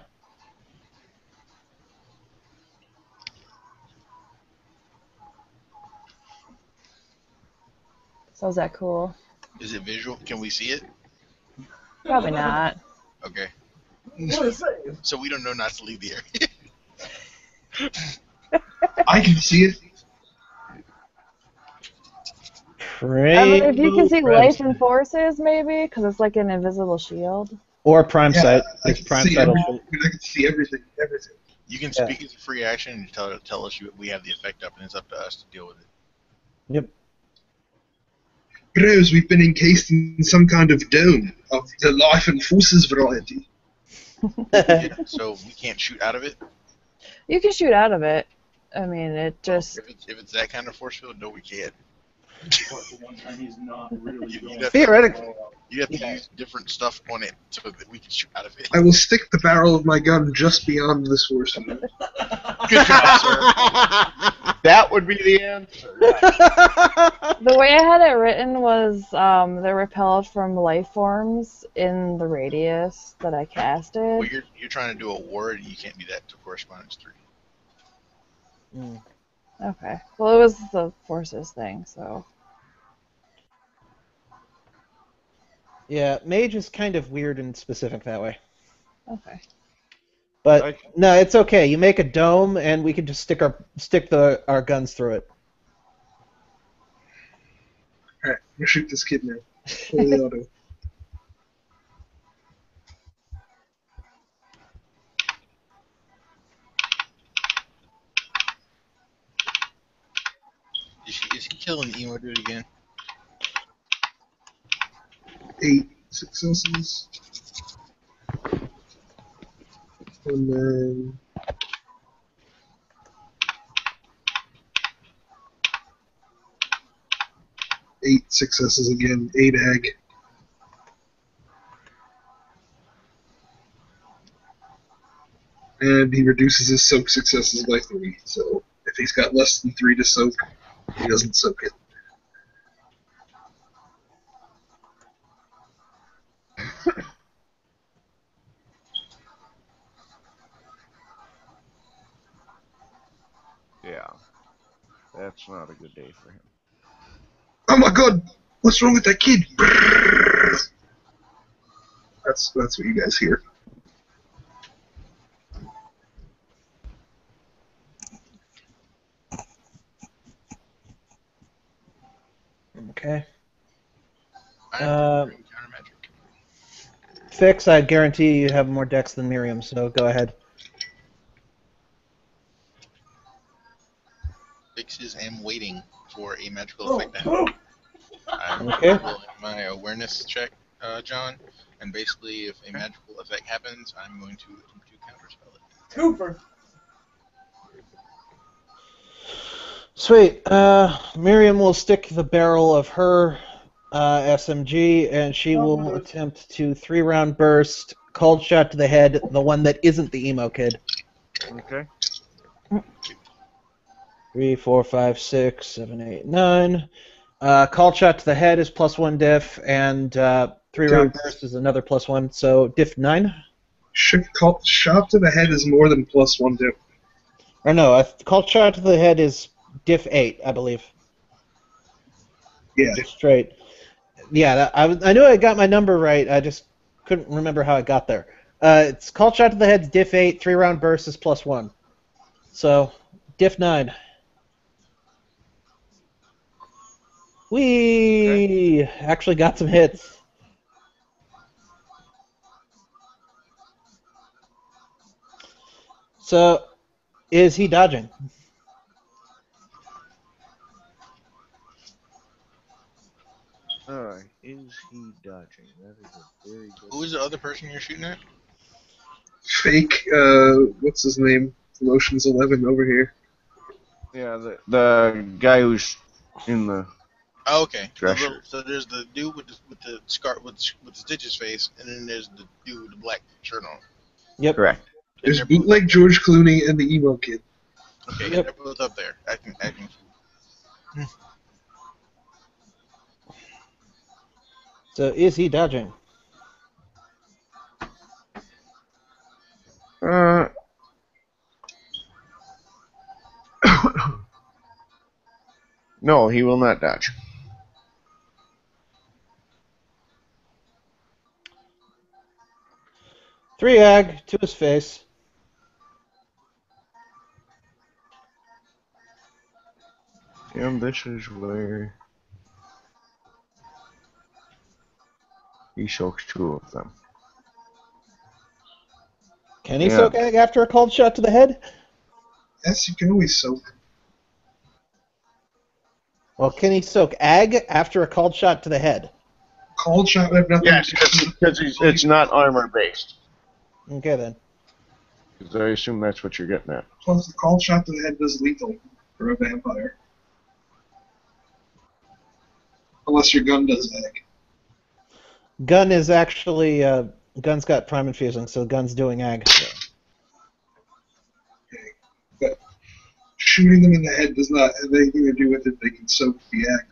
So is that cool? Is it visual? Can we see it? Probably not. Okay. What a save. So we don't know not to leave the area. I can see it. I mean, if you can see Prime life sight. and forces, maybe, because it's like an invisible shield. Or prime Yeah, sight. I It's can prime see sight. everything. I can see everything. Everything. You can Yeah. speak as a free action and tell us we have the effect up, and it's up to us to deal with it. Yep. Bros, we've been encased in some kind of dome of the life and forces variety. Yeah, so we can't shoot out of it. You can shoot out of it. I mean, it just... If it's that kind of force field, no, we can't. But the one time he's not really You'd going have Theoretically. You have to use different stuff on it so that we can shoot out of it. I will stick the barrel of my gun just beyond this force field. Good job, sir. That would be the answer. The way I had it written was they're repelled from life forms in the radius that I casted. Well, you're trying to do a ward, and you can't do that to correspondence 3. Okay. Well, it was the forces thing, so... Yeah, mage is kind of weird and specific that way. Okay. But no, it's okay. You make a dome, and we can just stick our guns through it. Alright, I'm gonna shoot this kid now. Fully auto. Is he killing the emo dude again? 8 successes. And then... 8 successes again. 8 ag. And he reduces his soak successes by 3. So if he's got less than 3 to soak, he doesn't soak it. Yeah. That's not a good day for him. Oh my god! What's wrong with that kid? That's what you guys hear. Okay. I'm doing counter magic. Fix, I guarantee you have more decks than Miriam, so go ahead. Fixes am waiting for a magical effect to happen. I'm Okay. rolling my awareness check, John, and basically, if a magical effect happens, I'm going to attempt to counterspell it. Cooper. Sweet. Miriam will stick the barrel of her SMG, and she will attempt to 3-round burst, cold shot to the head, the one that isn't the emo kid. Okay. 3, 4, 5, 6, 7, 8, 9. Cold shot to the head is +1 diff, and 3-round burst is another +1, so diff 9. Shot to the head is more than +1 dip. Or no, cold shot to the head is diff 8, I believe. Yeah. Just straight. Yeah, I knew I got my number right. I just couldn't remember how I got there. It's called shot to the head's diff 8, 3-round burst is +1. So, diff 9. We actually got some hits. So, is he dodging? Is he dodging? That is a very good. Who is the other person you're shooting at? Fake, what's his name? Promotions 11 over here. Yeah, the guy who's in the. Oh, okay. Drescher. So there's the dude with the scar with the Stitches face, and then there's the dude with the black shirt on. Yep. Correct. And There's they're both bootleg George Clooney and the emo kid. okay. Yep. And they're both up there acting. So, is he dodging? No, he will not dodge. Three ag to his face. And this is where he soaks 2 of them. Can he soak ag after a cold shot to the head? Yes, you can always soak. Well, can he soak ag after a cold shot to the head? Cold shot would have nothing Yes, to do because it's not armor based. Okay, then. Because I assume that's what you're getting at. Plus, the cold shot to the head does lethal for a vampire. Unless your gun does ag. Gun is actually gun's got prime infusing, so gun's doing ag. Okay. But shooting them in the head does not have anything to do with it. They can soak the ag.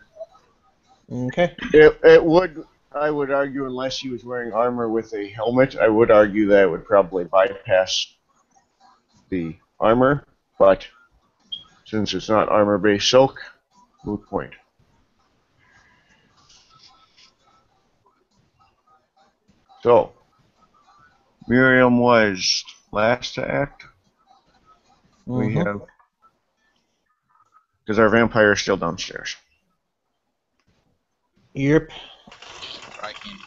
Okay. It would, I would argue, unless he was wearing armor with a helmet, I would argue that it would probably bypass the armor, but since it's not armor-based soak, moot point. So, Miriam was last to act. We have, because our vampire is still downstairs. Yep. I can.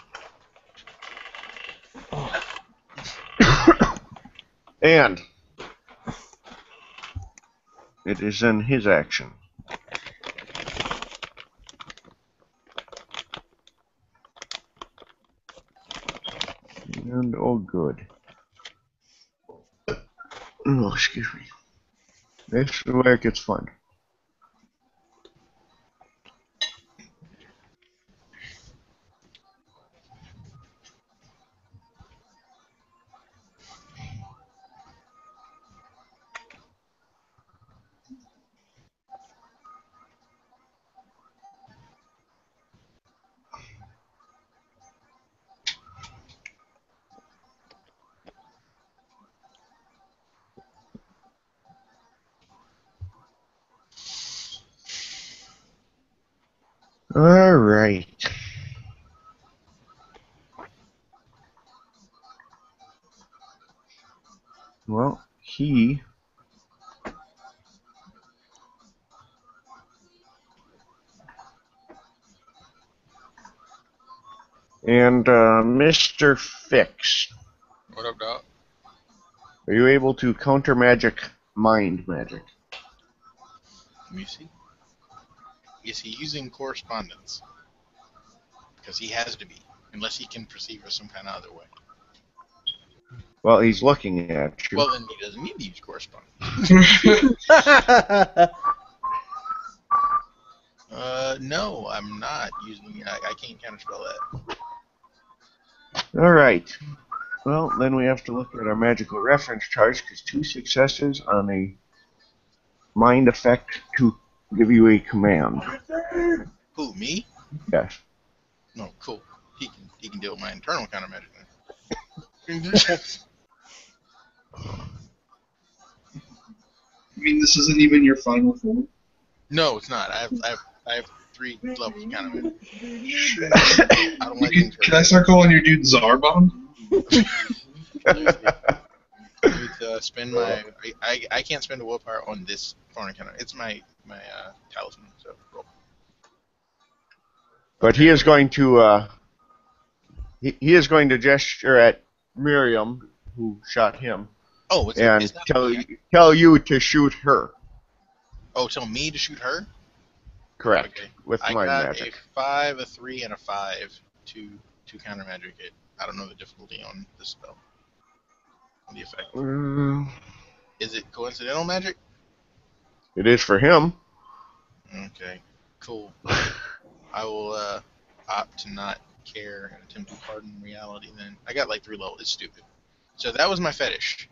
And it is in his action. And oh, good. Oh, excuse me. This is where it gets fun. All right. Well, he and Mr. Fix, What up, dog? are you able to counter magic mind magic? Let me see. Is he using correspondence? Because he has to be, unless he can perceive us some kind of other way. Well, he's looking at you. Well, then he doesn't need to use correspondence. No, I'm not using. I can't counterspell that. All right. Well, then we have to look at our magical reference charts, because 2 successes on a mind effect to give you a command. Who, me? Yes. No, cool. He can deal with my internal counter magic then. You mean this isn't even your final form? No, it's not. I have 3 levels of counter magic. I don't like things Can I start calling your dude Zarbon? Spend my. I can't spend a willpower on this foreign counter. It's my talisman. So roll. But he is going to he is going to gesture at Miriam, who shot him, Oh, and it's not me. tell you to shoot her. Oh, tell me to shoot her? Correct. Okay. With I mind got magic. a 5, a 3, and a 5 to counter magic it. I don't know the difficulty on this spell. On the effect. Is it coincidental magic? It is for him. Okay, cool. I will opt to not care and attempt to harden reality then. I got like 3 levels. It's stupid. So that was my fetish.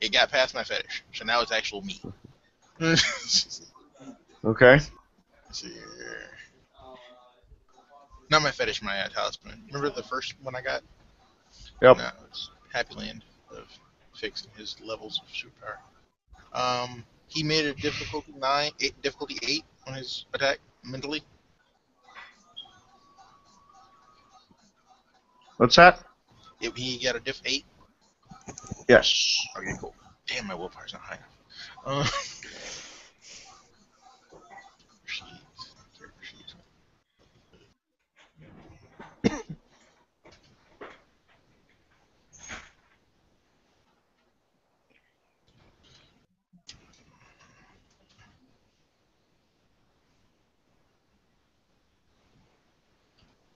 It got past my fetish. So now it's actual me. Okay. Let's see here. Not my fetish, my talisman. Remember the first one I got? Yep. No, it's Happy Land of fixing his levels of superpower. He made a difficulty 8 on his attack mentally. What's that? If he got a diff 8. Yes. Okay, cool. Damn, my willpower's not high enough. Character sheets.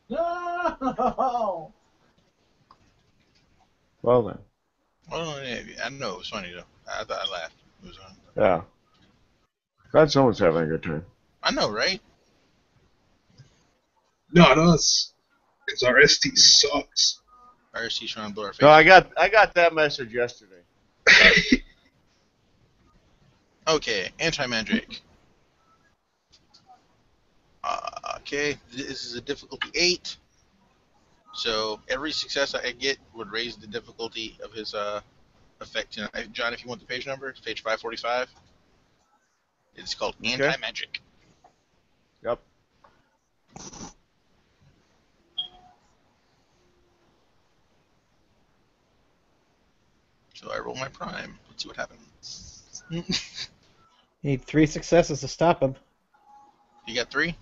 No! Well then. Well, yeah, I know it was funny though. I thought I laughed. It was Yeah. Glad someone's having a good time. I know, right? Not us. Because our ST sucks. RSC's trying to blow our face. No, I got that message yesterday. Okay, anti-magic. Okay, this is a difficulty 8. So every success I get would raise the difficulty of his effect. John, if you want the page number, it's page 545. It's called Okay. anti-magic. Yep. So I roll my prime. Let's see what happens. Need 3 successes to stop him. You got 3?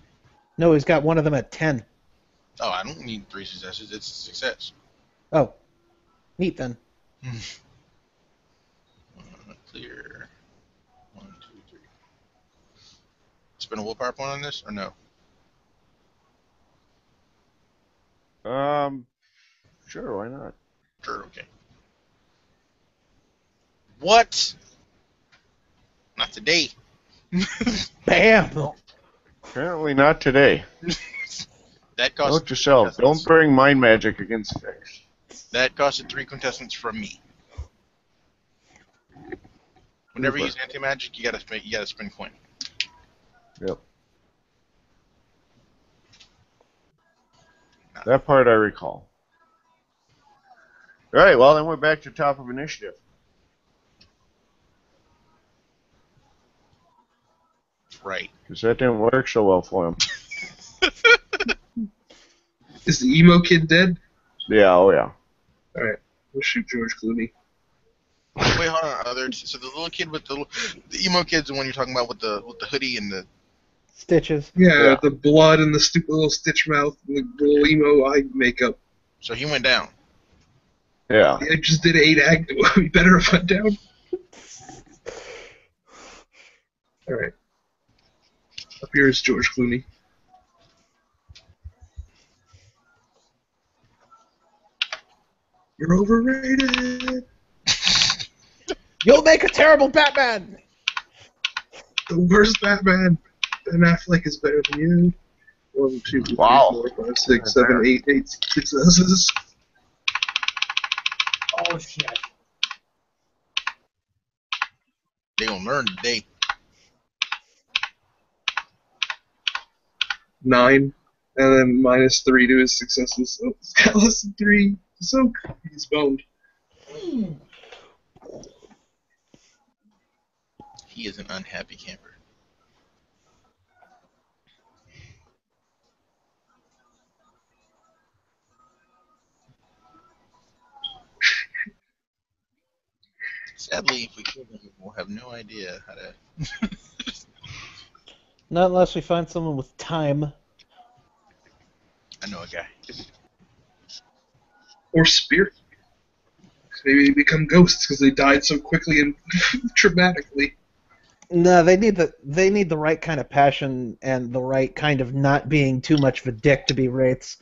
No, he's got one of them at 10. Oh, I don't need 3 successes. It's a success. Oh. Neat then. Clear. 1, 2, 3. Spend a willpower point on this, or no? Sure, why not? Sure, okay. What? Not today. Bam! Apparently not today. That cost. Note to self, don't bring mind magic against Fix. That costed 3 contestants from me. Whenever you use anti-magic, you gotta spend coin. Yep. That part I recall. Alright, well then we're back to top of initiative. Right. Because that didn't work so well for him. Is the emo kid dead? Yeah, oh yeah. Alright, we'll shoot George Clooney. Wait, hold on. So the little kid with the emo kid's the one you're talking about with the hoodie and the. Stitches. Yeah, Yeah. the blood and the stupid little stitch mouth and the little emo eye makeup. So he went down. Yeah. I just did 8 act. Would be better if I went down. Alright. Up here is George Clooney. You're overrated. You'll make a terrible Batman. The worst Batman. Ben Affleck is better than you. 1, 2, 3, Wow. 4, 5, 6, 7, 8 successes. Oh shit. They gonna learn today. 9, and then -3 to his successes. So he's got less than 3. So he's boned. He is an unhappy camper. Sadly, if we kill him, we'll have no idea how to. Not unless we find someone with time. I know a guy. Or spirit. Maybe they become ghosts because they died so quickly and traumatically. No, they need the right kind of passion and the right kind of not being too much of a dick to be Wraiths.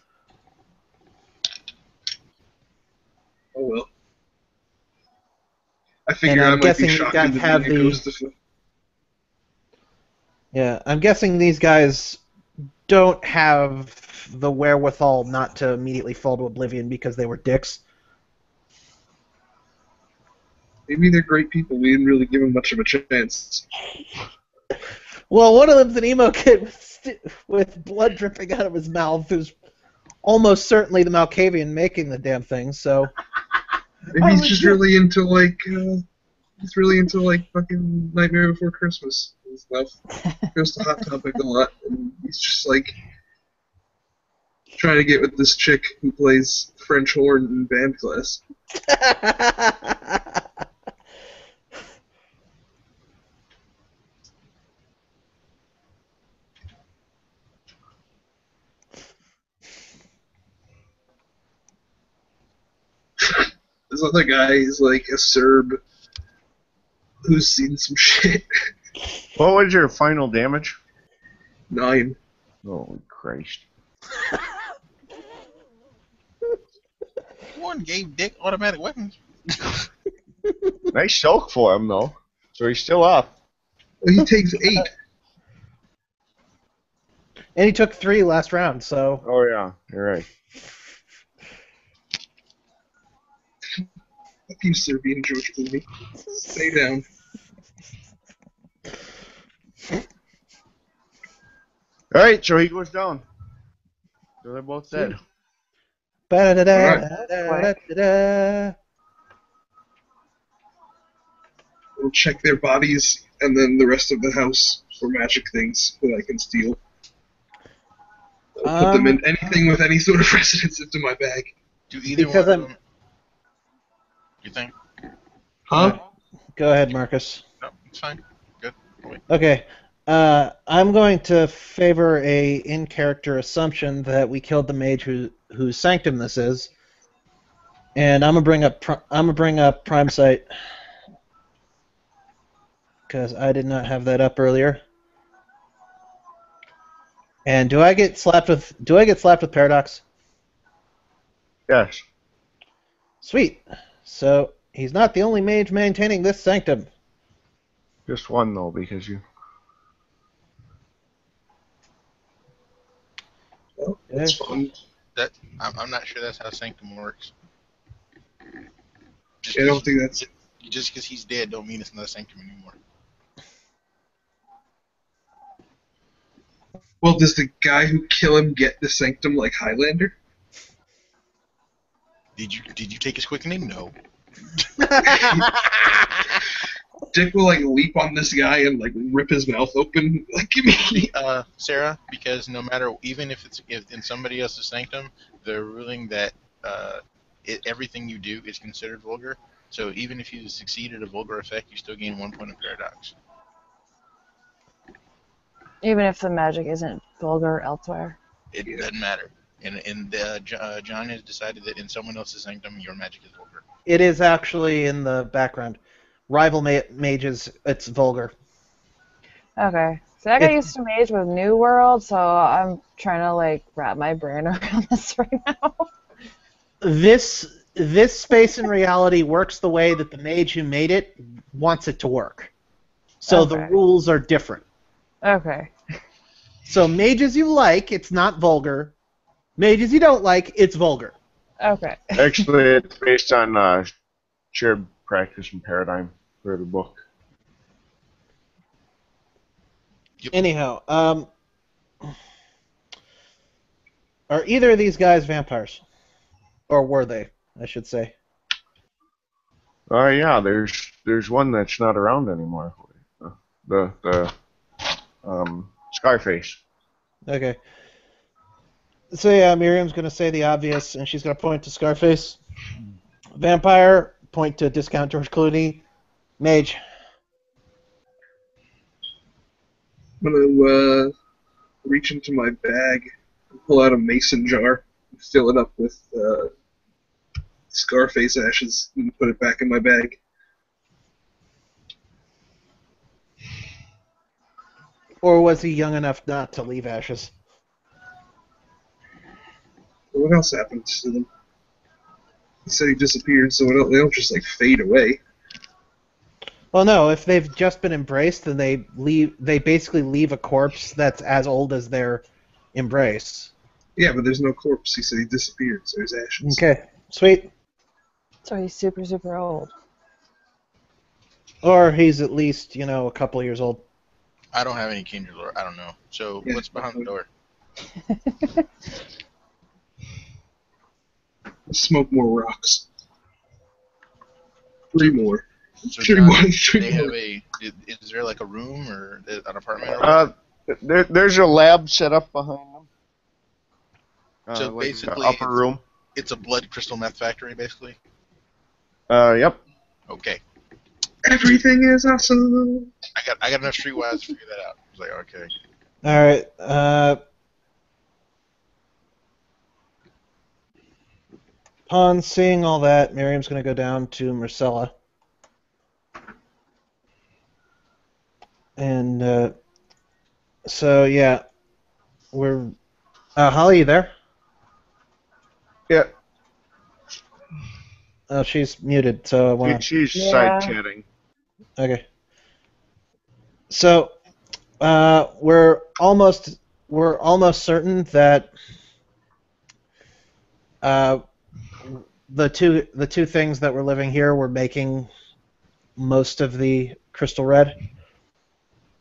Oh well. I figure I'm I might guessing be you shocked guys into have being a the- ghost if Yeah, I'm guessing these guys don't have the wherewithal not to immediately fall to oblivion because they were dicks. maybe they're great people. We didn't really give them much of a chance. Well, one of them's an emo kid with blood dripping out of his mouth, who's almost certainly the Malkavian making the damn thing. So Maybe he's just really into he's really into fucking Nightmare Before Christmas and stuff. Goes to Hot Topic a lot, and he's just trying to get with this chick who plays French horn in band class. This other guy is a Serb who's seen some shit. What was your final damage? 9. Holy Christ. One gave Dick automatic weapons. Nice soak for him, though. So he's still up. Well, he takes 8. and he took 3 last round. So Oh, yeah. You're right. Fuck you, Serbian George Clooney. Stay down. Alright, so he goes down. So they're both dead. Ba-da-da-da-da-da-da-da. We'll check their bodies and then the rest of the house for magic things that I can steal. I'll put them in anything with any sort of resonance into my bag. Do either Because one of I'm- them? You think? Huh? Go ahead, Marcus. No, it's fine. Good. Wait. Okay. I'm going to favor a in-character assumption that we killed the mage whose sanctum this is, and I'm gonna bring up Prime Sight because I did not have that up earlier. And do I get slapped with Paradox? Yes. Sweet. So he's not the only mage maintaining this sanctum. Just one, though, because you... Well, that's fun. I'm not sure that's how Sanctum works. I don't think that's... Just because he's dead don't mean it's not a Sanctum anymore. Well, does the guy who kill him get the sanctum like Highlander? Did you take his quickening? No. Dick will leap on this guy and rip his mouth open. Give me. Sarah, because no matter, even if it's in somebody else's sanctum, the ruling that everything you do is considered vulgar. So even if you succeed at a vulgar effect, you still gain 1 point of paradox. Even if the magic isn't vulgar elsewhere. It doesn't matter. And John has decided that in someone else's sanctum, your magic is vulgar. It is actually in the background. Rival mages, it's vulgar. Okay. So I got used to Mage with New World, so I'm trying to like wrap my brain around this right now. This space in reality works the way that the mage who made it wants it to work. So the Okay. rules are different. Okay. So mages you like, it's not vulgar. Mages you don't like, it's vulgar. Okay. Actually, it's based on shared practice and paradigm for the book. Anyhow, are either of these guys vampires? Or were they, I should say? Yeah, there's one that's not around anymore. The Scarface. Okay. So yeah, Miriam's going to say the obvious, and she's going to point to Scarface. Vampire, point to discount George Clooney. Mage. I'm gonna reach into my bag and pull out a mason jar, and fill it up with Scarface ashes, and put it back in my bag. Or was he young enough not to leave ashes? What else happens to them? He said he disappeared, so they don't just like fade away. Well, no. If they've just been embraced, then they leave. They basically leave a corpse that's as old as their embrace. Yeah, but there's no corpse. He said he disappeared, so there's ashes. Okay, sweet. So he's super, super old. Or he's at least, a couple years old. I don't have any kindred lore. I don't know. So Yeah. what's behind the door? Smoke more rocks. 3 more. So 3 John, more. they 3 have more. is there like a room or an apartment? Or whatever? There's a lab set up behind them. So like basically, the upper room. It's a blood crystal meth factory, basically. Yep. Okay. Everything is awesome. I got enough streetwise to figure that out. I was like, okay. All right. Upon seeing all that, Miriam's going to go down to Marcella. And so, yeah, we're... Holly, you there? Yeah. Oh, she's muted, so I want to... She's Yeah. side chatting. Okay. So, we're almost certain that the two things that were living here were making most of the crystal red.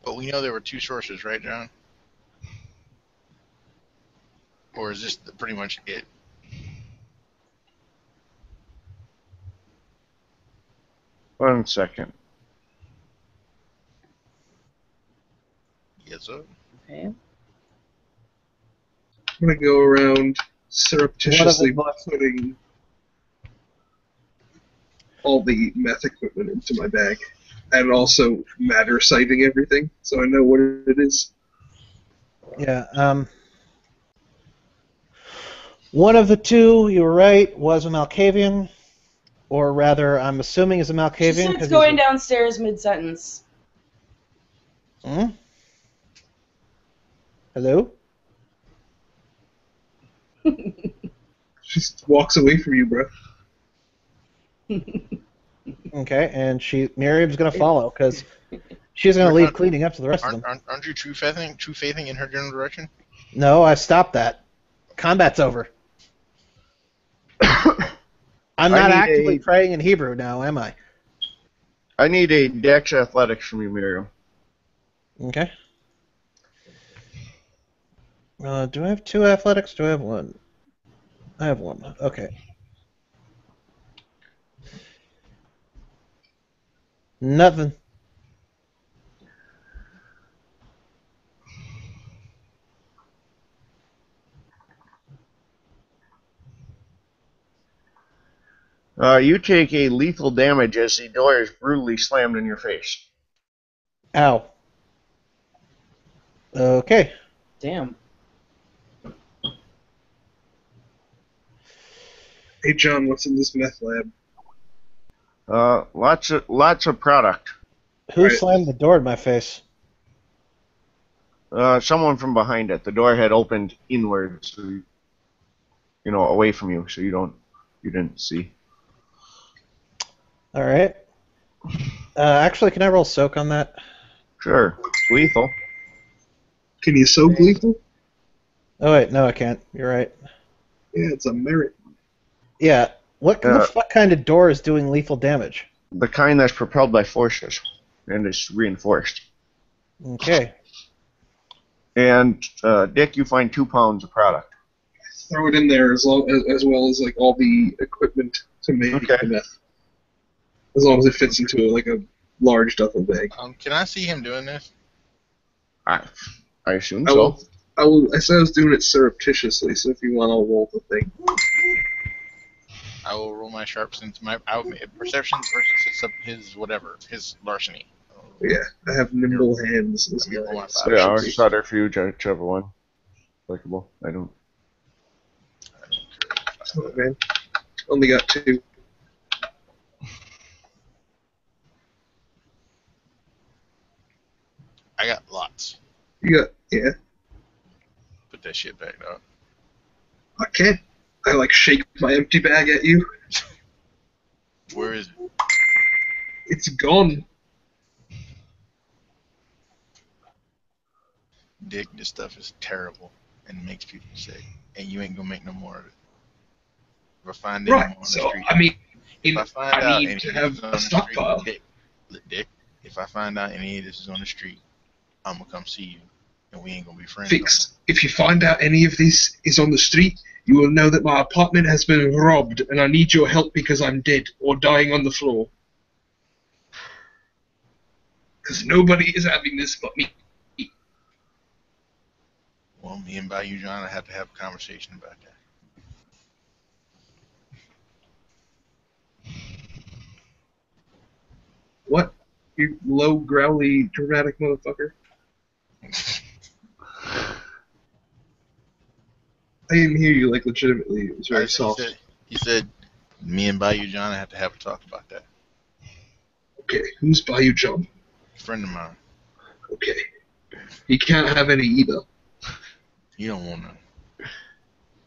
But we know there were 2 sources, right, John? Or is this pretty much it? One second. Yes, sir. Okay. I'm gonna go around surreptitiously What of putting all the meth equipment into my bag, and also matter sighting everything, so I know what it is. Yeah. One of the two, you were right, was a Malkavian, or rather, I'm assuming is a She Malkavian. said 'cause it's going downstairs mid-sentence. Hmm? Hello? She just walks away from you, bro. Okay, and Miriam's gonna follow because she's gonna leave cleaning up to the rest of them. Aren't you true faithing in her general direction? No, I stopped that. Combat's over. I'm not actively praying in Hebrew now, am I? I need a Dex Athletics from you, Miriam. Okay. Do I have 2 athletics? Do I have 1? I have 1. Okay. Nothing. You take a lethal damage as the door is brutally slammed in your face. Ow. Okay. Damn. Hey John, what's in this meth lab? Lots of product. Who Right. slammed the door in my face? Someone from behind it. The door had opened inward, so away from you, so you didn't see. All right. Actually, can I roll soak on that? Sure, it's lethal. Can you soak lethal? Oh wait, no, I can't. You're right. Yeah, it's a merit. Yeah. What the fuck kind of door is doing lethal damage? The kind that's propelled by forces and is reinforced. Okay. And Dick, you find 2 pounds of product. Throw it in there as well as like all the equipment to make Okay. the meth. As long as it fits into like a large duffel bag. Can I see him doing this? I assume I so. will. I said I was doing it surreptitiously, so if you want, I'll roll the thing. I will roll my sharp sense. Perceptions versus his larceny. Yeah, I have nimble hands. Let me roll my Yeah, or five. subterfuge, whichever one. Applicable. I don't. Oh, man. Only got 2. I got lots. You got, yeah. Put that shit back up. I can't. I like shake my empty bag at you. Where is it? It's gone. Dick, this stuff is terrible and makes people sick, and you ain't gonna make no more of it. If I find any more Right. on the So street, I mean, if I find I out need any to of have this is on a the stockpile. street, Dick, if I find out any of this is on the street, I'm gonna come see you, and we ain't gonna be friends. Fix. If you find out any of this is on the street, you will know that my apartment has been robbed, and I need your help because I'm dead or dying on the floor. Because nobody is having this but me. Well, me and Bayou John, I have to have a conversation about that. What? You low, growly, dramatic motherfucker. I didn't hear you, like, legitimately. It was very soft. He said, me and Bayou John, I have to have a talk about that. Okay, who's Bayou John? Friend of mine. Okay. He can't have any either. You don't want to.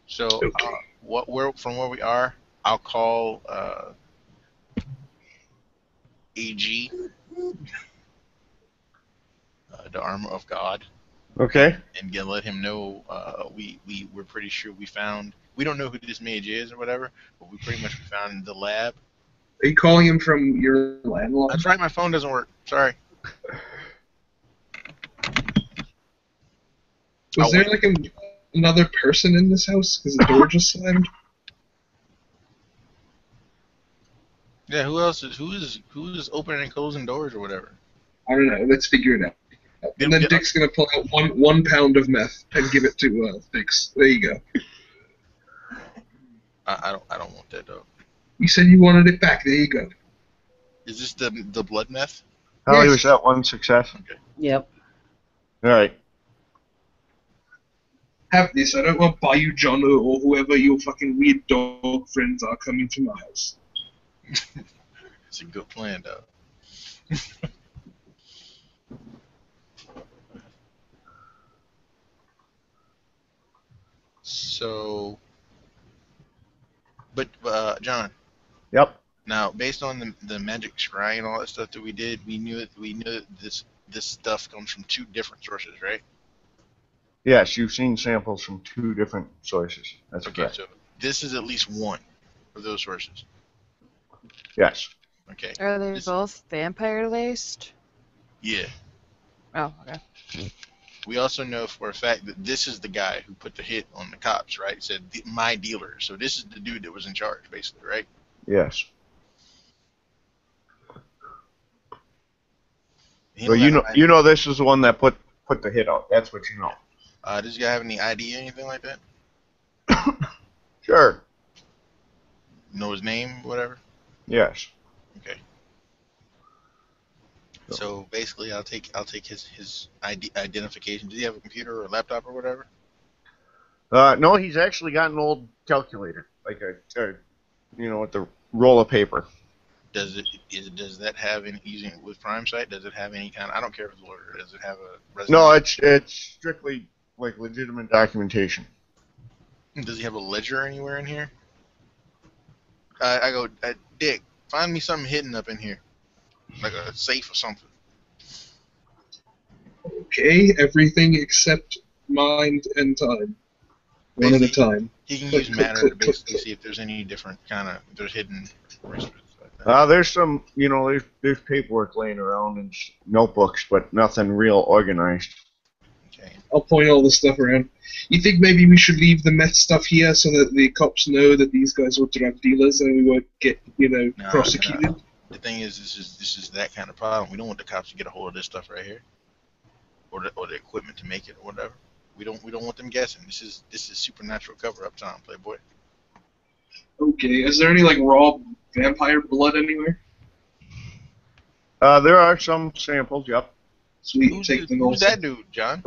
So, Okay. from where we are, I'll call AG, the Armor of God, Okay. and let him know we're pretty sure we don't know who this mage is or whatever, but we pretty much found the lab. Are you calling him from your landline? That's right, my phone doesn't work. Sorry. Was there like another person in this house? Because the door just slammed. Yeah, who is opening and closing doors or whatever? I don't know. Let's figure it out. And then Dick's gonna pull out one pound of meth and give it to Fix. There you go. I don't want that though. You said you wanted it back. There you go. Is this the blood meth? How Yes. was that one success? Okay. Yep. All right. Have this. I don't want Bayou John or whoever your fucking weird dog friends are coming to my house. It's a good plan though. So, but John. Yep. Now, based on the magic scrying and all that stuff that we did, we knew that this stuff comes from 2 different sources, right? Yes, you've seen samples from 2 different sources. That's Okay, correct. so this is at least one of those sources. Yes. Okay. Are they both vampire laced? Yeah. Oh, okay. We also know for a fact that this is the guy who put the hit on the cops, right? He said, my dealer. So this is the dude that was in charge, basically, right? Yes. Well, you know this is the one that put the hit out. That's what you know. Does this guy have any ID or anything like that? Sure. Know his name, whatever. Yes. Okay. So basically, I'll take his identification. Does he have a computer or a laptop or whatever? No, he's actually got an old calculator, like with the roll of paper. Does that have any, using it with Prime Site? Does it have any kind? I don't care if it's a lawyer. Does it have a resume? No, it's strictly like legitimate documentation. Does he have a ledger anywhere in here? I go, Dick, find me something hidden up in here, like a safe or something. Okay, everything except mind and time. One at a time. He can Click, use click, matter click, to click, basically click. see if there's any different kind of, if there's hidden resources like that. There's some, there's paperwork laying around and notebooks, but nothing real organized. Okay. I'll point all this stuff around. You think maybe we should leave the meth stuff here so that the cops know that these guys are drug dealers and we won't get, Nah, prosecuted? nah. The thing is, this is that kind of problem. We don't want the cops to get a hold of this stuff right here, or the equipment to make it or whatever. We don't want them guessing. This is supernatural cover-up time, Playboy. Okay, is there any, raw vampire blood anywhere? There are some samples, yep. Sweet, take them Who's also. that dude, John?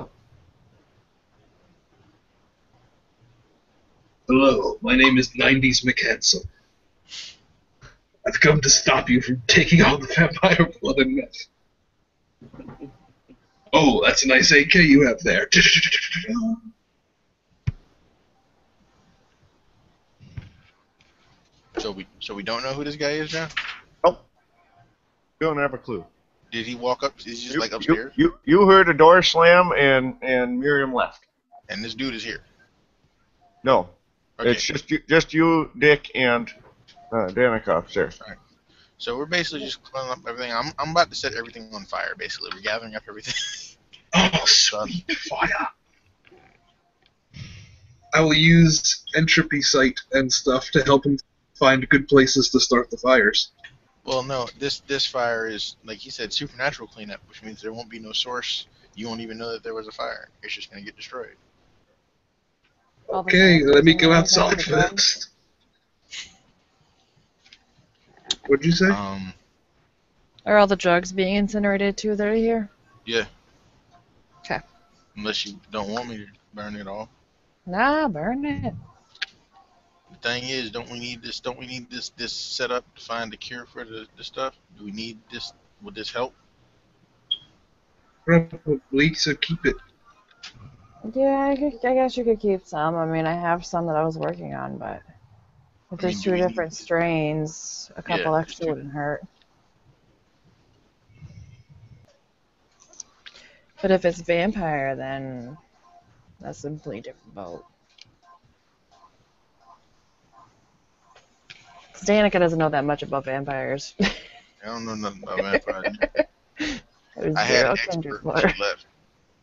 Hello, my name is 90s McHandsome. I've come to stop you from taking all the vampire blood and meth. Oh, that's a nice AK you have there. So we don't know who this guy is, John? Nope. You don't have a clue. Did he walk up? Is he just upstairs? You heard a door slam and Miriam left. And this dude is here. No. Okay. It's just you, Dick, and Danica upstairs. All right. So we're basically just cleaning up everything. I'm about to set everything on fire. Basically, we're gathering up everything. Oh, sweet fire. I will use entropy sight and stuff to help him find good places to start the fires. Well, no, this fire is, like he said, supernatural cleanup, which means there won't be no source. You won't even know that there was a fire. It's just going to get destroyed. Okay, let me go outside first. What'd you say? Are all the drugs being incinerated too that are here? Yeah. Okay. Unless you don't want me to burn it all. Nah, burn it. The thing is, don't we need this set up to find a cure for the stuff? Do we need this? Would this help? Probably, so keep it. Yeah, I guess you could keep some. I mean, I have some that I was working on, but if there's do two we need different this? strains, a couple Yeah, extra wouldn't hurt. But if it's vampire, then that's a completely different boat. 'Cause Danica doesn't know that much about vampires. I don't know nothing about vampires. There's I had zero an kindred expert, for but her. she left.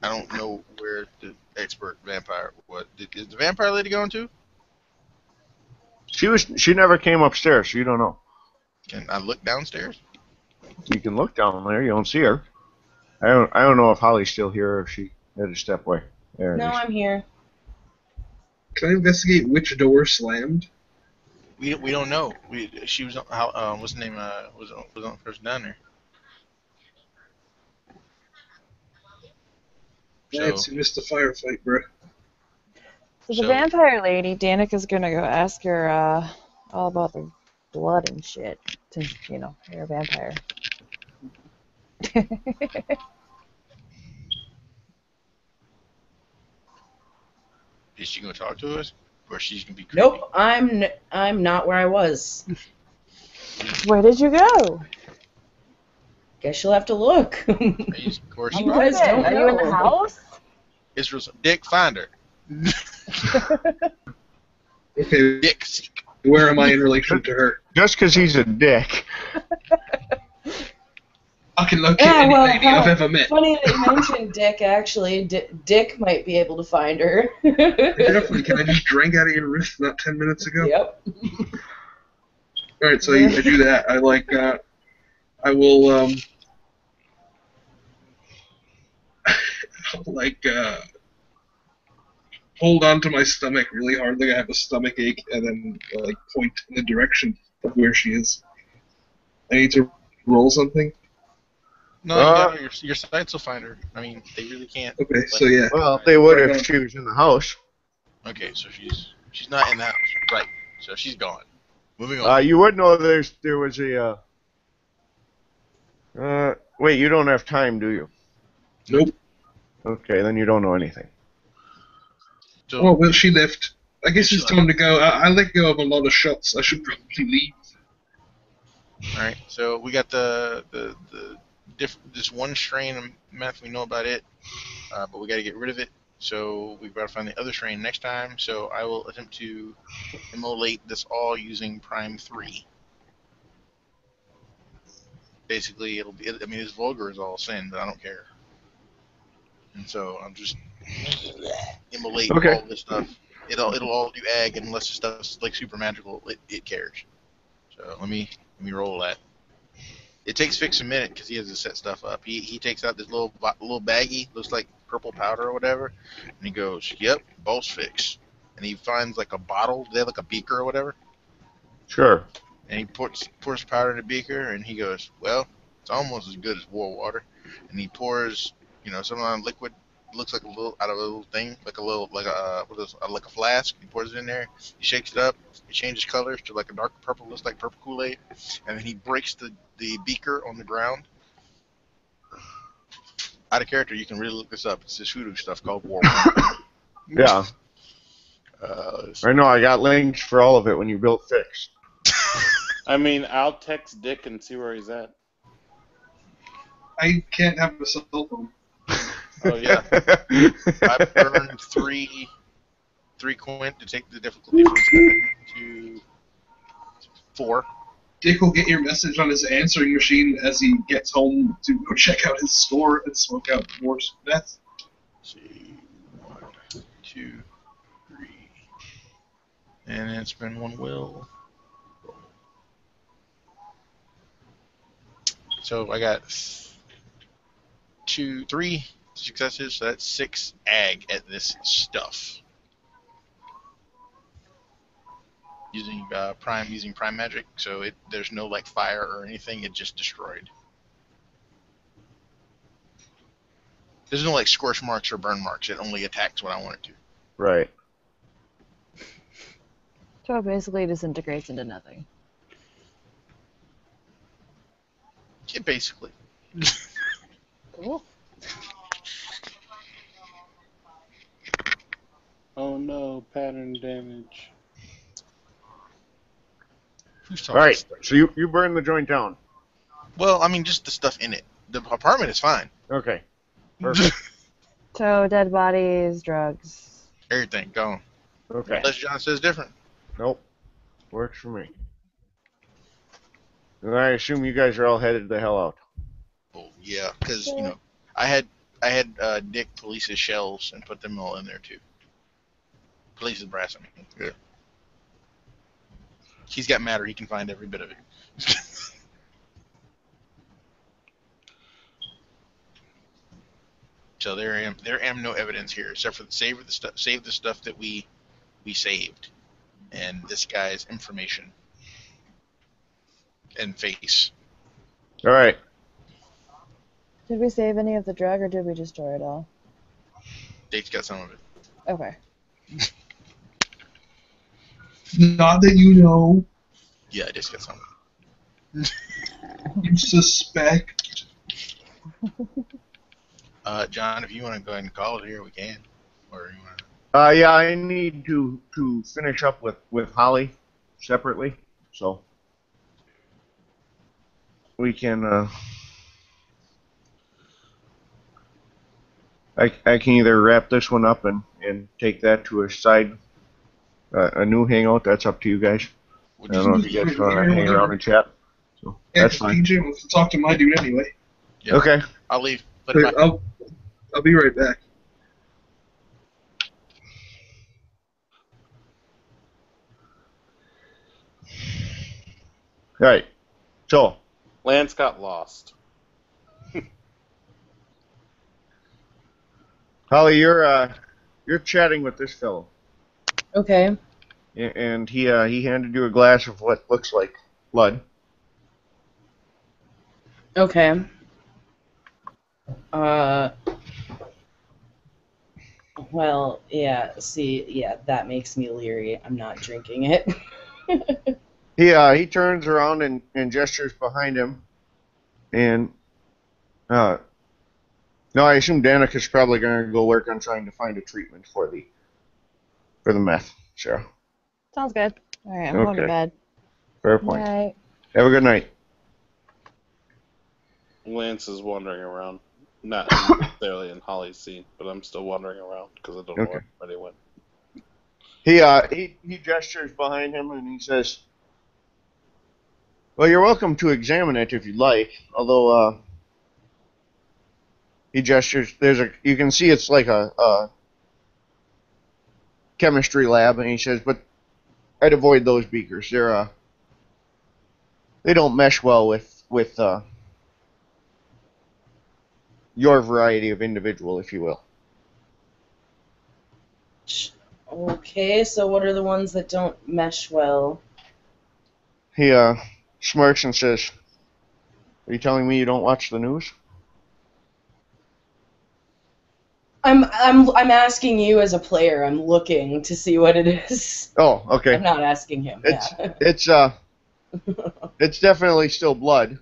I don't know where the expert vampire was. Is the vampire lady going to? She never came upstairs, so you don't know. Can I look downstairs? You can look down there, you don't see her. I don't know if Holly's still here or if she had to step away. There it No, is. I'm here. Can I investigate which door slammed? We don't know. She was what's the name? Was on the person down there. Nancy missed the firefight, bro. So the vampire lady, Danica's gonna go ask her all about the blood and shit, since, you're a vampire. Is she gonna talk to us, or she's gonna be creepy? Nope, I'm not where I was. Where did you go? Guess you'll have to look. Of course. You guys don't Are you in the know. house? Israel's Dick, find her. Okay, Dick. where am I in relation to her? Just because he's a dick. I can locate Yeah, any well, lady I've ever met. Funny that you mentioned Dick, actually. Dick might be able to find her. Definitely. Can I just drank out of your wrist not 10 minutes ago? Yep. Alright, so I do that. I will, hold on to my stomach really hard, like I have a stomach ache, and then like point in the direction of where she is. I need to roll something. No, you got your sights will find her. I mean, they really can't. Okay, so yeah. Well, they would Right if on. she was in the house. Okay, so she's not in the house, right? So she's gone. Moving on. You would know there was a. Wait, you don't have time, do you? Nope. Okay, then you don't know anything. So, Oh, well, she left. I guess She it's left. time to go. I let go of a lot of shots. I should probably leave. all right. So we got the this one strain of meth. We know about it, but we got to get rid of it. So we've got to find the other strain next time. So I will attempt to immolate this all using Prime 3. Basically, it'll be. I mean, it's vulgar as all sin, but I don't care. And so I'm just immolate all this stuff. It'll all do ag unless the stuff's like super magical. It cares. So let me roll that. It takes Fix a minute because he has to set stuff up. He takes out this little baggie, looks like purple powder or whatever, and he goes, "Yep, boss Fix." And he finds like a bottle. They have like a beaker or whatever. Sure. And he pours powder in the beaker, and he goes, "Well, it's almost as good as war water." And he pours, some liquid. Looks like a little thing, like a flask. He pours it in there. He shakes it up. It changes colors to like a dark purple, looks like purple Kool-Aid, and then he breaks the beaker on the ground. Out of character, you can really look this up. It's this voodoo stuff called war water. Yeah. I know. I got links for all of it when you built Fix. I mean, I'll text Dick and see where he's at. I can't have a cell phone. Oh yeah, I burned three quint to take the difficulty from 7 to 4. Dick will get your message on his answering machine as he gets home to go check out his score and smoke out more meth. Let's see, 1, 2, 3, and then spend 1 will. So I got 3 successes, so that's 6 ag at this stuff. Using prime magic, so there's no like fire or anything. It just destroyed. There's no like scorch marks or burn marks. It only attacks what I want it to. Right. So it basically disintegrates into nothing. Yeah, basically. Cool. Oh no, pattern damage. Who's All talking? right. So you burn the joint down. Well, I mean, just the stuff in it. The apartment is fine. Okay. Perfect. So dead bodies, drugs. Everything gone. Okay. Unless John says different. Nope. Works for me. And I assume you guys are all headed the hell out. Oh yeah, because I had Dick police his shells and put them all in there too. Police his brass. I mean. Yeah. He's got matter. He can find every bit of it. So there am no evidence here except for save the stuff that we saved, and this guy's information and face. All right. Did we save any of the drug or did we destroy it all? Date's got some of it. Okay. Not that you know. Yeah, I just got some of it. You suspect. John, if you want to go ahead and call it here, we can. Or you want to... Yeah, I need to finish up with Holly separately, so we can. I can either wrap this one up and take that to a side, a new hangout. That's up to you guys. I don't know if you guys want to hang around and chat. So that's fine. PJ wants to talk to my dude anyway. Yeah. Okay. I'll leave. I'll be right back. All right. So Lance got lost. Holly, you're you're chatting with this fellow, Okay. and he handed you a glass of what looks like blood. Okay. Well, yeah. See, yeah, that makes me leery. I'm not drinking it. He turns around and gestures behind him, and no, I assume Danica's probably going to go work on trying to find a treatment for the meth. Sarah. Sounds good. All right, I'm going to Okay. bed. Fair point. Night. Have a good night. Lance is wandering around. Not necessarily in Holly's scene, but I'm still wandering around because I don't know where everybody went. He gestures behind him and he says, "Well, you're welcome to examine it if you'd like. Although he gestures. You can see it's like a chemistry lab, and he says, but I'd avoid those beakers. They don't mesh well with your variety of individual, if you will." Okay, so what are the ones that don't mesh well? He smirks and says, "Are you telling me you don't watch the news?" I'm asking you as a player. I'm looking to see what it is. Oh, okay. I'm not asking him. It's definitely still blood.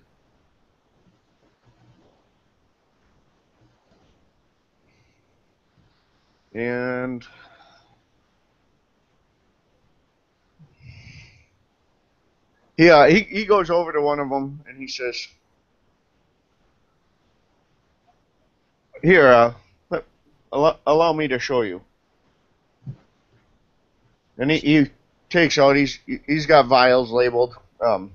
And he goes over to one of them and he says, "Here, allow me to show you." And he takes out. He's got vials labeled, and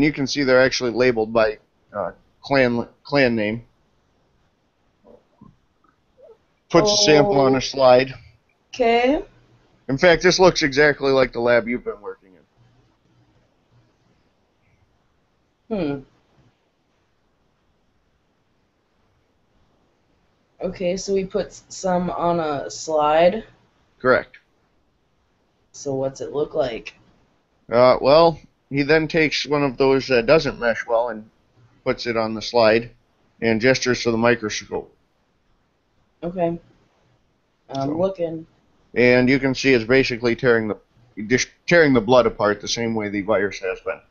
you can see they're actually labeled by clan name. Puts a sample on a slide. Okay. In fact, this looks exactly like the lab you've been working in. Okay, so we put some on a slide. Correct. So what's it look like? Well, he then takes one of those that doesn't mesh well and puts it on the slide and gestures to the microscope. Okay. I'm looking. And you can see it's basically tearing the blood apart the same way the virus has been.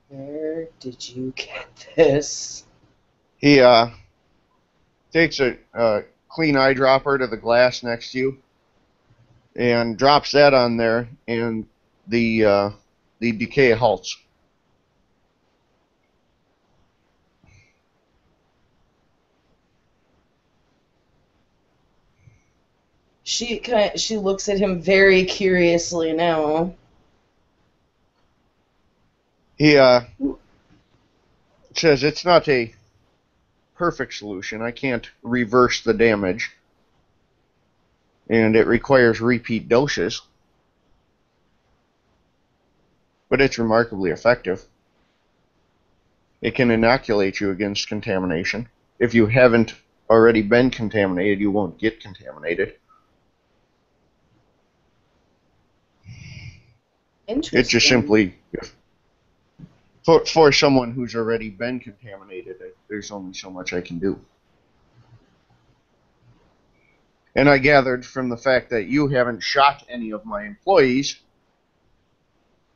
Where did you get this? He takes a clean eyedropper to the glass next to you and drops that on there, and the decay halts. She looks at him very curiously now. He says it's not a perfect solution. I can't reverse the damage, and it requires repeat doses, but it's remarkably effective. It can inoculate you against contamination. If you haven't already been contaminated, you won't get contaminated. Interesting. It's just simply, for someone who's already been contaminated, there's only so much I can do. And I gathered from the fact that you haven't shot any of my employees,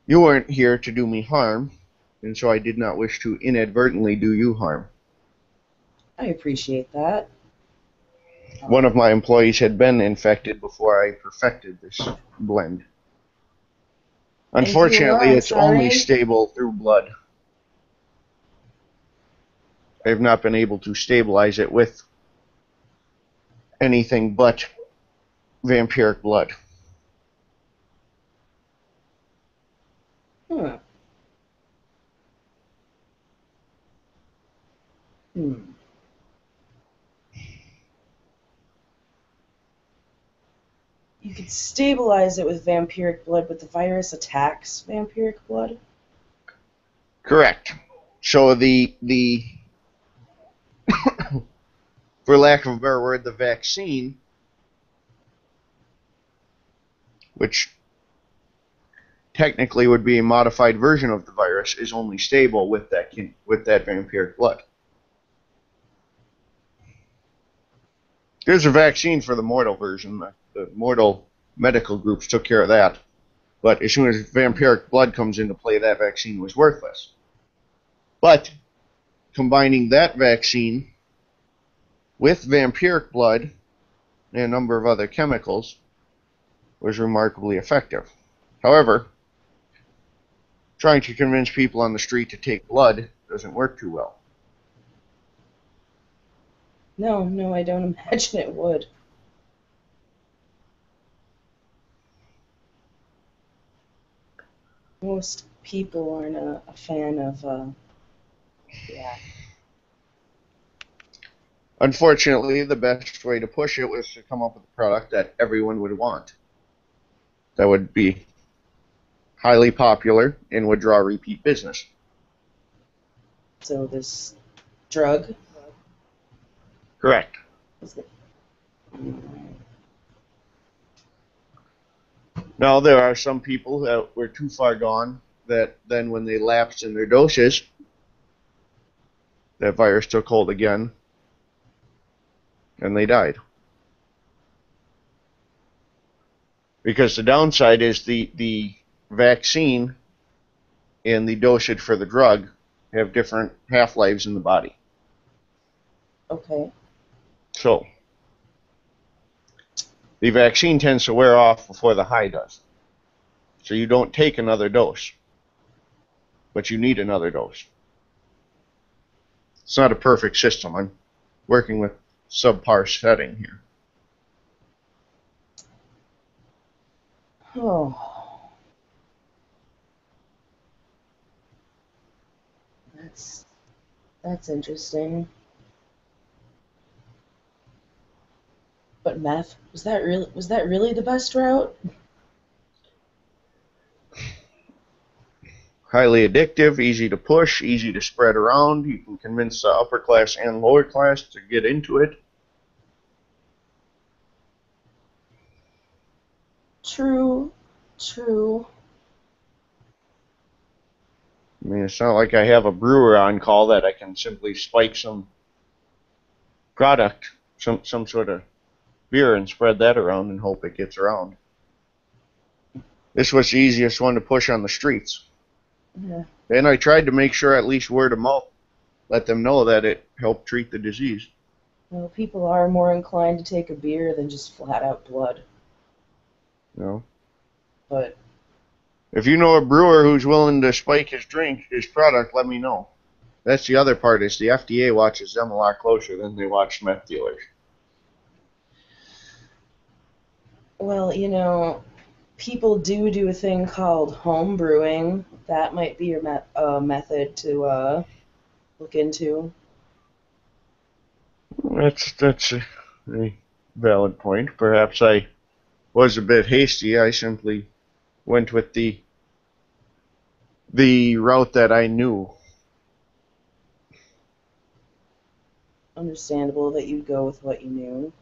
you weren't here to do me harm, and so I did not wish to inadvertently do you harm. I appreciate that. One of my employees had been infected before I perfected this blend. Unfortunately, it's only stable through blood. I have not been able to stabilize it with anything but vampiric blood. You could stabilize it with vampiric blood, but the virus attacks vampiric blood? Correct. So the for lack of a better word, the vaccine, which technically would be a modified version of the virus, is only stable with that vampiric blood. There's a vaccine for the mortal version. The mortal medical groups took care of that. But as soon as vampiric blood comes into play, that vaccine was worthless. But combining that vaccine with vampiric blood and a number of other chemicals was remarkably effective. However, trying to convince people on the street to take blood doesn't work too well. No, I don't imagine it would. Most people aren't a fan of, yeah. Unfortunately, the best way to push it was to come up with a product that everyone would want. That would be highly popular and would draw repeat business. So this drug? Correct. Is it? Now, there are some people that were too far gone that then when they lapsed in their doses, that virus took hold again and they died. Because the downside is the vaccine and the dosage for the drug have different half-lives in the body. Okay. So, the vaccine tends to wear off before the high does. So you don't take another dose, but you need another dose. It's not a perfect system. I'm working with subpar setting here. Oh. That's interesting. But meth, was that really the best route? Highly addictive, easy to push, easy to spread around. You can convince the upper class and lower class to get into it. True. I mean, it's not like I have a brewer on call that I can simply spike some product, some sort of beer and spread that around and hope it gets around. This was the easiest one to push on the streets. Yeah. And I tried to make sure at least word of mouth, let them know that it helped treat the disease. Well, people are more inclined to take a beer than just flat out blood. No. But If you know a brewer who's willing to spike his product, let me know. That's the other part, is the FDA watches them a lot closer than they watch meth dealers. well, people do a thing called home brewing. That might be a method to look into. That's a valid point. Perhaps I was a bit hasty. I simply went with the route that I knew. Understandable that you'd go with what you knew.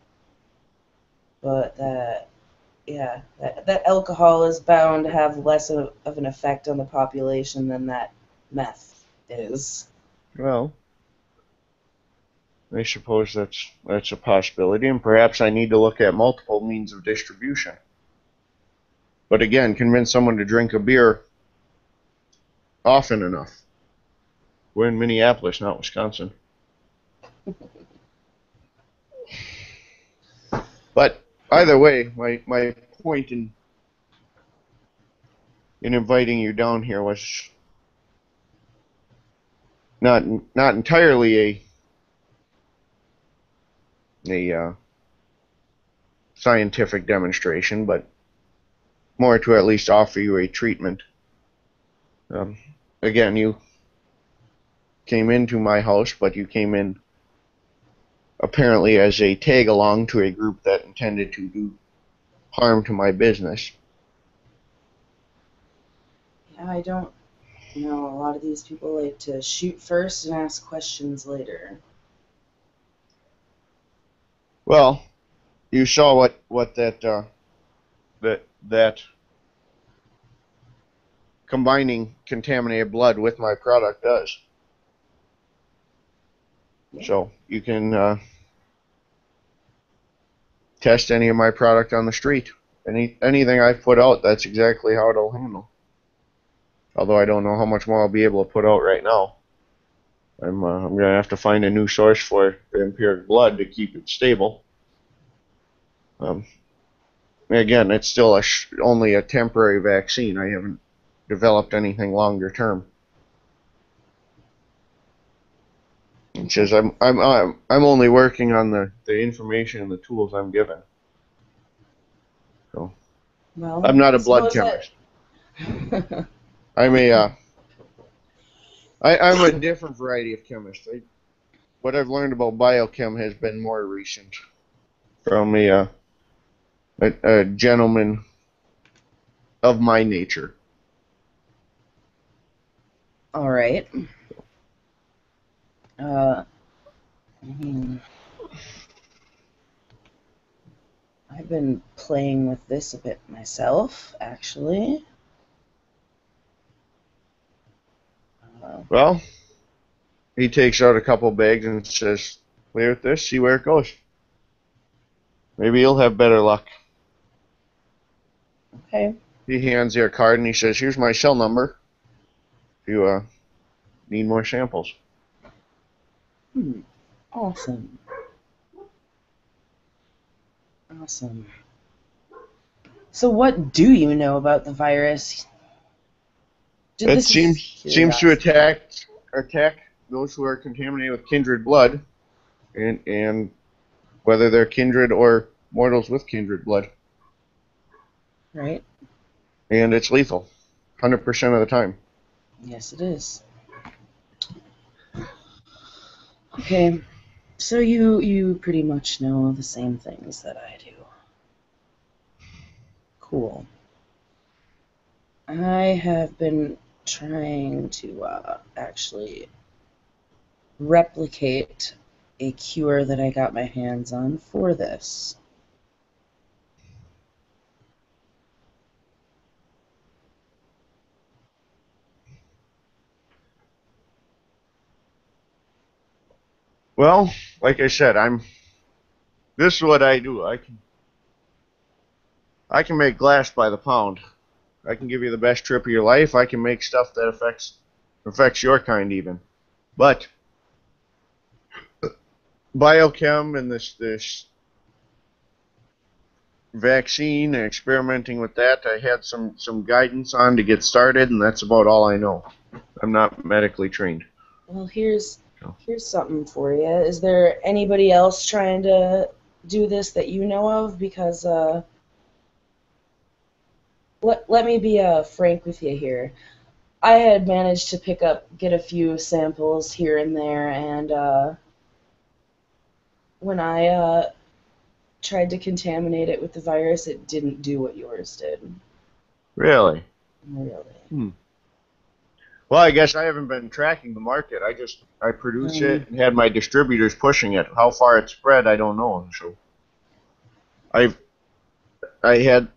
But that alcohol is bound to have less of an effect on the population than that meth is. Well, I suppose that's a possibility, and perhaps I need to look at multiple means of distribution. But again, convince someone to drink a beer often enough. We're in Minneapolis, not Wisconsin. But either way, my point in inviting you down here was not entirely a scientific demonstration, but more to at least offer you a treatment. Again, you came into my house, but you came in apparently as a tag-along to a group that intended to do harm to my business. Yeah, I don't know. A lot of these people like to shoot first and ask questions later. Well, you saw what that combining contaminated blood with my product does. Yeah. So you can test any of my product on the street. Anything I've put out, that's exactly how it'll handle. Although I don't know how much more I'll be able to put out right now. I'm gonna have to find a new source for the empiric blood to keep it stable. Again, it's still only a temporary vaccine. I haven't developed anything longer term. It's just I'm only working on the information and the tools I'm given. So Well, I'm not a blood suppose that- chemist. I'm a different variety of chemist. What I've learned about biochem has been more recent from a gentleman of my nature. All right. Hmm. I've been playing with this a bit myself, actually. Well, he takes out a couple bags and says, "Play with this, see where it goes. Maybe you'll have better luck." Okay. He hands you a card and he says, "Here's my cell number if you need more samples." Awesome. Awesome. So what do you know about the virus? It This is seems to curiosity. attack those who are contaminated with kindred blood, and whether they're kindred or mortals with kindred blood. Right? And it's lethal, 100% of the time. Yes, it is. Okay. So you pretty much know the same things that I do. Cool. I have been trying to actually replicate a cure that I got my hands on for this. Well, like I said, this is what I do. I can make glass by the pound. I can give you the best trip of your life. I can make stuff that affects your kind even. But biochem and this vaccine and experimenting with that, I had some guidance on to get started, and that's about all I know. I'm not medically trained. Well, here's something for you. Is there anybody else trying to do this that you know of? Because let me be frank with you here. I had managed to get a few samples here and there, and when I tried to contaminate it with the virus, it didn't do what yours did. Really? Really. Well, I guess I haven't been tracking the market. I produce it and had my distributors pushing it. How far it spread, I don't know. So I had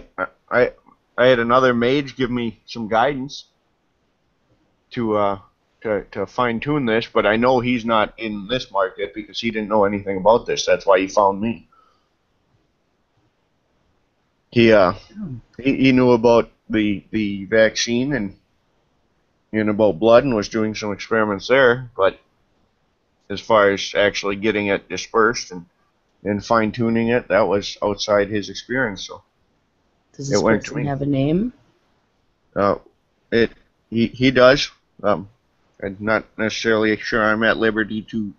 I had another mage give me some guidance to fine tune this, but I know he's not in this market because he didn't know anything about this. That's why he found me. He knew about the vaccine and about blood and was doing some experiments there, but as far as actually getting it dispersed and fine tuning it, that was outside his experience. So does this person have a name? He does. I'm not necessarily sure I'm at liberty to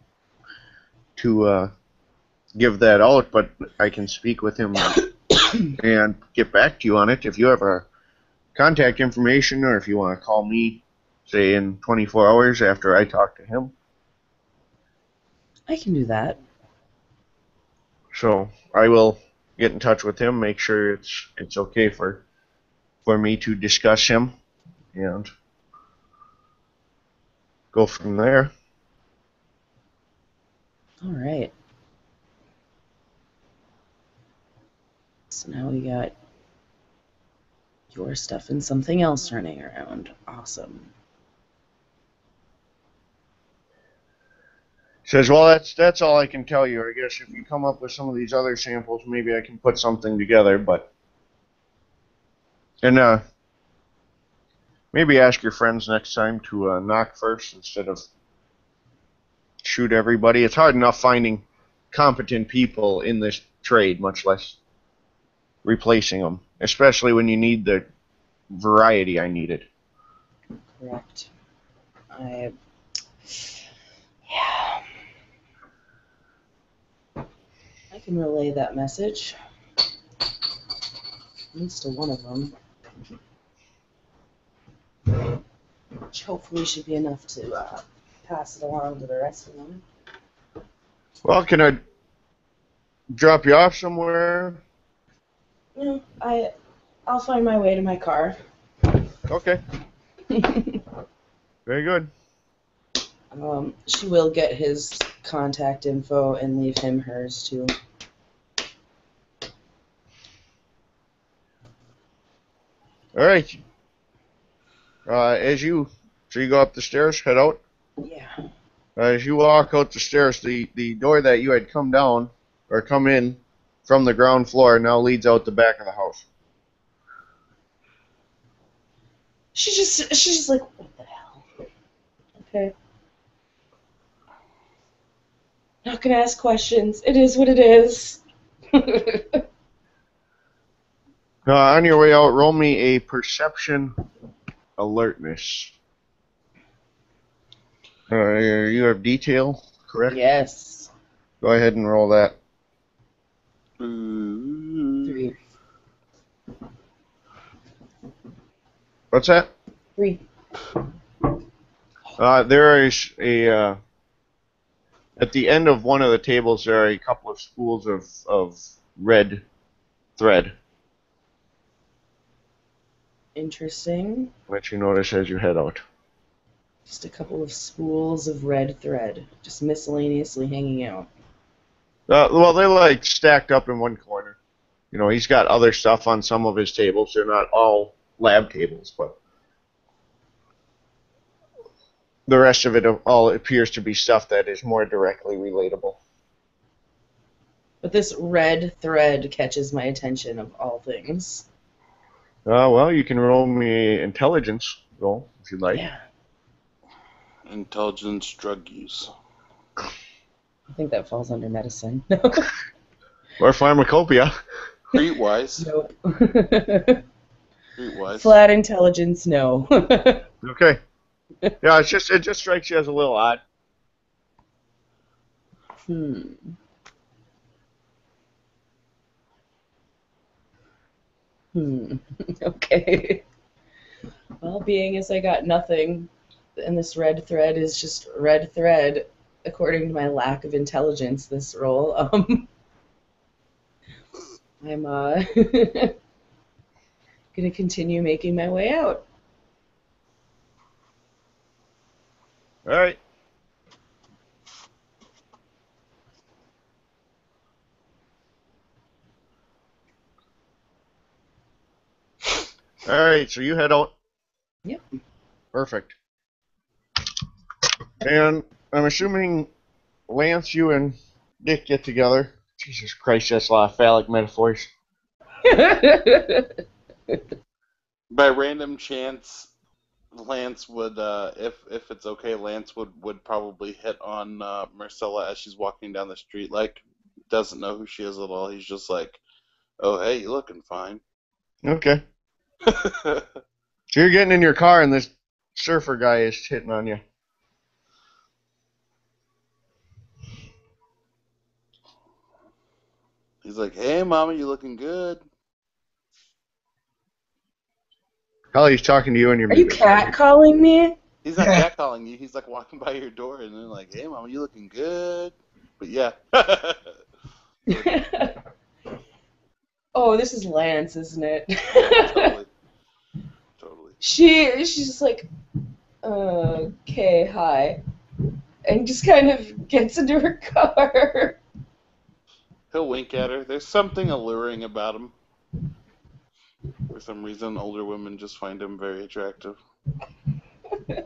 give that out, but I can speak with him and get back to you on it. If you have a contact information, or if you want to call me, say in 24 hours after I talk to him. I can do that. So I will get in touch with him, make sure it's okay for me to discuss him, and go from there. All right. So now we got your stuff and something else running around. Awesome. Says, well, that's all I can tell you. I guess if you come up with some of these other samples, maybe I can put something together. But maybe ask your friends next time to knock first instead of shoot everybody. It's hard enough finding competent people in this trade, much less replacing them, especially when you need the variety I needed. Correct. Yeah. I can relay that message. At least to one of them. Which hopefully should be enough to pass it along to the rest of them. Well, can I drop you off somewhere? No, I'll find my way to my car. Okay. Very good. She will get his contact info and leave him hers too. All right. So you go up the stairs, head out. Yeah. As you walk out the stairs, the door that you had come down or come in from the ground floor now leads out the back of the house. She's just like, what the hell? Okay. Not gonna ask questions. It is what it is. On your way out, roll me a perception alertness. You have detail, correct? Yes. Go ahead and roll that. 3. What's that? 3. There is at the end of one of the tables there are a couple of spools of red thread. Interesting. That you notice as you head out. Just a couple of spools of red thread, just miscellaneously hanging out. Well, they're like stacked up in one corner. You know, he's got other stuff on some of his tables. They're not all lab tables, but the rest of it all appears to be stuff that is more directly relatable. But this red thread catches my attention of all things. Well, you can roll me intelligence roll if you'd like. Yeah. Intelligence, drug use. I think that falls under medicine. Or pharmacopoeia. Streetwise. Nope. Streetwise. Flat intelligence, no. Okay. Yeah, it just strikes you as a little odd. Okay. Well, being as I got nothing, and this red thread is just red thread, according to my lack of intelligence this roll, I'm gonna continue making my way out. All right. All right, so you head out. Yep. Perfect. And I'm assuming Lance, you and Dick get together. Jesus Christ, that's a lot of phallic metaphors. By random chance, Lance would, if it's okay, Lance would probably hit on Marcella as she's walking down the street. Like, doesn't know who she is at all. He's just like, "Oh, hey, you looking fine." Okay. So you're getting in your car and this surfer guy is hitting on you. He's like, "Hey, mama, you looking good." Hell, he's talking to you in your Are you catcalling me? He's not catcalling you. He's like walking by your door and then like, "Hey, mama, you looking good?" But yeah. Oh, this is Lance, isn't it? Totally. She's just like, okay, hi. and just kind of gets into her car. He'll wink at her. There's something alluring about him. For some reason, older women just find him very attractive. I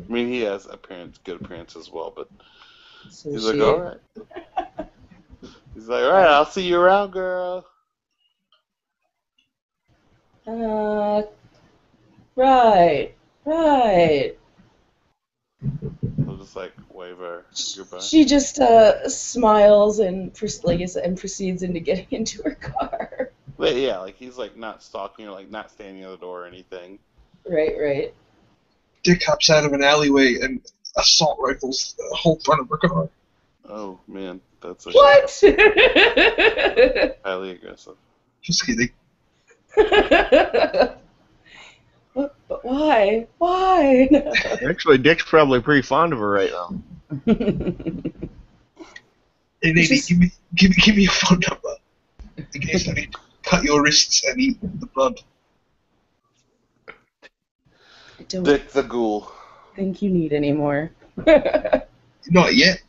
mean, he has good appearance as well, but So he's like, all right. He's like, all right, I'll see you around, girl. Right. I'll just like wave her goodbye. She just smiles and proceeds into getting into her car. But yeah, like he's like not stalking her, like not standing at the door or anything. Right. Dick hops out of an alleyway and assault rifles the whole front of her car. Oh man, that's What? highly aggressive. Just kidding. But why? Why? No. Actually, Dick's probably pretty fond of her right now. Hey, lady, give me your phone number. In case I need to cut your wrists and eat the blood. I don't Dick the Ghoul. think you need any more. Not yet.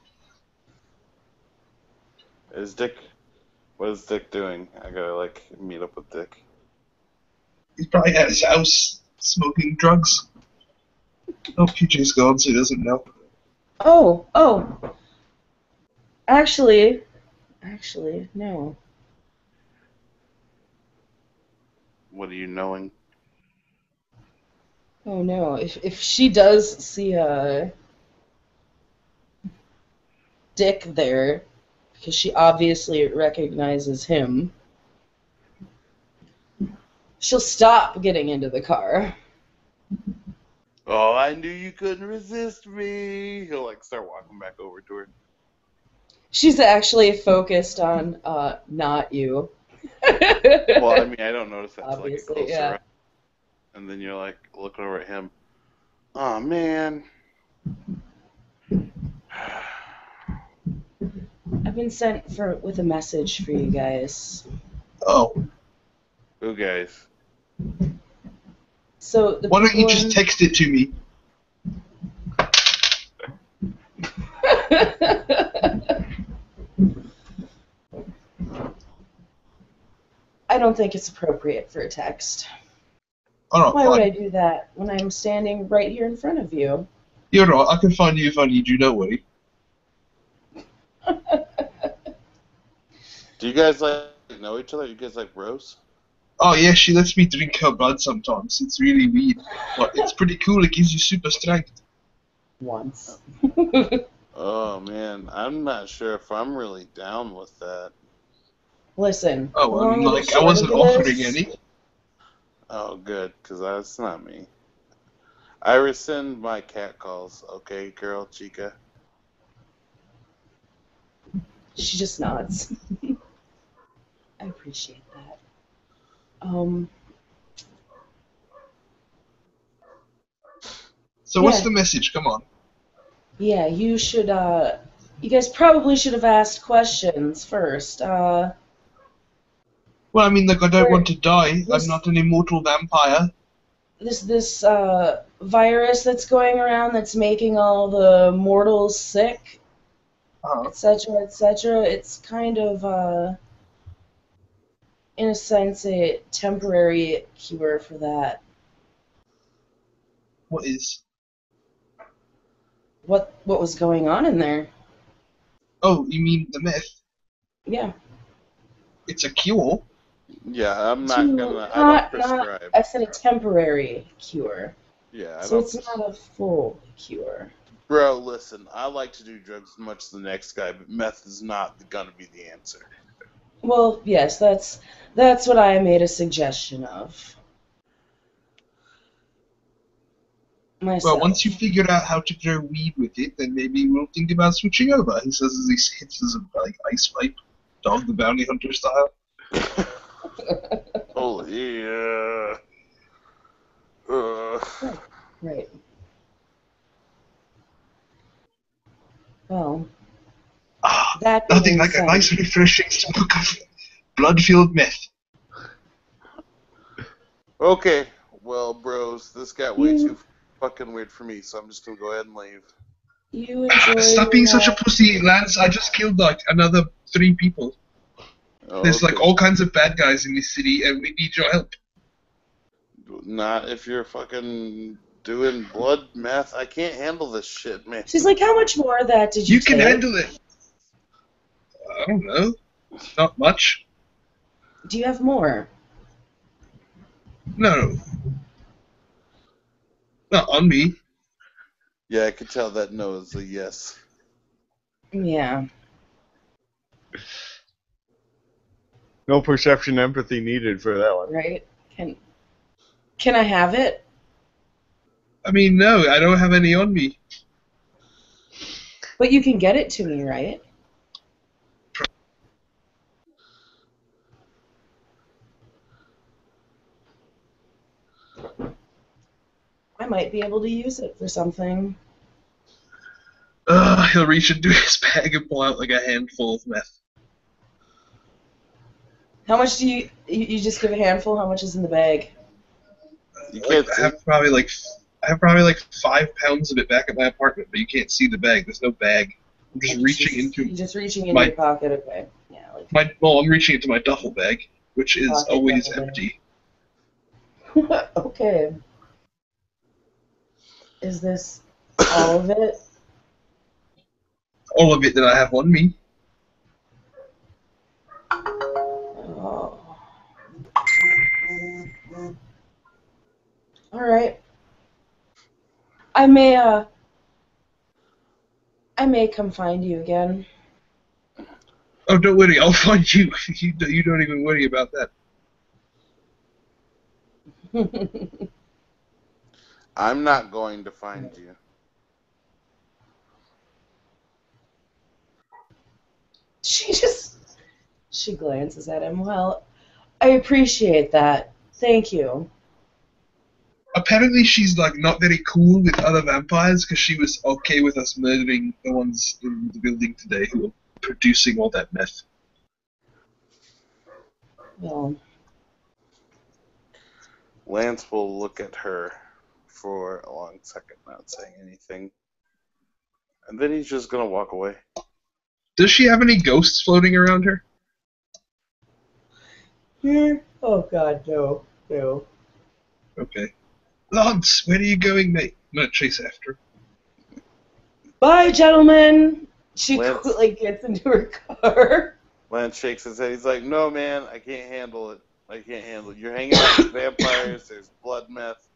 What is Dick doing? I gotta like meet up with Dick. He's probably at his house smoking drugs. Oh, PJ's gone, so he doesn't know. Oh. Actually, no. What are you knowing? Oh no. If she does see Dick there, because she obviously recognizes him, she'll stop getting into the car. Oh, I knew you couldn't resist me. He'll like start walking back over to her. She's actually focused on not you. Well, I mean, I don't notice that until I get Obviously, closer, yeah. right? And then you're like looking over at him. Oh man. I've been sent with a message for you guys. Oh. Who guys? So the Why don't you people just text it to me? I don't think it's appropriate for a text. Alright, Why would I fine. do that when I'm standing right here in front of you? You're right, I can find you if I need you, don't worry. Do you guys like know each other? You guys like bros? Oh yeah, she lets me drink her blood sometimes. It's really weird. But it's pretty cool, it gives you super strength. Once. Oh man, I'm not sure if I'm really down with that. Listen. Oh, well, long and like, I short wasn't of offering this- any. Oh, good, because that's not me. I rescind my cat calls, okay, girl, chica? She just nods. I appreciate that. So what's Yeah. the message? Come on. Yeah, you should, you guys probably should have asked questions first. Well, I mean, like, I don't want to die. This- I'm not an immortal vampire. This virus that's going around that's making all the mortals sick, etc., etc., it's kind of, in a sense, a temporary cure for that. What is? What was going on in there? Oh, you mean the myth? Yeah. It's a cure. Yeah, I'm not gonna. I Not, don't prescribe. I said a temporary cure. Yeah, I So don't. it's not a full cure. Bro, listen, I like to do drugs as much as the next guy, but meth is not gonna be the answer. Well, yes, that's what I made a suggestion of. Myself. Well, once you figure out how to grow weed with it, then maybe we'll think about switching over. He says as he hits his like ice pipe, Dog the Bounty Hunter style. Oh yeah. Right. Well, that Nothing being like a said- nice, refreshing smoke of blood-filled meth. Okay, well, bros, this got way too fucking weird for me, so I'm just gonna go ahead and leave. You enjoy. Stop being such a pussy, Lance. I just killed like another 3 people. Oh, There's like okay. all kinds of bad guys in this city, and we need your help. Not if you're fucking doing blood meth. I can't handle this shit, man. She's like, how much more of that did you You can take? handle it. I don't know. Not much. Do you have more? No. Not on me. Yeah, I could tell that no is a yes. Yeah. No perception empathy needed for that one. Right? Can I have it? I mean, no, I don't have any on me. But you can get it to me, right? I might be able to use it for something. He'll reach into his bag and pull out like a handful of meth. How much do you just give a handful? How much is in the bag? You can't I have probably like 5 pounds of it back at my apartment, but you can't see the bag. There's no bag. I'm just reaching into You're just reaching into my- your pocket, okay. Yeah, like I'm reaching into my duffel bag, which is Pocket always duffel bag. empty. okay. Is this all of it? All of it that I have on me. Oh. All right. I may come find you again. Oh, don't worry, I'll find you. You don't even worry about that. I'm not going to find you. She glances at him. Well, I appreciate that. Thank you. Apparently she's like not very cool with other vampires because she was okay with us murdering the ones in the building today who were producing all that meth. Well, Lance will look at her for a long second, not saying anything. And then he's just gonna walk away. Does she have any ghosts floating around her? oh God, no. Okay. Lance, where are you going, mate? I'm gonna chase after her. Bye, gentlemen. She Lance- quickly gets into her car. Lance shakes his head. He's like, no, man, I can't handle it. I can't handle it. You're hanging out with vampires. There's blood meth.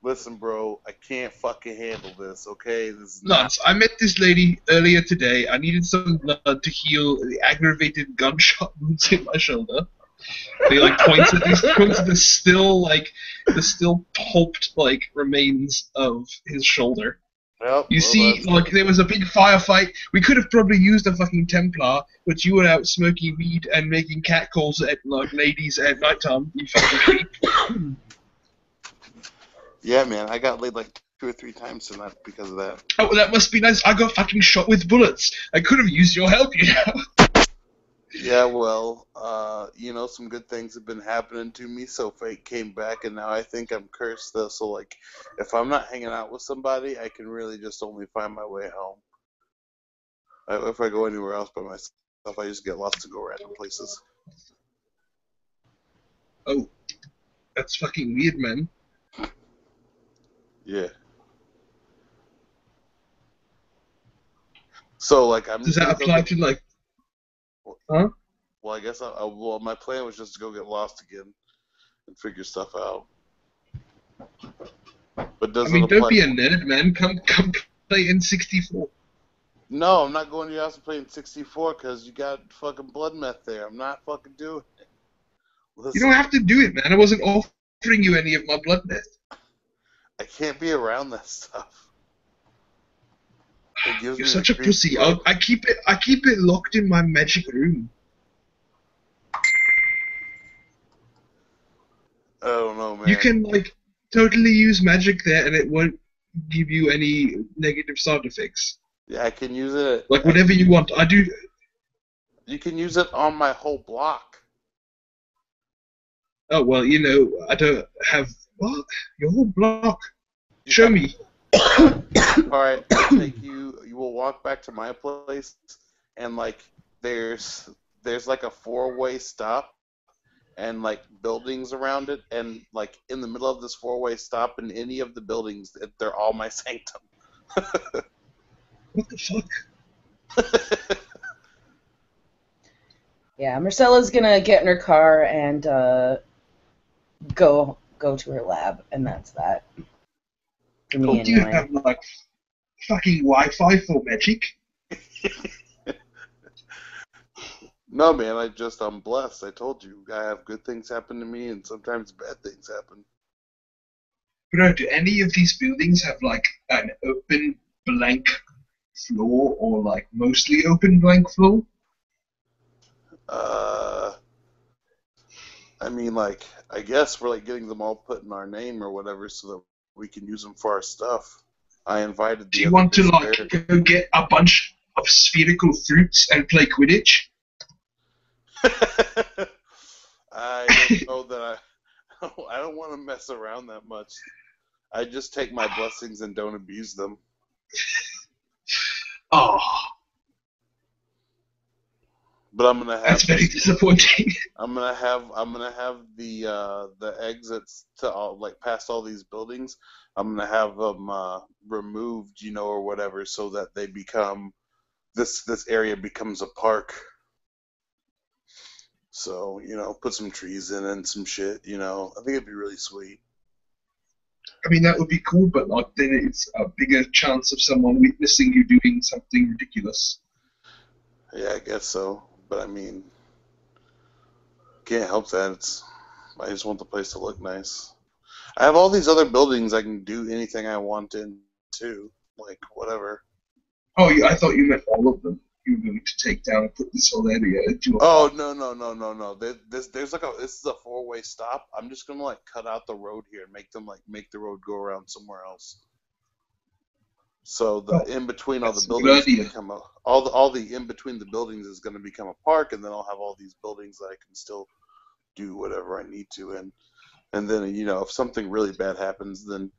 Listen, bro, I can't fucking handle this, okay? This is not... Lance, I met this lady earlier today. I needed some blood to heal the aggravated gunshot wounds in my shoulder. He like points at the still pulped like remains of his shoulder. Well, You see, like there was a big firefight. We could have probably used a fucking Templar, but you were out smoking weed and making catcalls at like ladies at nighttime. You fucking creep. Yeah, man, I got laid like 2 or 3 times tonight because of that. Oh, well, that must be nice. I got fucking shot with bullets. I could have used your help, you know. Yeah, well, some good things have been happening to me, so fate came back, and now I think I'm cursed, though. So, like, if I'm not hanging out with somebody, I can really just only find my way home. If I go anywhere else by myself, I just get lost to go random places. Oh, that's fucking weird, man. Yeah. So, like, I'm Does just that apply to like? Huh? Well, I guess my plan was just to go get lost again and figure stuff out. But does I mean, it apply? don't be a nerd, man. Come play N64. No, I'm not going to your house and playing 64 because you got fucking blood meth there. I'm not fucking doing it. Listen, You don't have to do it, man. I wasn't offering you any of my blood meth. I can't be around that stuff. It gives You're me such a the pussy. creeps. I keep it locked in my magic room. I don't know, man. You can like totally use magic there, and it won't give you any negative side effects. Yeah, I can use it. Like whatever you want. I do. You can use it on my whole block. Oh well, I don't have what your whole block. Show me. All right, I'll take you. You will walk back to my place, and like there's like a four-way stop, and like buildings around it, and like in the middle of this four-way stop, in any of the buildings, they're all my sanctum. What the fuck? Yeah, Marcella's gonna get in her car and go to her lab, and that's that. For me, What do you anyway. have, like, fucking Wi-Fi for magic? No, man, I'm blessed. I told you, I have good things happen to me, and sometimes bad things happen. Bro, do any of these buildings have, like, an open blank floor, or, like, mostly open blank floor? I mean, like, I guess we're like getting them all put in our name or whatever, so that we can use them for our stuff. I invited Do the you other want to, despair. like, go get a bunch of spherical fruits and play Quidditch? I don't know that I don't want to mess around that much. I just take my blessings and don't abuse them. Oh, But I'm gonna have that's very disappointing. I'm gonna have the exits to all, like, past all these buildings. I'm gonna have them removed, or whatever, so that they become this area becomes a park. So, put some trees in and some shit. I think it'd be really sweet. I mean, that would be cool, but, like, then it's a bigger chance of someone witnessing you doing something ridiculous. Yeah, I guess so. But I mean, can't help that. I just want the place to look nice. I have all these other buildings I can do anything I want in too. Like, whatever. Oh, yeah, I thought you meant all of them. You were going to take down and put this whole area into a Oh, no. This is a four-way stop. I'm just gonna like cut out the road here and make the road go around somewhere else. So the in between all the buildings become all the in between the buildings is going to become a park, and then I'll have all these buildings that I can still do whatever I need to, and then if something really bad happens, then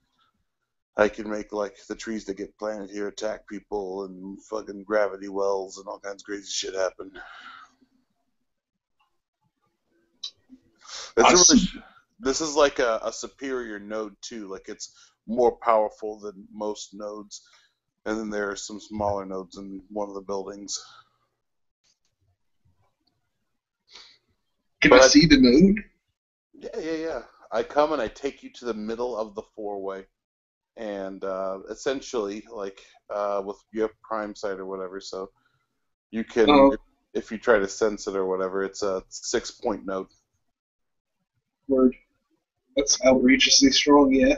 I can make like the trees that get planted here attack people and fucking gravity wells and all kinds of crazy shit happen. This is like a superior node too. Like, it's more powerful than most nodes. And then there are some smaller nodes in one of the buildings. Can I see the node? Yeah. I come and I take you to the middle of the four-way. And essentially, like, you have prime sight or whatever, so you can, if you try to sense it or whatever, it's a 6-point node. Word. That's outrageously strong, yeah.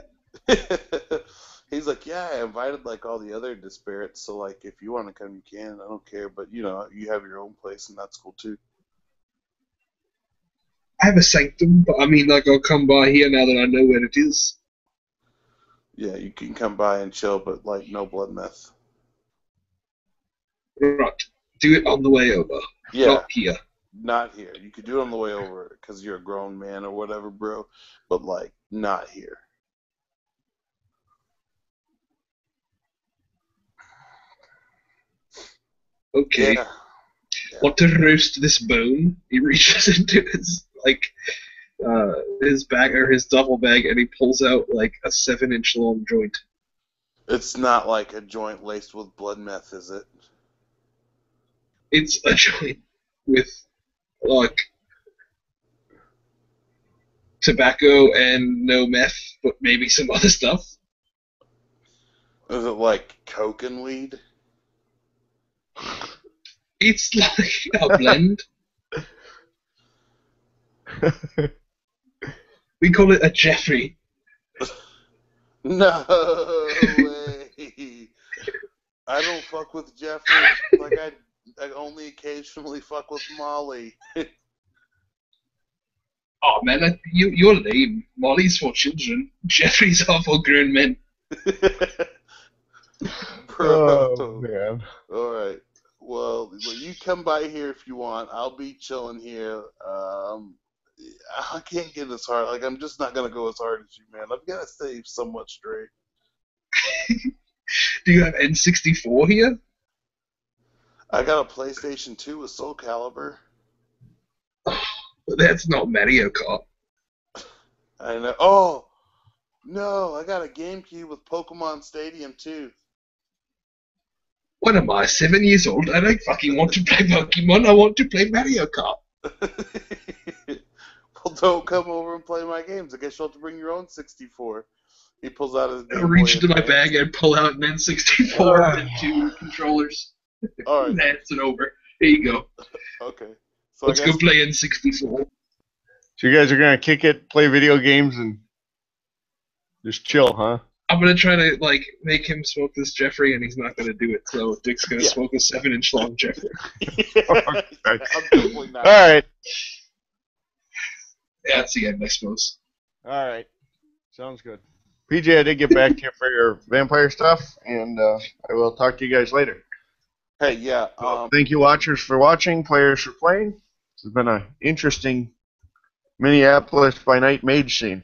He's like, yeah, I invited like all the other disparates, so like if you want to come, you can. I don't care, but you have your own place, and that's cool too. I have a sanctum, but I mean, like, I'll come by here now that I know where it is. Yeah, you can come by and chill, but like no blood meth. Right. Do it on the way over. Yeah. Not here. Not here. You could do it on the way over because you're a grown man or whatever, bro. But like, not here. Okay. Yeah. Want to roast this bone? He reaches into his his bag or his duffel bag, and he pulls out like a 7-inch long joint. It's not like a joint laced with blood meth, is it? It's a joint with like tobacco and no meth, but maybe some other stuff. Is it like coke and weed? It's like a blend. We call it a Jeffrey. No way. I don't fuck with Jeffrey. Like, I only occasionally fuck with Molly. Oh man, you're lame. Molly's for children. Jeffrey's are for grown men. Bro. Oh, man. Alright. Well, you come by here if you want. I'll be chilling here. I can't get as hard. Like, I'm just not gonna go as hard as you, man. I've got to stay somewhat straight. Do you have N64 here? I got a PlayStation 2 with Soul Calibur. But that's not Mario Kart. I know. Oh no, I got a GameCube with Pokemon Stadium too. What am I, 7 years old? I don't fucking want to play Pokemon. I want to play Mario Kart. Well, don't come over and play my games. I guess you'll have to bring your own 64. He pulls out his I Game reach Boy into my Advance. bag and pull out an N64 and 2 controllers. All right. That's it over. Here you go. Okay. So Let's I go guess play N64. So you guys are gonna kick it, play video games, and just chill, huh? I'm gonna try to make him smoke this Jeffrey, and he's not gonna do it. So Dick's gonna Yeah. smoke a 7-inch long Jeffrey. I'm definitely not. All right. Yeah, that's the end, I suppose. All right. Sounds good. PJ, I did get back to you for your vampire stuff, and I will talk to you guys later. Hey, yeah. Thank you, watchers, for watching, players for playing. This has been an interesting Minneapolis by night mage scene.